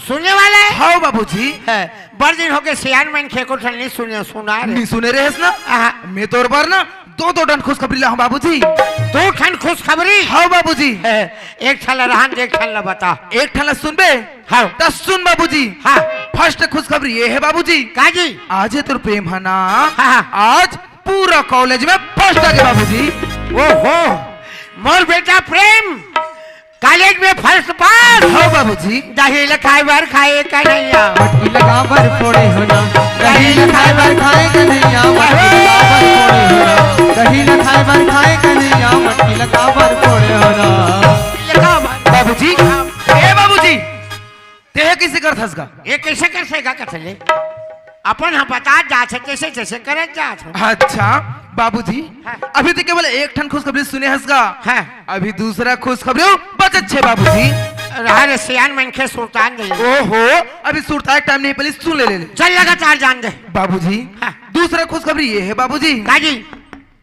सुनने वाला है हाँ बाबूजी है बड़ दिन हो गए सियान मन खे को नहीं सुने सुना रे नहीं सुने रहे ना आहा। मैं तोर बार ना दो टन खुश खबरी लाऊं बाबूजी। दो ठन खुश खबरी हाँ बाबूजी है एक ठन रहन एक ठन बता एक ठला सुन बे हाँ दस सुन बाबूजी। हाँ फर्स्ट खुशखबरी ये है बाबूजी काजी आज है तुर प्रेम है ना हाँ। आज पूरा कॉलेज में फर्स्ट आ गए बाबूजी। ओहो मोर बेटा प्रेम कॉलेज में फर्स्ट पास हाँ बाबूजी दही लखाए बार खाए का नहीं मटकी लगा बर फोड़े होना दही न खाए बर खाए कन्हैया मटकी लगा बर फोड़े होना दही न खाए बर खाए कन्हैया मटकी लगा बर फोड़े होना। बाबूजी ए बाबूजी ते किसे कर थस का? ये कैसे कर सेगा कथले अपन हम बता जा जैसे जैसे करे जा अच्छा बाबूजी हाँ। अभी तो केवल एक ठन खुशखबरी सुने हंसगा हाँ अभी दूसरा खुशखबरी बच अच्छे बाबूजी। रहा सियान मन के सुल्तान दे ओहो अभी सुरता टाइम नहीं पहले सुन ले चल लगातार जान दे बाबूजी। हाँ। दूसरा खुशखबरी ये है बाबूजी काजी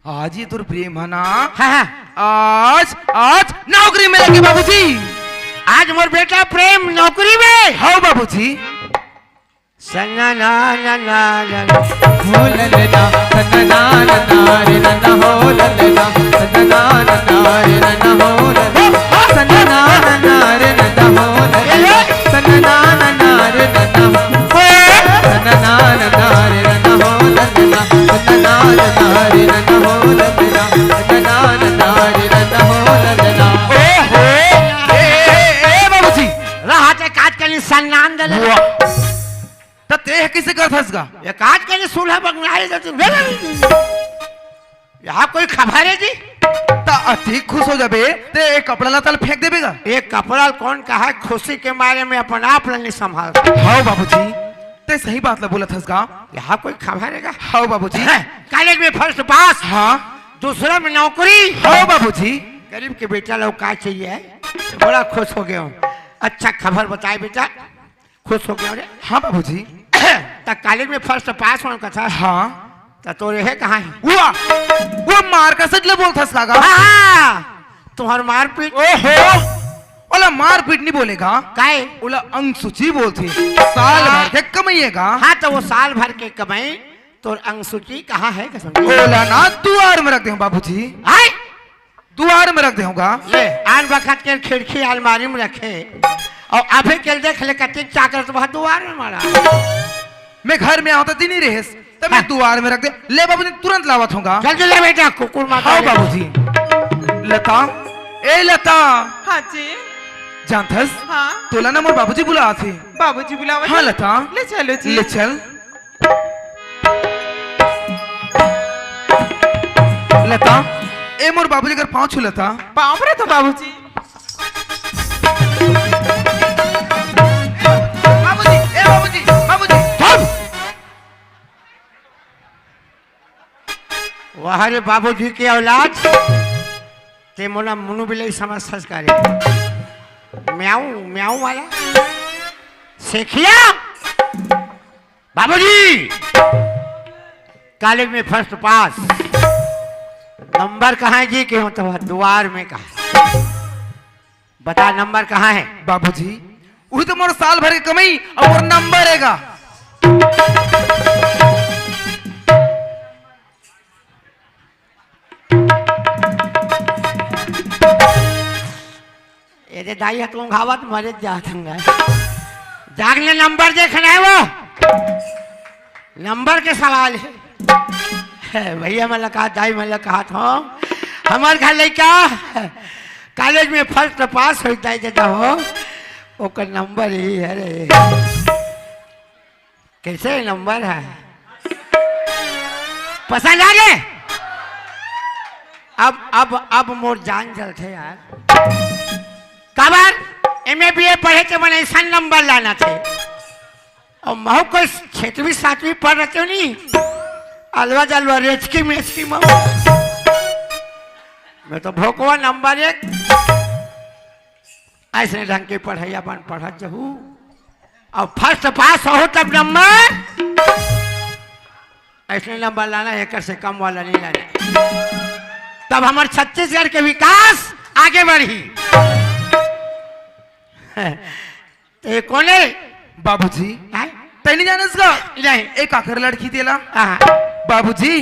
आज ये तुर प्रेम है ना हाँ हाँ आज आज नौकरी मिलेगी बाबूजी। आज मोर बेटा प्रेम नौकरी में हाँ बाबूजी सन्ना ना ना ना ना हो ललना सन्ना ना ना रे ना हो ललना सन्ना ना ना रे ना हो ललना सन्ना ना ना रे ना हो ललना सन्ना ना ना रे ना हो सन्ना ना ना रे ना हो ललना सन्ना ना ना रे ना हो ललना सन्ना ना रे ना हो ललना। ओहो ए बाबूजी रहा ते काज के सम्मान दे त ते किसे कर थस का? ये काज के सुलह बंगलाए तो यहाँ कोई खबर है जी त अति खुश हो जाबे ते एक कपड़ा लता फेंक देबेगा। एक कपड़ा कौन कहा खुशी के मारे में अपन आप नहीं संभाल हाँ बाबूजी ते सही बात ला बोला थस का। यहाँ कोई खबर है हाँ बाबूजी कॉलेज में फर्स्ट पास हाँ दूसरा में नौकरी हाँ बाबूजी गरीब के बेटा लोग का चाहिए बड़ा खुश हो गया हूँ। अच्छा खबर बताए बेटा खुश हो गया रे हाँ बाबूजी तक कॉलेज में फर्स्ट पास होने का था हाँ तो तोरे है कहाँ है वो मार का सच ले बोल थस का। हाँ, तुम्हार मारपीट ओहो ओला मार पीट नहीं बोलेगा काहे ओला अंगसूची बोलती साल भर के कमाइएगा। हाँ तो वो साल भर के कमाई तो अंगसूची कहाँ है कसम ओला ना द्वार में रख दे बाबूजी हाय द्वार में रख देगा। ले आन बखत के खिड़की अलमारी में रखे और अभी के देख ले कति चाकर तो बहुत दुआर में मारा मैं घर में आता नहीं रहे तब मैं द्वार में रख दे ले बाबूजी तुरंत लावत होगा। जल्दी ले बेटा कुकुर माता हाँ बाबूजी लता ए लता हाँ जी जानथस हाँ तोला ना मोर बाबूजी बुला थे। बाबूजी बुलावा हाँ लता ले चलो जी ले चल लता ए मोर बाबूजी कर पाँव छू लता पाँव पर तो बाबूजी बाबूजी ए बाबूजी बाबूजी वह रे बाबूजी की औलाद ते मोला मुनु बिलाई समझ संस्कारी म्याऊ म्याऊ वाला सेखिया बाबूजी कॉलेज में फर्स्ट पास नंबर कहाँ है जी के हो तो द्वार में कहा बता नंबर कहाँ है बाबूजी वही तो मोर साल भर की कमाई और नंबर हैगा तेरे दाई तुम घावत मरे जाऊंगा। जागने नंबर देखना है वो, नंबर के सवाल है भैया। मैं कहा दाई मैं कहा था हमारे घर लड़का कॉलेज में फर्स्ट पास होता है जदा हो ओकर नंबर ही है रे। कैसे नंबर है पसंद आ गए? अब मोर जान चलते यार। काबर एमए बीए पढ़े थे मैंने ऐसा नंबर लाना थे और महू को 6वीं 7वीं पढ़ रहे थे नहीं अलवा जलवा रेचकी मेचकी महू मैं तो भोकवा नंबर 1 ऐसे ढंग की पढ़ाई बन पढ़ा जहू और फर्स्ट पास हो तब नंबर ऐसे नंबर लाना एक से कम वाला नहीं लाना। तब हमारे छत्तीसगढ़ के विकास आगे बढ़ी। तो ये कौन है बाबूजी? तैनी जाने इसका नहीं एक आखिर लड़की देला हाँ। बाबूजी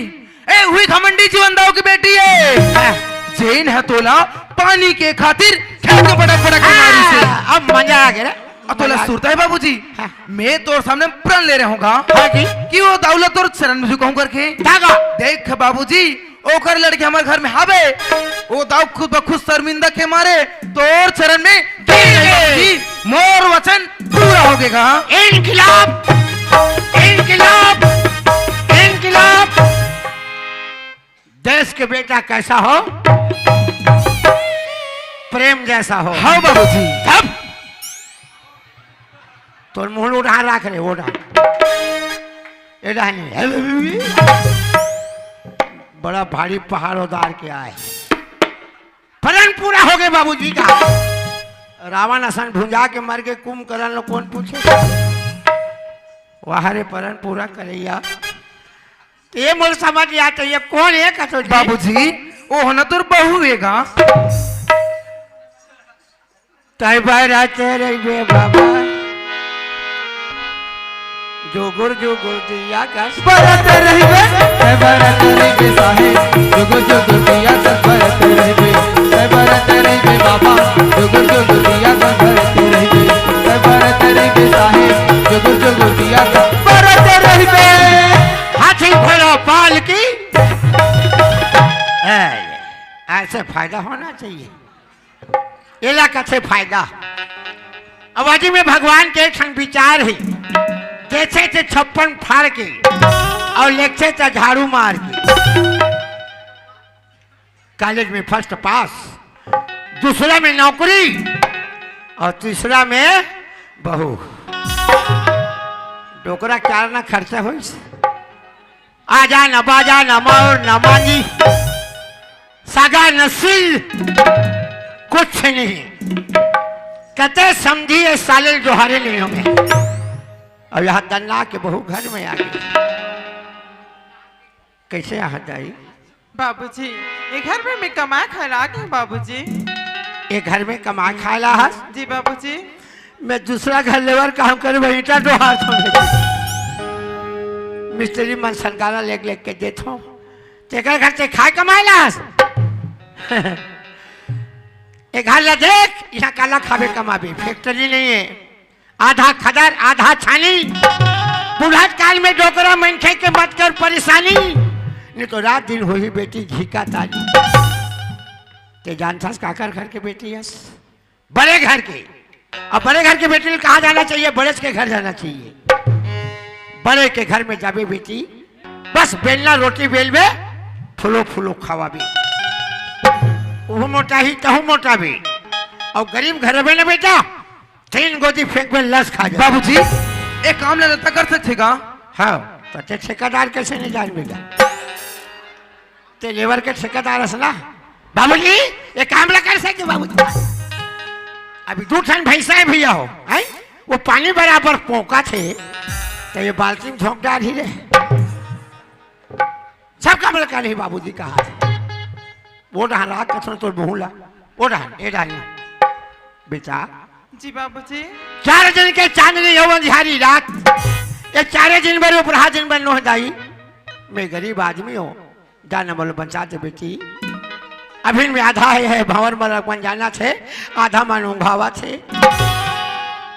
ए हुई घमंडी जीवनदाव की बेटी है जैन है तोला पानी के खातिर खेत को पटक पटक के मारी से। अब मजा आ गया तोला सुरता है बाबूजी हाँ। मैं तोर सामने प्रण ले रहा हूँगा हाँ जी। कि वो दौलत और चरण में झुकाऊं करके जागा देख बाबूजी ओकर लड़के हमारे घर में हावे वो दाऊ खुद ब खुद शर्मिंदा के मारे तोर चरण में गिर गए। मोर वचन पूरा हो गएगा। इनकलाब इनकलाब इनकलाब। देश के बेटा कैसा हो प्रेम जैसा हो। हाँ बाबूजी। तब तो मुंह उड़ा रख रहे ओढ़ा एड़ा नहीं बड़ा भारी पहाड़ उतार के आए। फलन पूरा हो गए बाबूजी का। रावण असन भुंजा के मर के कुंभकर्ण लोग कौन पूछे वहारे परन पूरा करैया। तो ये मुझे समझ आता ये कौन है कतो जी? बाबूजी ओ होना तुर बहू हेगा तय बाहर तेरे बे बाबा जो गुर दिया कस बरत रहिबे ए बरत रहिबे साहे जुगुर दिया कस बरत रहिबे ए बरत रहिबे बाबा जुगुर दिया कस बरत रहिबे ए बरत रहिबे साहे जुगुर दिया कस बरत रहिबे। हाथी घोड़ा पाल की ऐसे फायदा होना चाहिए इलाका से फायदा। आवाजी में भगवान के एक विचार है जैसे थे 56 फाड़ के और लेक्चे थे झाड़ू मार के। कॉलेज में फर्स्ट पास दूसरा में नौकरी और तीसरा में बहू। डोकरा क्या ना खर्चा हो आजा न बाजा न मोर न मांगी सागा नसील कुछ नहीं कहते समझिए साले जोहारे नहीं होंगे। और यहाँ दन्ना के बहू घर में आ गई कैसे आ जाई? बाबूजी ये घर में मैं कमा खा के बाबूजी। एक घर में कमा खाला है जी बाबूजी। मैं दूसरा घर लेवर काम कर ईटा डोहार मिस्त्री मन सरकारा लेग लेग के देता हूँ तेकर घर से खाए कमाएला एक घर ला देख यहाँ काला खावे कमाबे फैक्ट्री नहीं है आधा खदर आधा छानी बुढ़ात काल में डोकरा मनखे के मत कर परेशानी नहीं तो रात दिन हो ही बेटी घी का ताली। ते जानता काकर घर के बेटी है बड़े घर के। अब बड़े घर के बेटी कहाँ जाना चाहिए? बड़े के घर जाना चाहिए। बड़े के घर में जाबे बेटी बस बेलना रोटी बेल में फुलो फुलो खावा भी वो मोटा ही तहु मोटा भी। और गरीब घर में ना बेटा 3 गोदी फेंक में लस खा जाए। बाबूजी एक काम लेता कर सकते का? हाँ तो ते ठेकेदार कैसे नहीं जान बेटा ते लेबर के ठेकेदार असला बाबूजी ये काम ला कर सकते बाबूजी। अभी 2 ठन भैंसा है भैया हो है वो पानी बराबर पोका थे तो ये बाल्टी में झोंक डाल ही रहे सब काम लगा नहीं बाबूजी कहा वो रहा रात का तो बहुला वो रहा ए डाली बेटा जी बाबूजी। 4 दिन के चांदनी हो अंधियारी रात ये 4 दिन भर ऊपर दिन भर नो दाई मैं गरीब आदमी हूँ जाना बोलो बचा दे बेटी अभी में आधा है भंवर बन जाना थे आधा मानो भावा थे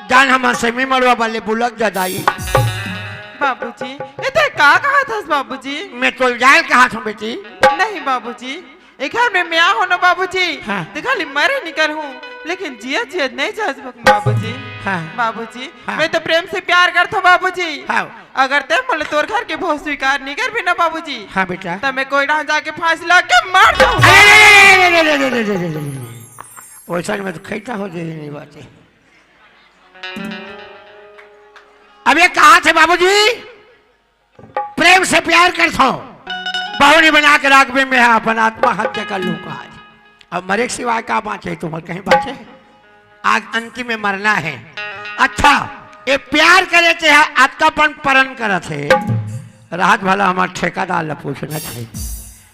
जान हम सेमी मरवा वाले बुलक जदाई बाबूजी ये तो का कहा था बाबूजी? मैं तो जाए कहा था बेटी नहीं बाबूजी, एक घर में मैं हो ना बाबूजी। हाँ। तो खाली मरे निकल हूँ लेकिन जिया जिया नहीं जा सकता बाबूजी। हाँ। बाबूजी हाँ। मैं तो प्रेम से प्यार करता हूँ बाबूजी। हाँ। अगर ते बोले तोर घर के बहुत स्वीकार नहीं कर भी ना बाबूजी। हाँ बेटा तो मैं कोई ना जाके फांसी लगा के मार दूँ। वैसा में तो खैता हो जाए नहीं बातें। अब ये कहा थे बाबूजी प्रेम से प्यार करता हूं बहुनी बना के रागवे में है अपन आत्मा हत्या कर लू का आज अब मरे के सिवाय का बाँचे तुम्हारे कहीं बाँचे आज अंतिम में मरना है। अच्छा ये प्यार करे थे आत्मापन परन करे थे राहत भला हमारा ठेकादार ला पूछना चाहिए।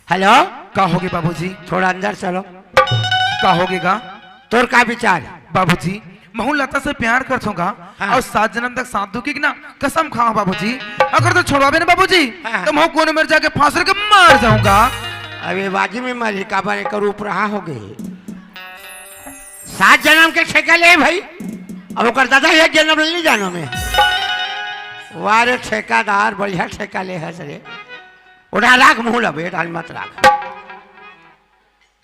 हेलो का होगे बाबूजी? थोड़ा अंदर चलो का होगेगा तोर का विचार बाबूजी? महू लता से प्यार कर छूंगा हाँ। और 7 जन्म तक साथ दुखी ना कसम खाओ बाबूजी। अगर तो छोड़वाबे ना बाबूजी हाँ। तो महू कोने में जाके फांस के मार जाऊंगा। अबे बाजी में मरी का बारे का रूप रहा हो गई 7 जन्म के ठेका ले भाई अब कर दादा 1 जन्म नहीं जानो में वारे ठेकादार बढ़िया ठेका ले है सरे उड़ा राख मुँह लबे डाल मत राख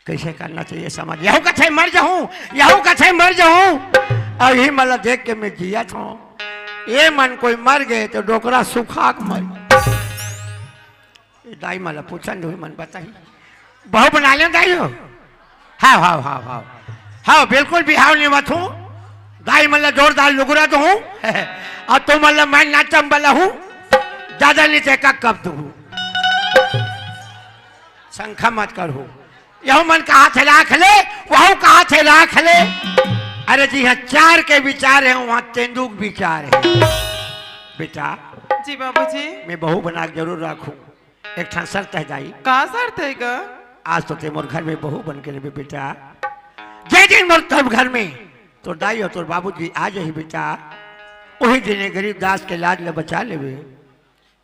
कैसे करना चाहिए समझ यहू कथे मर जाऊं यहू कथे मर जाऊं अभी मतलब देख के मैं जिया था ये मन कोई मर गए तो डोकरा सुखा मर दाई मला पूछन दो मन बताई बहु बना ले दाई हो हाँ हाँ हाँ हाँ हाँ बिल्कुल बिहाव नहीं मत हूँ दाई मतलब जोरदार लुगरा तो हूँ और तुम मतलब मैं नाचम वाला हूँ ज्यादा नहीं थे कब दू शंखा मत करो यह मन कहा थे राख ले वह कहा थे राख ले। अरे जी हाँ 4 के विचार है वहाँ तेंदुक विचार है बेटा। जी बाबूजी मैं बहू बना के जरूर रखूं एक ठान शर्त है जाई का शर्त है गा? आज तो ते मोर घर में बहू बन के रहे बेटा जे दिन मोर तब घर में तो दाई और तोर बाबूजी आ जाही बेटा वही दिन गरीब दास के लाज ले बचा लेवे।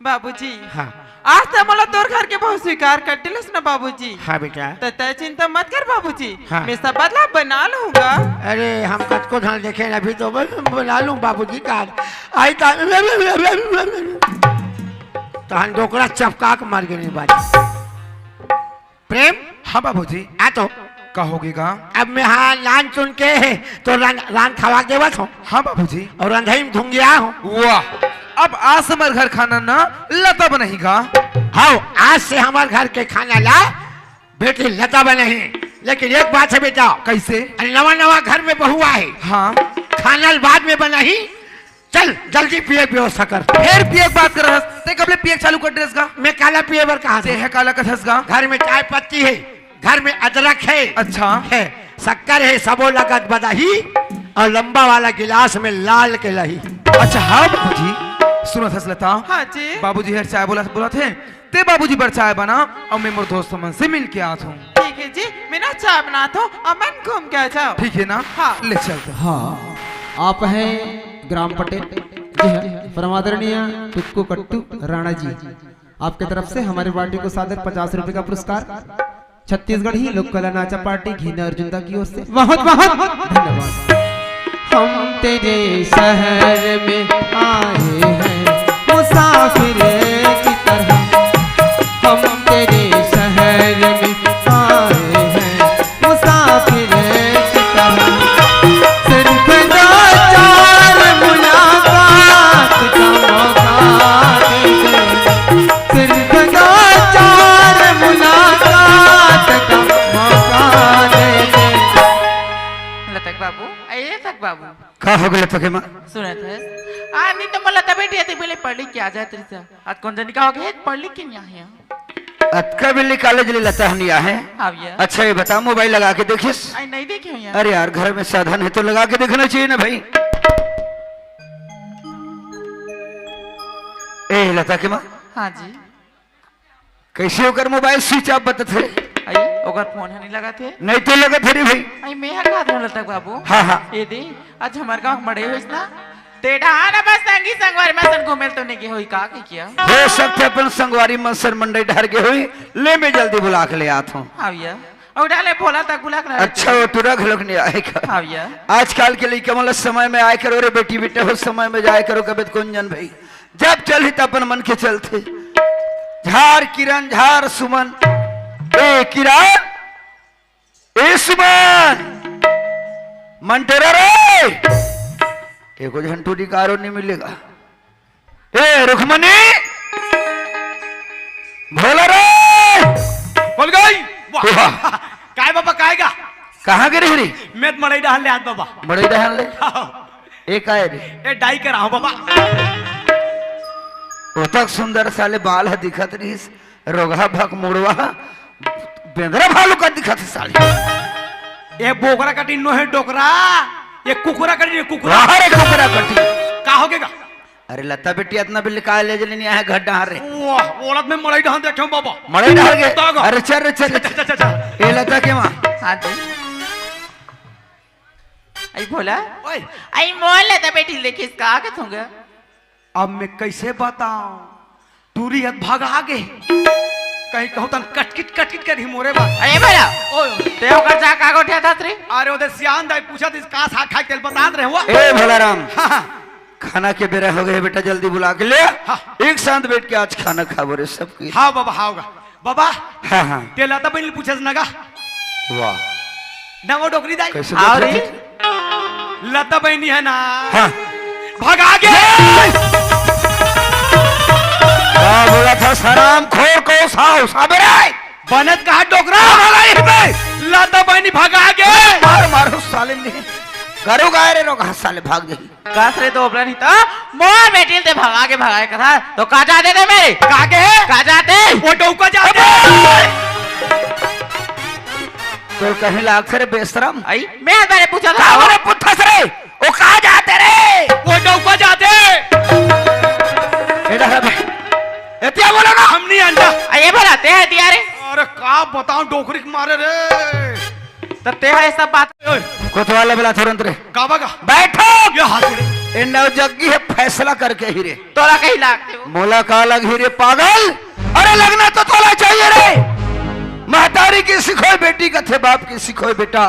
बाबूजी हाँ आज तो मला तोर घर के बहुत स्वीकार कर दिलस ना बाबूजी। हाँ बेटा तो तय चिंता मत कर बाबूजी। हाँ। मैं सब बदला बना लूंगा। अरे हम कचको धान देखे अभी तो बना लूं बाबूजी का आई तो हम डोकरा चपका के मर गए बाजी प्रेम। हाँ बाबूजी आ तो का होगेगा? अब मैं हाँ लान चुन के है तो रान खवा के बस हूँ हाँ बाबूजी। और रंधाई में धुंगिया हूँ। वाह अब आज से हमारे घर खाना ना लता बनेगा। हाँ आज से हमारे घर के खाना ला बेटी लता बने लेकिन एक बात है बेटा कैसे? नवा नवा घर में बहू आए हाँ खाना बाद में बना ही चल जल्दी पिए व्यवस्था कर। फिर पियक बात कर रहा ते कबले पियक चालू कर ड्रेस का मैं काला पिए बर कहा ते है काला कथस का घर में चाय पत्ती है घर में अदरक है अच्छा है शक्कर है सबो लगत बदाही और लंबा वाला गिलास में लाल के लही। अच्छा हाँ बाबूजी सुनो लता हाँ जी बाबूजी हर चाय बोला थे ते बाबूजी पर चाय बना और मैं मोर दोस्त मन से मिल के आता हूँ। ठीक है जी मैं ना चाय बनाता हूँ और मन घूम के आ जाओ। ठीक है ना? हाँ ले चलते। हाँ आप हैं ग्राम पटेल जी है परमादरणीय टुक्कू कट्टू राणा जी आपके तरफ से हमारी पार्टी को सादर 50 रुपए का पुरस्कार छत्तीसगढ़ ही लोक कला नाचा पार्टी घीना अर्जुनदा की ओर से बहुत बहुत धन्यवाद। हम तेरे शहर में आए हैं मुसाफिर की तरह हम तेरे शहर में आए हैं मुसाफिर की तरह सिर्फ 2-4 मुलाकात का मौका दे दे सिर्फ 2-4 मुलाकात का मौका दे दे। लतक बाबू आइए तक बाबू का हो गए तो के मां सुना था आ नहीं तो मला तबे थी पहले पढ़ लिख के आ जाए तेरे से आज कौन जाने का हो गया पढ़ लिख के नहीं आया अतका बिल्ली कॉलेज ले लता हनिया है। हाँ भैया अच्छा ये बता मोबाइल लगा के देखिस। आई नहीं देखे हो यार अरे यार घर में साधन है तो लगा के देखना चाहिए ना भाई। ए लता के मां हाँ जी कैसे होकर मोबाइल स्विच ऑफ बता थे आई ओकर फोन है नहीं लगा थे नहीं तो लगा थे रे भाई। आई मैं हर बात में लतक बाबू हाँ हाँ ये दे आज हमारे गांव मड़े हुए ना तेरा ना बस संगी संगवार में सन घूमेल तो नहीं की हुई का की किया हो सकते अपन संगवारी मनसर मंडई ढार के हुई ले मैं जल्दी बुला के ले आता हूँ। हाँ भैया और डाले भोला तक गुलाक रहा अच्छा वो तुरा घलोक नहीं आए कर हाँ भैया आजकल के लिए कमल समय में आए करो रे बेटी बेटे हो समय में जाए करो कभी कुंजन भाई जब चल तो अपन मन के चलते झार किरण झार सुमन ए किरण ए सुमन मन तेरा रे एको झंटू डिकारो नहीं मिलेगा ए रुखमनी भोला रे बोल गई काय बाबा कायगा कहाँ गिरी रे मैं मड़ई डाल ले आज बाबा बड़े डहन ले एक आए रे ए डाई कर रहा बाबा वो तक सुंदर साले बाल है दिखत रही रोगा भक मुड़वा बेंदरा भालू का दिखत साले ए बोकरा कटी नो है डोकरा ये कुकुरा कटी है कुकुरा रे कुकरा कटी का हो गएगा अरे लता बेटी इतना बिल्ली का ले जले नहीं आया घर डहार रे वाह ओलत में मड़ई डाल देखे बाबा मड़ई डहार के तागा। अरे चल चल ए लता के मां हाँ दे आई भोला ओए आई मोल लेता बेटी लेके इसका आके थूंगा अब मैं कैसे बताऊं दूरी हद भाग आगे कहीं कहूं तन कटकिट कर ही मोरे बा अरे भोला ओए ते ओकर जा का गोठिया था रे अरे ओदे सियान दाई पूछा दिस का सा खाए तेल बता रहे हुआ ए भोलाराम हाँ खाना के बेरा हो गए बेटा जल्दी बुला के ले हाँ। एक साथ बैठ के आज खाना खाबो रे सबकी हाँ बाबा हाँ होगा बाबा हाँ हाँ ते लता बहन पूछे नगा वाह ना वो डोकरी दाई कैसे आओ बैठे रे थे? लता बहनी है ना हाँ भाग आगे बोला था सराम खोर को साव साबरे बनत कहा डोकरा लता बहनी भाग आगे मार मारो साले ने घरों गाय रे रोगा साले भाग गई कासरे तो ओपरा नहीं था मोर बेटी ते भगाए कथा तो का जाते थे मेरे कागे का जाते वो डोका जाते तो कहीं लाग से रे बेशरम आई मैं मैंने पूछा था अरे पुत्था से वो कहाँ जाते रे वो डोका जाते इधर है एतिया बोलो ना हम नहीं अंडा ये भला ते है दिया रे अरे का बताऊं डोकरी के मारे रे तो ते है सब बात कोतवाल बोला तुरंत रे गावा का बैठो ये हाथ रे इन जग्गी है फैसला करके ही रे तोला कहीं लागते हो मोला का लग ही रे पागल अरे लगना तो तोला चाहिए रे महतारी की सिखोए बेटी का थे बाप की सिखोए बेटा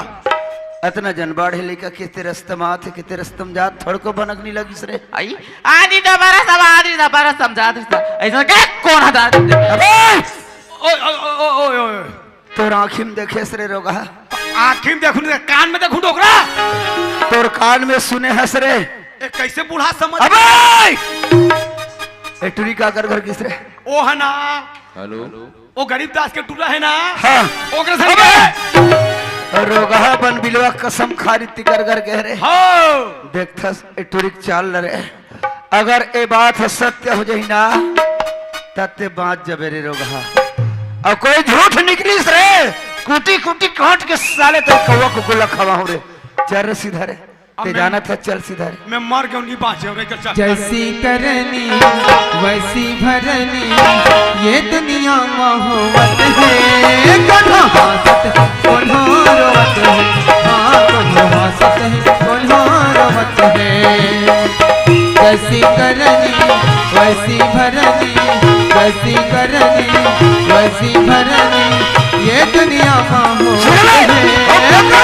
इतना जनबाड़ है लेकर के तेरे रस्तमात है कि तेरे रस्तम जात थोड़ को बनक नहीं लगी रे आई आदि दोबारा समझा दे ऐसा क्या कौन हटा दे अबे ओए ओए ओए ओए तोर आँखी में देखे सरे रोगा आँखी में देखूं कान में देखूं डोकरा तोर कान में सुने हंस रे ए कैसे बूढ़ा समझ अबे ए टुरी का कर घर किस रे ओ है ना हेलो ओ गरीब दास के टूला है ना हाँ ओकरे संगे रोगा बन बिलवा कसम खारी तिकर कर कह रे हाँ देखता ए टुरी चाल रे अगर ए बात सत्य हो जाई ना तते बात जबे रे रोगा और कोई झूठ निकलीस रे कुटी कुटी काट के साले तो कौवा को गुल्ला खवा हो रे चल सीधा रे ते जाना था चल सीधा रे मैं मर गया नहीं बाँचे रे चल जैसी करनी वैसी भरनी ये दुनिया मोहब्बत है कौन हंसत है कौन रोवत है हाँ कौन हंसत है कौन रोवत है जैसी करनी वैसी भरनी वैसी करनी वैसी भरनी ये दुनिया मोहब्बत है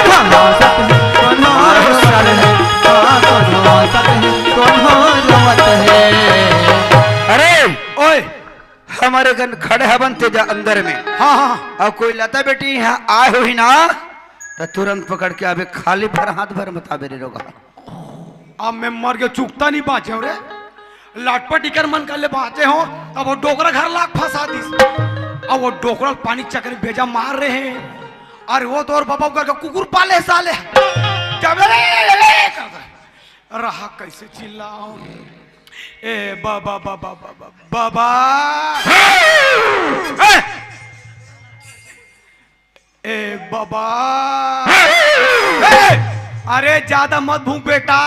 कौन हंसत है कौन रोवत है हाँ कौन हंसत है कौन रोवत है अरे ओए हमारे गन खड़े हवन तेजा अंदर में हाँ हाँ और कोई लता बेटी यहाँ आए हो ही ना तो तुरंत पकड़ के अबे खाली भर हाथ भर मता बेरे रोगा अब मैं मर गया चुकता नहीं बाँचे रे लाटपट इकर मन कर ले बाँचे हो अब वो डोकरा घर लाख फंसा दी अब वो डोकरा पानी चक्कर भेजा मार रहे हैं अरे वो तो और बाबा करके कुकुर पाले साले जब रहा कैसे चिल्लाओ ए बाबा बाबा बाबा बाबा ए बाबा अरे ज्यादा मत भूख बेटा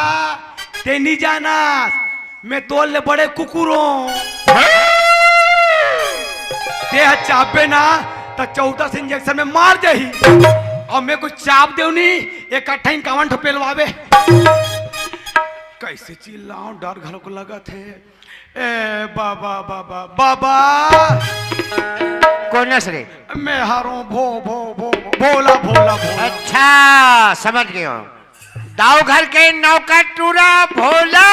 ते नहीं जाना मैं तोल ले बड़े कुकुरों ते चापे ना तो 14 इंजेक्शन में मार दही और मैं कुछ चाप दे नहीं एक 51 पेलवावे कैसे चिल्लाऊं डर घर को लगा थे ए बाबा बाबा बाबा कौन रे मैं हारो भो भो भो भोला भोला भोला। अच्छा समझ गए। दाऊ घर के नौकर टूरा भोला।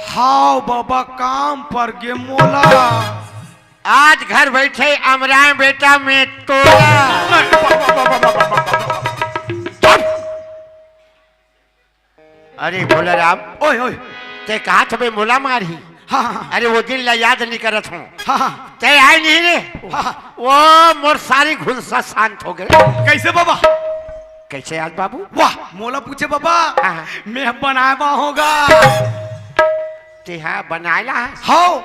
हाउ बाबा काम पर गे मोला। आज घर बैठे अमराए बेटा में तोला। अरे भोला राम, ओए ओए। ते कहा तुम्हें मोला मारी। हाँ हाँ अरे वो दिन ला याद नहीं करत हूँ। हाँ हाँ ते आए नहीं रे। हाँ। वो मोर सारी घुलसा शांत हो गए। कैसे बाबा? कैसे आज बाबू? वाह मोला पूछे बाबा। हाँ। मैं बनाया होगा। ते हाँ बनाया है। हाउ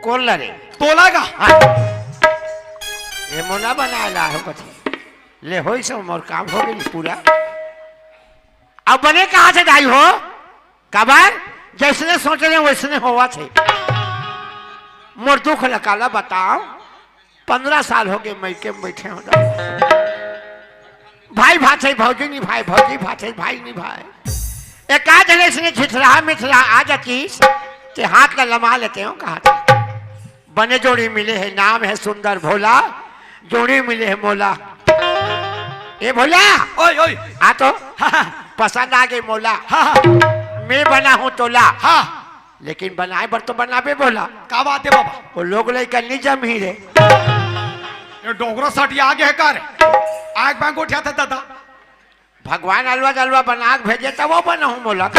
कौन लरे? तोला का। हाँ। ये मोला बनाया है कथी? ले हो सब मोर काम हो गई पूरा। अब बने कहाँ से दाई हो? कबर जैसने सोचे रहे वैसने हुआ थे। मोर दुख लकाला बताओ। 15 साल हो गए मैके में बैठे हो। भाई भाई भौजी नहीं भाई, भौजी भाई भाई नहीं भाई। एक आध जने इसने छिछरा मिछरा आ जाती ते हाथ का लमा लेते हो। कहा थे बने जोड़ी मिले है, नाम है सुंदर भोला, जोड़ी मिले है मोला। ए भोला ओए ओए। आ तो हाँ पसंद आ गई मोला। हाँ मैं बना हूँ तोला। हाँ। लेकिन बनाए बर तो बनाबे बोला। का बात है बाबा? वो लोग लेकर निजम ही रे। ये डोगरा सटी आगे है कर। आग बैंक उठा था दादा। भगवान अलवा जलवा बना के भेजे तब वो बना हूँ मोला।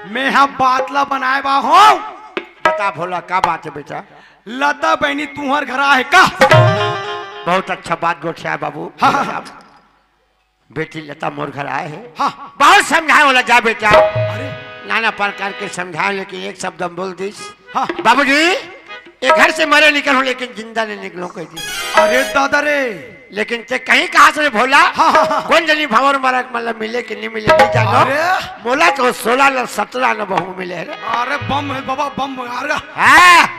मैं यहाँ बातला बनाए बा हूँ। बता भोला का बात है बेटा? लता बहनी तुम्हार घर है का? बहुत अच्छा बात गोठिया है बाबू। हाँ, हाँ। बेटी लता मोर घर आए है। हाँ। बहुत समझाए बोला जा बेटा। अरे नाना प्रकार के समझाए लेकिन एक शब्द हम बोल दी। हाँ। बाबूजी ये घर से मरे निकल हूँ लेकिन जिंदा नहीं निकलो कह दी। अरे दादा रे। लेकिन ते कहीं कहा से भोला? हाँ, हाँ, हाँ। कौन जनी भंवर मरक मतलब मिले कि नहीं मिले नहीं जानो। अरे। मोला तो 16 न 17 न बहू मिले रे। अरे बम है बाबा बम। अरे हाँ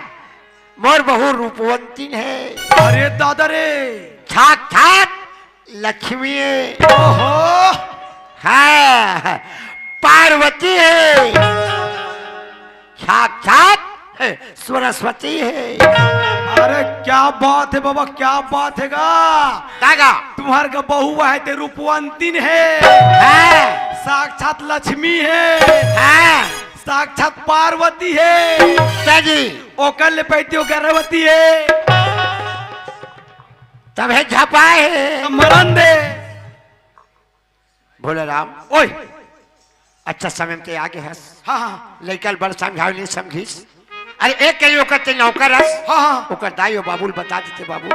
मोर बहू रूपवंती है। अरे दादा रे। छाक छाक लक्ष्मी है। ओहो। हाँ पार्वती है। छाक छाक सरस्वती है। अरे क्या बात है बाबा, क्या बात है गा। दागा तुम्हार का बहू है ते रूपवंतीन है। हाँ साक्षात लक्ष्मी है। हाँ साक्षात पार्वती है। जी ओकर ले पैती गर्भवती है। तब है झपाए है। मरण दे। भोले राम ओए। अच्छा समय ते आगे हस। हाँ हाँ लेकिन बड़ समझाओ नहीं समझीस। अरे एक कहीं ओकर ते नौकर हस। हाँ हाँ। ओकर दाई बाबूल बता देते बाबू।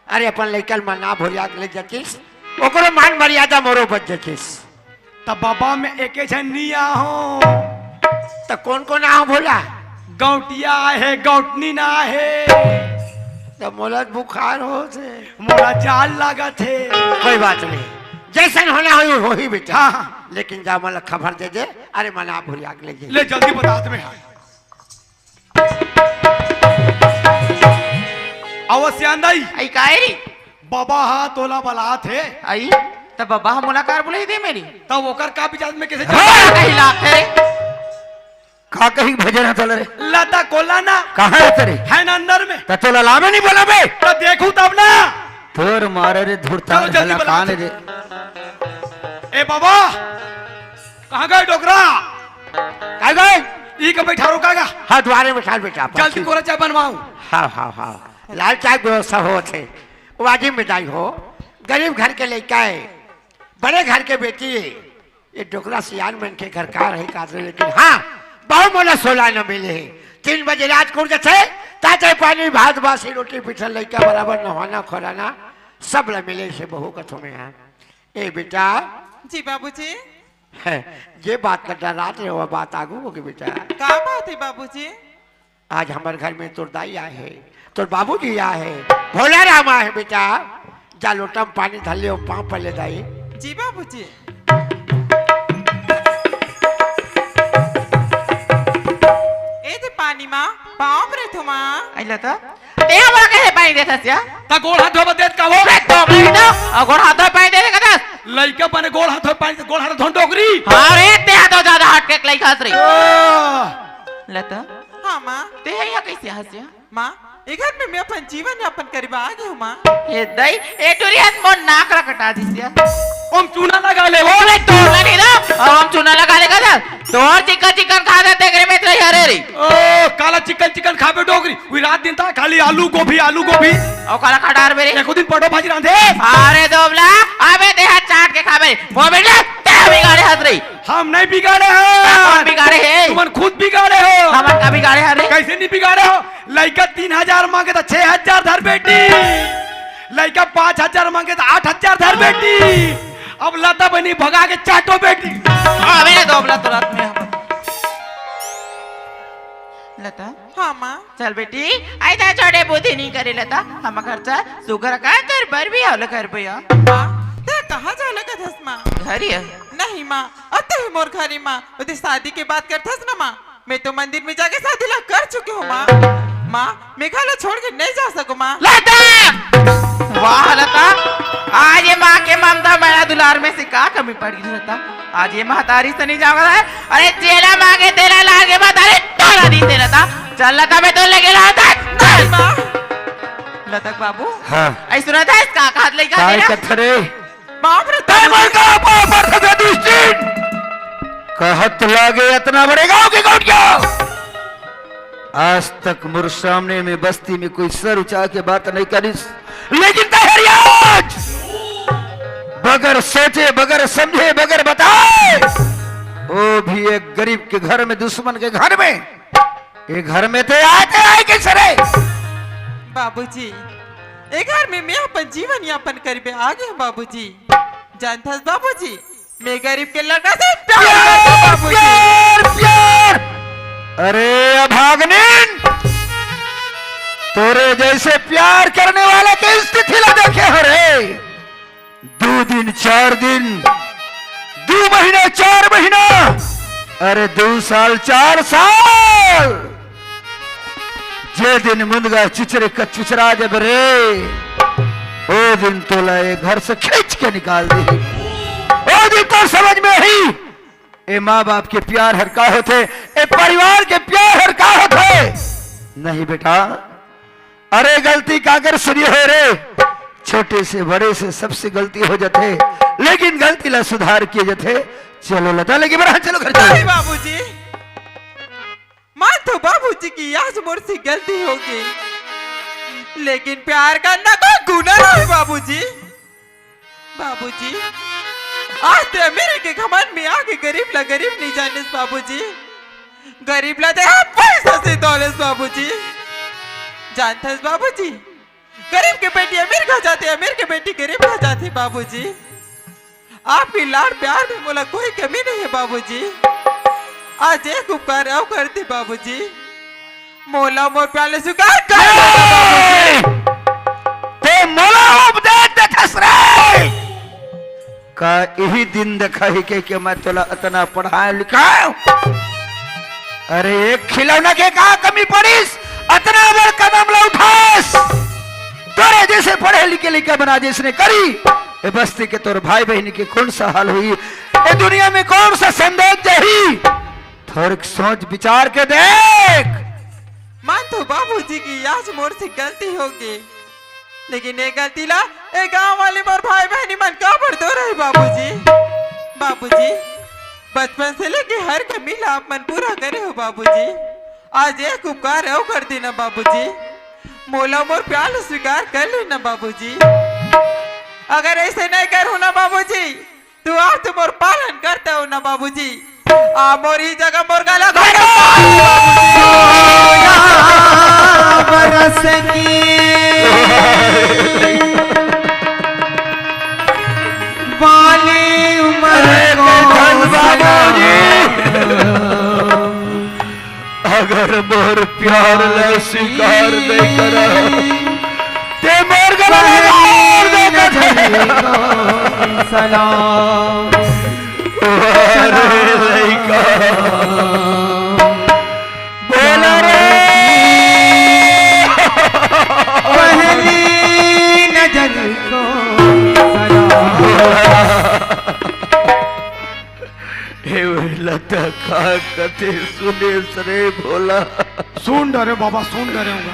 अरे अपन लइकल में ना भोलिया ले जतिस ओकरो मान मर्यादा मोरो बच जतिस। तब बाबा में एक झनिया हूँ। तो कौन कौन आ भोला? गौटिया है गौटनी ना है। तो मोला बुखार हो से मोला जाल लगा थे। कोई बात नहीं जैसन होना हो ही बेटा। हाँ, हाँ। लेकिन जा मला खबर दे दे। अरे मना भूलिया ले जे। ले जल्दी बता तुम्हें। अवश्य आई आई काई बाबा हा तोला बला थे। आई तब बाबा हम मुलाकात बुलाई दे मेरी। तब ओकर का विचार में कैसे कहीं लाख है का कहीं भजन चल रे? लता कोला ना कहाँ है तेरे? है ना अंदर में। तो तोला लामे नहीं बोला बे? तो देखू तब ना। तोर मारे रे धुरता चलो जल्दी हला बुला कान दे। रे। ए बाबा कहाँ गए डोकरा? कह गए ई का बैठा रोकागा। हाँ द्वारे में ठाल बेटा। जल्दी कोरा चाय बनवाऊं। हाँ हाँ हाँ लाल चाय व्यवस्था हो थे। वाजिब मिठाई हो। गरीब घर के लेके आए बड़े घर के बेटी ये डोकरा सियान में के घर का रही काजरे। लेकिन हाँ बहु मोला 16 न मिले है। 3 बजे रात को जैसे ताजे पानी भात बासी रोटी पिठल लइका बराबर नहाना खोराना सब ल मिले से बहु कथो में है। ए बेटा जी बाबूजी। ये बात करता रात रे वो बात आगू होगी बेटा। का बात है बाबूजी? आज हमारे घर में तोर दाई आए है तोर बाबूजी आए है भोला राम आए है बेटा। जा लोटम पानी धर ले पाँव पर ले दाई। जी बाबूजी। ए ते पानी माँ पाँव पर थो माँ। आई लता ते हमरा कहे पानी देता सिया। ता गोड़ हाथ धोबा देत का हो। तो मैं तो अगर हाथ में पानी दे दे कदा। लइका बने गोड़ हाथ पानी गोड़ हाथ धोन डोकरी। अरे ते हाथ ज्यादा हट के लाई खास रे। लता हाँ माँ। ते है या कैसे हंसिया? माँ ये घर में मैं अपन जीवन यापन करीब आ गई हूँ माँ। ये दई ए टुरियन मोन नाक रखटा दिसिया हम चूना लगा ले वो ओले तो नहीं ना अब हम चूना लगा लेगा ना तो और चिकन खा देते करे में इतना हरे रे ओ काला चिकन खाबे डोगरी हुई रात दिन था खाली आलू गोभी और काला खटार मेरे एको दिन पड़ो भाजी रांधे अरे दोबला अबे देहा चाट के खाबे वो बेटा ते बिगाड़े हद रही हम नहीं बिगाड़े कौन हैं बिगाड़े है तुम खुद बिगाड़े हो हम का बिगाड़े हरे कैसे नहीं बिगाड़े हो लड़का 3000 मांगे तो 6000 धर बेटी लड़का 5000 मांगे तो 8000 धर बेटी अब लता बनी भगा के चाटो बेटी अबे दोबला तो रात में लता हाँ माँ। चल बेटी ऐसा छोटे बुद्धि नहीं करे लता हम खर्चा सुगर का कर बर भी हल कर भैया माँ ते कहाँ जा लगा थस माँ? घर ही है नहीं माँ अब तो ही मोर घरी माँ उधर शादी की बात करथस ना माँ। मैं तो मंदिर में जाके शादी ला कर चुकी हूँ माँ। माँ मेघालय छोड़ के नहीं जा सकूँ माँ। लता वाह लता आज ये माँ के ममता मेरा दुलार में से क्या कमी पड़ी लता आज ये महतारी से नहीं जाऊंगा अरे चेला मांगे तेरा लाल के बाद अरे तोरा दी तेरा था चल लता मैं तो लगे लता माँ लतक बाबू हाँ ऐ सुना था इसका हाथ लेके काय तेरा कथरे बाप रे कहत लागे इतना बड़े गांव के गौटिया आज तक मुर सामने में बस्ती में कोई सर उठा के बात नहीं करी लेकिन तहरियाज बगैर सोचे बगैर समझे बगैर बताए वो भी एक गरीब के घर में दुश्मन के घर में एक घर में थे आए कैसे रे बाबूजी एक घर में मैं अपन जीवन यापन करीबे आ गए बाबूजी। जानथस बाबूजी मैं गरीब के लड़का से प्यार करता हूं बाबूजी। प्यार अरे अभागनीन तोरे जैसे प्यार करने वाले की स्थिति ला देखे हो रे 2 दिन 4 दिन 2 महीने 4 महीना अरे 2 साल 4 साल जे दिन मुंदगा चुचरे का चुचरा जब रे ओ दिन तोला ये घर से खींच के निकाल दे ओ दिन तो समझ में ही ए माँ बाप के प्यार हर का होते ए परिवार के प्यार हर का होते नहीं बेटा अरे गलती काकर सुनी हो रे छोटे से बड़े से सबसे गलती हो जाते लेकिन गलती ला सुधार किए जाते चलो लता लेके बड़ा चलो घर चलो बाबूजी मान तो बाबूजी की आज मोर से गलती होगी लेकिन प्यार करना कोई गुनाह नहीं बाबूजी। बाबूजी आज तो मेरे के घमंड में आके गरीब नहीं जाने बाबूजी गरीब ला दे पैसा से दौलत बाबूजी। जानते बाबूजी गरीब के बेटी अमीर खा जाते अमीर के बेटी गरीब खा जाती बाबूजी। आपकी लाड़ प्यार में मोला कोई कमी नहीं है बाबूजी। आज एक उपकार अब करती बाबूजी मोला मोर प्यार ले स्वीकार कर ते मोला उपदेश दे खसरे का यही दिन देखा ही के मैं तोला इतना पढ़ाया लिखाया अरे एक खिलौना के का कमी पड़ीस इतना बड़ कदम ला उठास तोरे जैसे पढ़े लिखे लिखे बना जिसने करी ए बस्ती के तोर भाई बहन के कौन सा हाल हुई ए दुनिया में कौन सा संदेश जही थोड़ा सोच विचार के देख। मान तो बाबूजी की आज मोर से गलती होगी लेकिन ये गलती ला ए गांव वाले मोर भाई बहनी मन का पर दो रहे बाबूजी। बाबूजी बचपन से लेके हर कमी ला आप मन पूरा करे हो बाबूजी। आज एक उपकार है कर देना बाबूजी मोला मोर प्यार स्वीकार कर लेना बाबूजी। अगर ऐसे नहीं करूँ ना बाबूजी तो आप तो मोर पालन करते हो ना बाबूजी आ मोर ही जगह मोर गाला बरस की वाली उम्र अगर मोर प्यार ले स्वीकार नहीं करा ते मोर गला सलाम बोला रे पहली नजर को लता खा कथे सुने सरे भोला सुन डरे बाबा सुन डरे होगा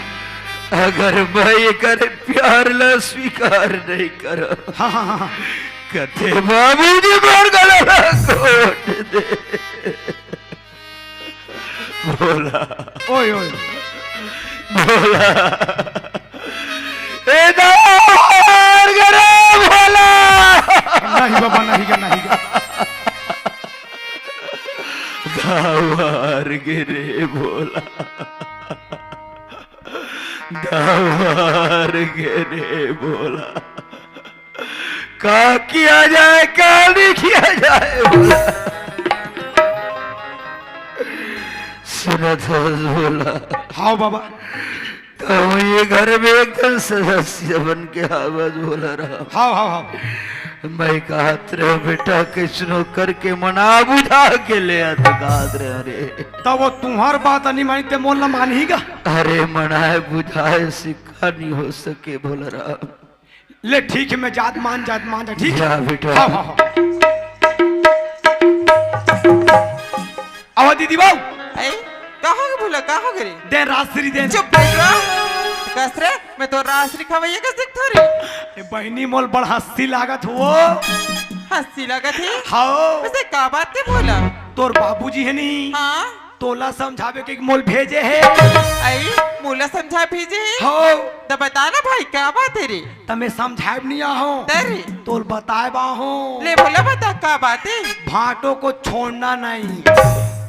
अगर मैं ये करे प्यार ला स्वीकार नहीं करो हाँ हाँ हाँ कथे बाबूजी मोर गला कोट दे बोला ओए ओए बोला ए दार गरे बोला नहीं बाबा नहीं गा नहीं गा दावार गिरे बोला दावार गिरे बोला का किया जाए का नहीं किया जाए बोला सुनत बोला हाँ बाबा तो ये घर में एकदम सदस्य बन के आवाज बोला रहा हाँ हाँ हाँ मैं कहा रे बेटा किसनो करके मना बुझा के ले आता गाद रे अरे तब वो तुम्हार बात नहीं मानी ते मोल न मानेगा अरे मनाए बुझाए सिक्का नहीं हो सके बोल रहा ले ठीक है मैं जात मान जा ठीक है जा बेटा हाँ हाँ हाँ आवा दीदी बाबू ऐ कहाँ के बोला कहाँ करे दे रात्रि दे चुप बैठ रहा कसरे मैं तो रात्रि खवैया का सिख थोड़ी ए बहनी मोल बड़ हंसी लागत हो हंसी लगा थी हाँ वैसे का बात के बोला तोर बाबूजी है नहीं हाँ तोला समझावे के मोल भेजे है आई मूला समझा भेजे हो तो बता ना भाई क्या बात है रे तमे समझाए नहीं आहो तेरी तोल बताए बाहो ले बोला बता क्या बात है भाटो को छोड़ना नहीं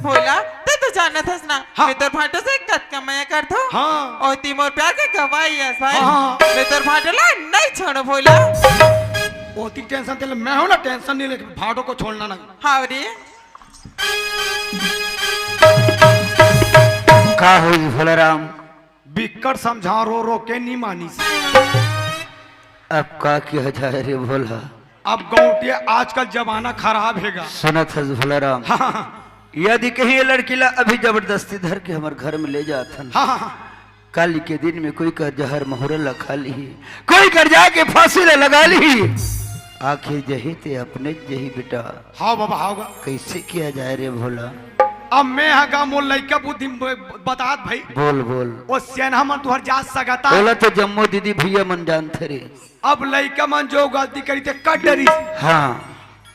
बोला तो जाना था ना हाँ। मैं तो भाटो से कत कमाया कर दो हाँ और तिमोर प्यार के गवाही है भाई हाँ। मैं तो भाटो ला नहीं छोड़ो बोला ओती टेंशन तेल मैं हूं ना टेंशन नहीं लेकिन भाटो को छोड़ना नहीं हाँ रे का हुई भोलाराम बिकट समझा रो के नहीं मानी अब का किया जाए रे भोला अब गौटिया आजकल जमाना खराब हैगा सुनत है भोलाराम हाँ हाँ यदि कहीं ये लड़की ला अभी जबरदस्ती धर के हमारे घर में ले जाथन हाँ हाँ कल के दिन में कोई कर जहर मोहर खा ली कोई कर जाके फांसी ले लगा ली आखिर जही ते अपने जही बेटा हाँ बाबा हाँ बाबा। कैसे किया जाए रे भोला अब मैं हगा मोल लइका बुद्धि बतात भाई बोल बोल वो सेना मन तुहर जा सकता बोला तो जम्मू दीदी भैया मन जानते रे अब लइका मन जो गलती करी ते कट डरी हाँ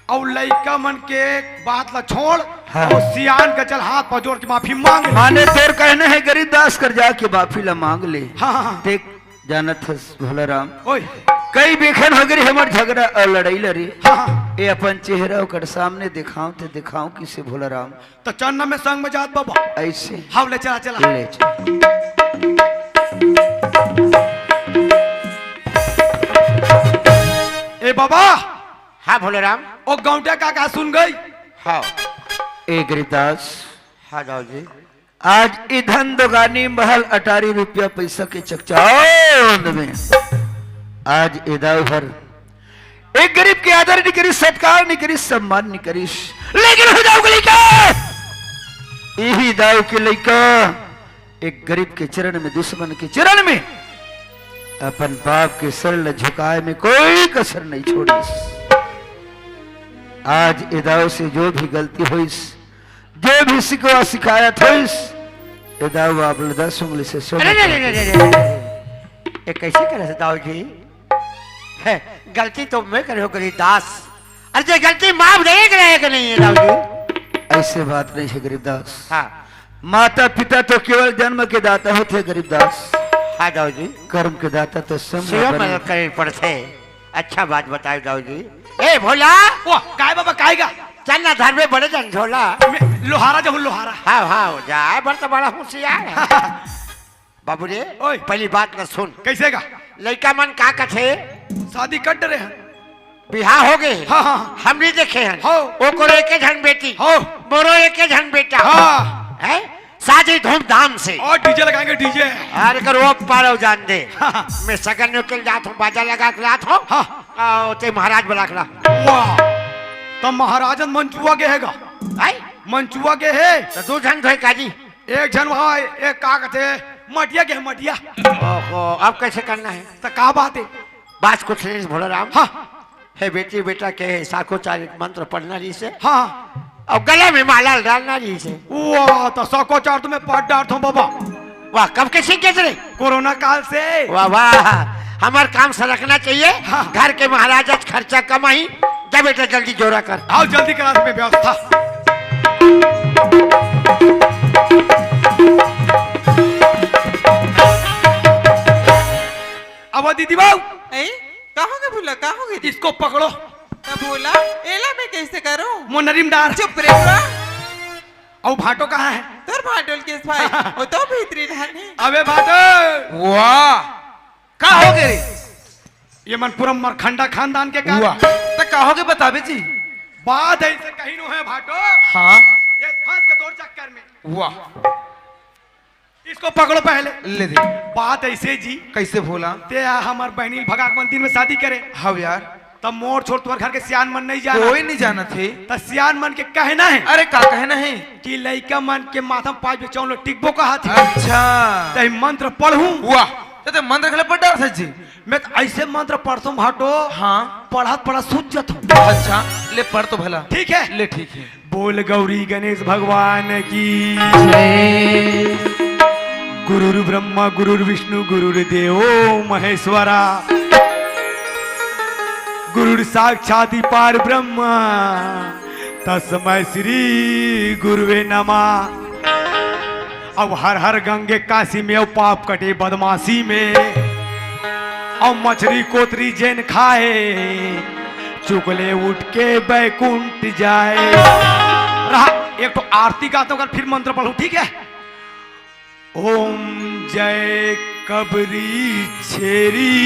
और लइका मन के बात ला छोड़ हाँ। और सियान का चल हाथ पर जोड़ के माफी मांग ले। माने तोर कहने है गरीब दास कर जाके माफी ला मांग ले हाँ हाँ देख जानत हस भोलाराम ओए कई बेखन हो गई हमार झगड़ा और लड़ाई लड़ी हाँ हाँ ये अपन चेहरा ओकर सामने दिखाऊं ते दिखाऊं किसे भोलाराम तो चन्ना में संग में जात बाबा ऐसे हाँ ले चला चला ले चल। ए बाबा हाँ भोलेराम ओ गौटिया का सुन गई हाँ ए गरीबदास हाँ जाओ जी आज ईंधन दुकानी महल 18 रुपया पैसा के चकचाओंद में आज इदाव भर एक गरीब के आदर नहीं करी सत्कार नहीं करी सम्मान नहीं करी लेकिन हो जाओ लड़का यही दाव के लड़का एक गरीब के चरण में दुश्मन के चरण में अपन बाप के सर झुकाए में कोई कसर नहीं छोड़ी आज इदाव से जो भी गलती हुई जो भी सिखवा शिकायत हुई इदाव आप 10 उंगली से सुन ये कैसे करे से दाऊ जी है, गलती तो मैं करे हो गरीबदास अरे ये गलती माफ नहीं करे कि नहीं है दाऊ जी ऐसे बात नहीं है गरीबदास हाँ माता पिता तो केवल जन्म के दाता होते गरीबदास हाँ दाऊ जी कर्म के दाता तो स्वयं स्वयं मदद करे पड़ते अच्छा बात बताओ दाऊ जी ए भोला ओ काय बाबा काएगा चल ना धर में बड़े जन झोला लोहारा जब लोहारा हाँ हाँ जाए बड़ तो बड़ा होशियार है बाबू रे ओए। पहली बात ना सुन कैसे का लड़का मन का कथे शादी कर रहे हैं बिहार हो गए हाँ, हाँ। हम भी देखे हैं हो। वो को एक झन बेटी हो। बोरो एक झन बेटा हाँ। है शादी धूमधाम से और डीजे लगाएंगे डीजे अरे कर वो पारो जान दे हाँ। मैं सगन निकल जात हूँ बाजा लगा के लात हूँ हाँ। ते महाराज बुला के ला वाह तब महाराजन मंचुआ के हैगा आई मंचुआ के है तो दो झन धोए काजी एक जन वहाँ एक का कहते मटिया के है मटिया ओहो अब कैसे करना है तो का बात है बात कुछ नहीं भोला राम हाँ है बेटी बेटा के साकोचारित मंत्र पढ़ना रही से हाँ और गले में माला डालना रही से वाह तो सको चार तुम्हें पाट डांट हूँ बाबा वाह, कब के सीख गए रे? कोरोना काल से। वाह वाह, हमार काम सरकना चाहिए। हाँ। घर के महाराजा खर्चा कम आई। जा बेटा जल्दी जोड़ा कर। आओ जल्दी क्लास में व्यवस्था। अब दीदी बाबू ए कहाँ के भूला, कहाँ गई? इसको पकड़ो। तब बोला एला मैं कैसे करूं? मोनरिम डार। चुप रे बुआ। और भाटो कहाँ है? तोर भाटोल केस भाई वो तो भीतरी रहने। अबे भाटो, वाह का हो गए ये मनपुरम मरखंडा खानदान के का वाह तो का हो गए बताबे जी। बात ऐसे कहीं नो है भाटो। हाँ ये फंस के तोड़ चक्कर में। वाह इसको पकड़ो पहले। ले दे। बात ऐसे जी, कैसे भोला? ते हमार बहनी भगाक मंदिर में शादी करे। हाँ यार तब मोर छोड़ तुम्हारे घर के सियान मन नहीं जाना। कोई नहीं जाना थे। तो सियान मन के कहना है अरे का कहना है कि लड़का मन के माथा पाँच बच्चों लोग टिकबो कहा थी। अच्छा ते मंत्र पढ़ूं। वाह तो मंत्र खले पढ़ डर जी। मैं तो ऐसे मंत्र पढ़ता भाटो। हाँ पढ़त पढ़त सूझ जाता हूँ। अच्छा ले पढ़ तो भला। ठीक है ले ठीक है। बोल गौरी गणेश भगवान की। गुरुर् ब्रह्मा गुरुर् विष्णु गुरुर्देवो महेश्वरा। गुरुर् साक्षात् पार ब्रह्म तस्मै श्री गुरुवे नमः। अब हर हर गंगे काशी में, अब पाप कटे बदमाशी में। अब मछली कोतरी जैन खाए, चुगले उठ के बैकुंठ जाए। रहा एक तो आरती गाता हूं, फिर मंत्र पढ़ू, ठीक है? ओम जय कबरी छेरी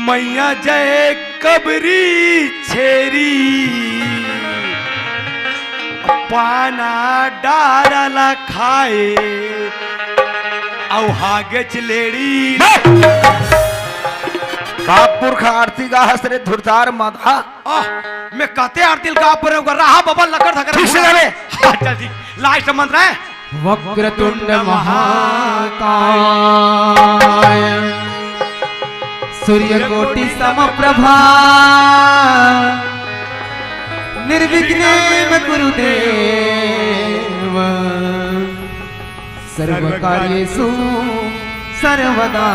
मैया, जय कबरी छेरी। पाना डारला खाए औ हागे चलेड़ी। बाप पुरख आरती गा हसरे धुरतार माधा। मैं कहते आरती गा पर रहा बाबा लकर थकर। ठीक से गावे। चल ठीक, लास्ट मंत्र है। वक्रतुंड महाकाय सूर्यकोटि समप्रभा निर्विघ्नेन कुरुदेव सर्वकार्येषु सर्वदा।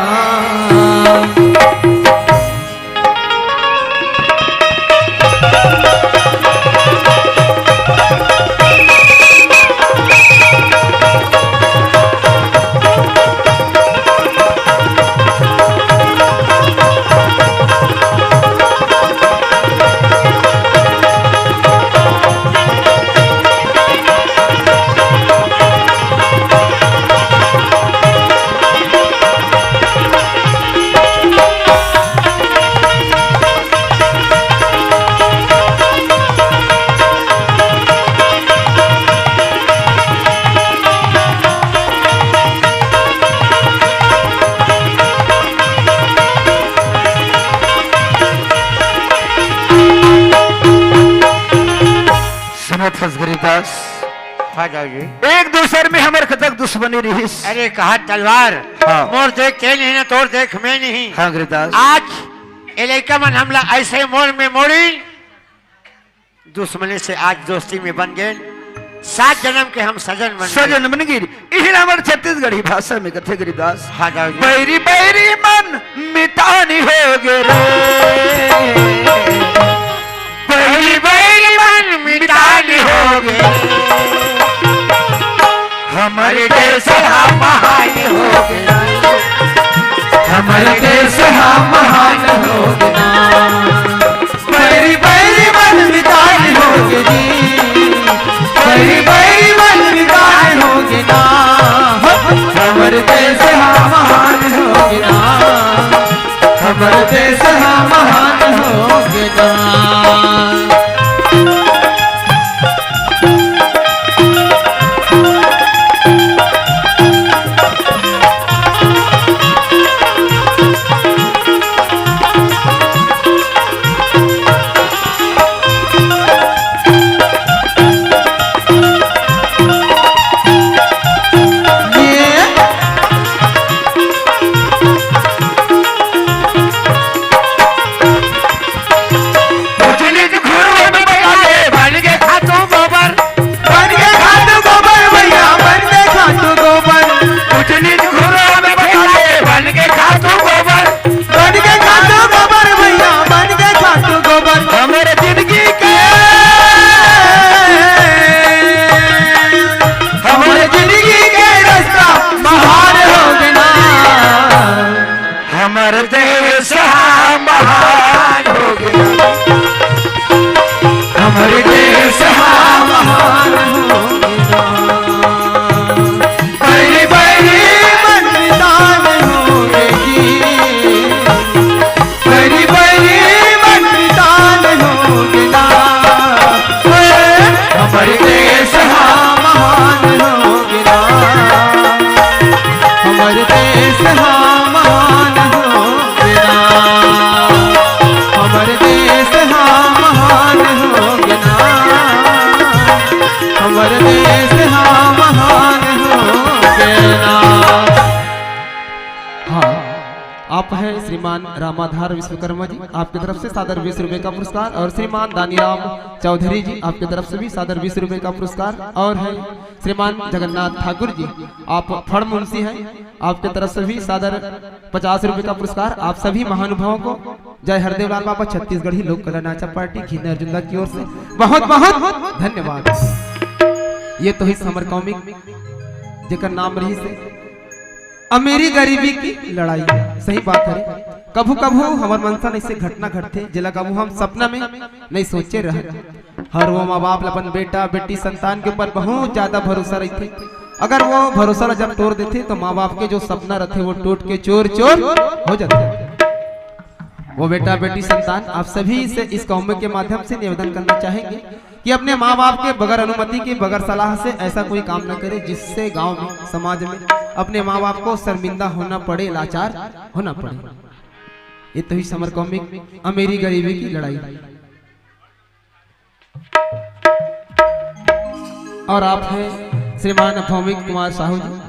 गरीबदास हाँ जाओ जी। एक दूसरे में हमारे कतक दुश्मनी रही। अरे कहा तलवार। हाँ। मोर देख के नहीं ना तोर देख में नहीं। हाँ गरीबदास। आज इलाका मन हमला ऐसे मोड़ में मोड़ी, दुश्मनी से आज दोस्ती में बन गए। 7 जन्म के हम सजन बन गए। सजन बन गई। इही हमारे छत्तीसगढ़ी भाषा में कथे गरीबदास। हाँ जाओ जी। बैरी बैरी मन मितानी हो गे रे। बैरी बैरी मन मितानी हो गए। हमारे देश हम महान हो गए। हमारे देश हम महान हो गया। बैरी बैरी मन मितान हो गई। बैरी बैरी मन मितान हो गया। हमारे देश हम महान हो गया। हमारे देश हम महान हो गया। हमारे देश हाँ महान होंगे ना, बड़ी बड़ी मंडितान होंगे जी, बड़ी बड़ी मंडितान होंगे ना, हमारे देश हाँ महान होंगे ना, हमारे देश हाँ महान होंगे ना, हमारे देश हाँ महान होंगे ना, हमारे देश हाँ महान होंगे ना। हाँ, आप हैं श्रीमान रामाधार विश्वकर्मा जी, आपकी तरफ से सादर 20 रुपए का पुरस्कार, और श्रीमान दानीराम चौधरी जी, आपकी तरफ से भी सादर 20 रुपए का पुरस्कार, और है श्रीमान जगन्नाथ ठाकुर जी, आप फड़ मुंशी हैं, आपकी तरफ से भी सादर 50 रुपए का पुरस्कार। आप सभी महानुभावों को जय हरदेव लाल बाबा छत्तीसगढ़ी लोक कला नाचा पार्टी घीना अर्जुन की ओर से बहुत बहुत धन्यवाद। ये तो ही समर कॉमिक जेकर नाम रही से अमीरी गरीबी की लड़ाई, सही बात है। कभू कभू हमार मनसा ऐसे घटना घटते जिला कभू हम सपना में नहीं सोचे रहे। हर वो माँ बाप अपन बेटा बेटी संतान के ऊपर बहुत ज्यादा भरोसा रहते, अगर वो भरोसा जब तोड़ देते तो माँ बाप के जो सपना रहते वो टूट के चोर चोर हो जाते। वो बेटा बेटी संतान आप सभी से इस कौम के माध्यम से निवेदन करना चाहेंगे कि अपने माँ बाप के बगैर अनुमति के बगैर सलाह से ऐसा कोई काम न करे जिससे गांव में समाज में अपने माँ बाप को शर्मिंदा होना पड़े, लाचार होना पड़े। ये तो ही समर कॉमिक अमीरी गरीबी की लड़ाई। और आप हैं श्रीमान भौमिक कुमार साहू जी,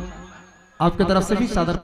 आपकी तरफ से भी सादर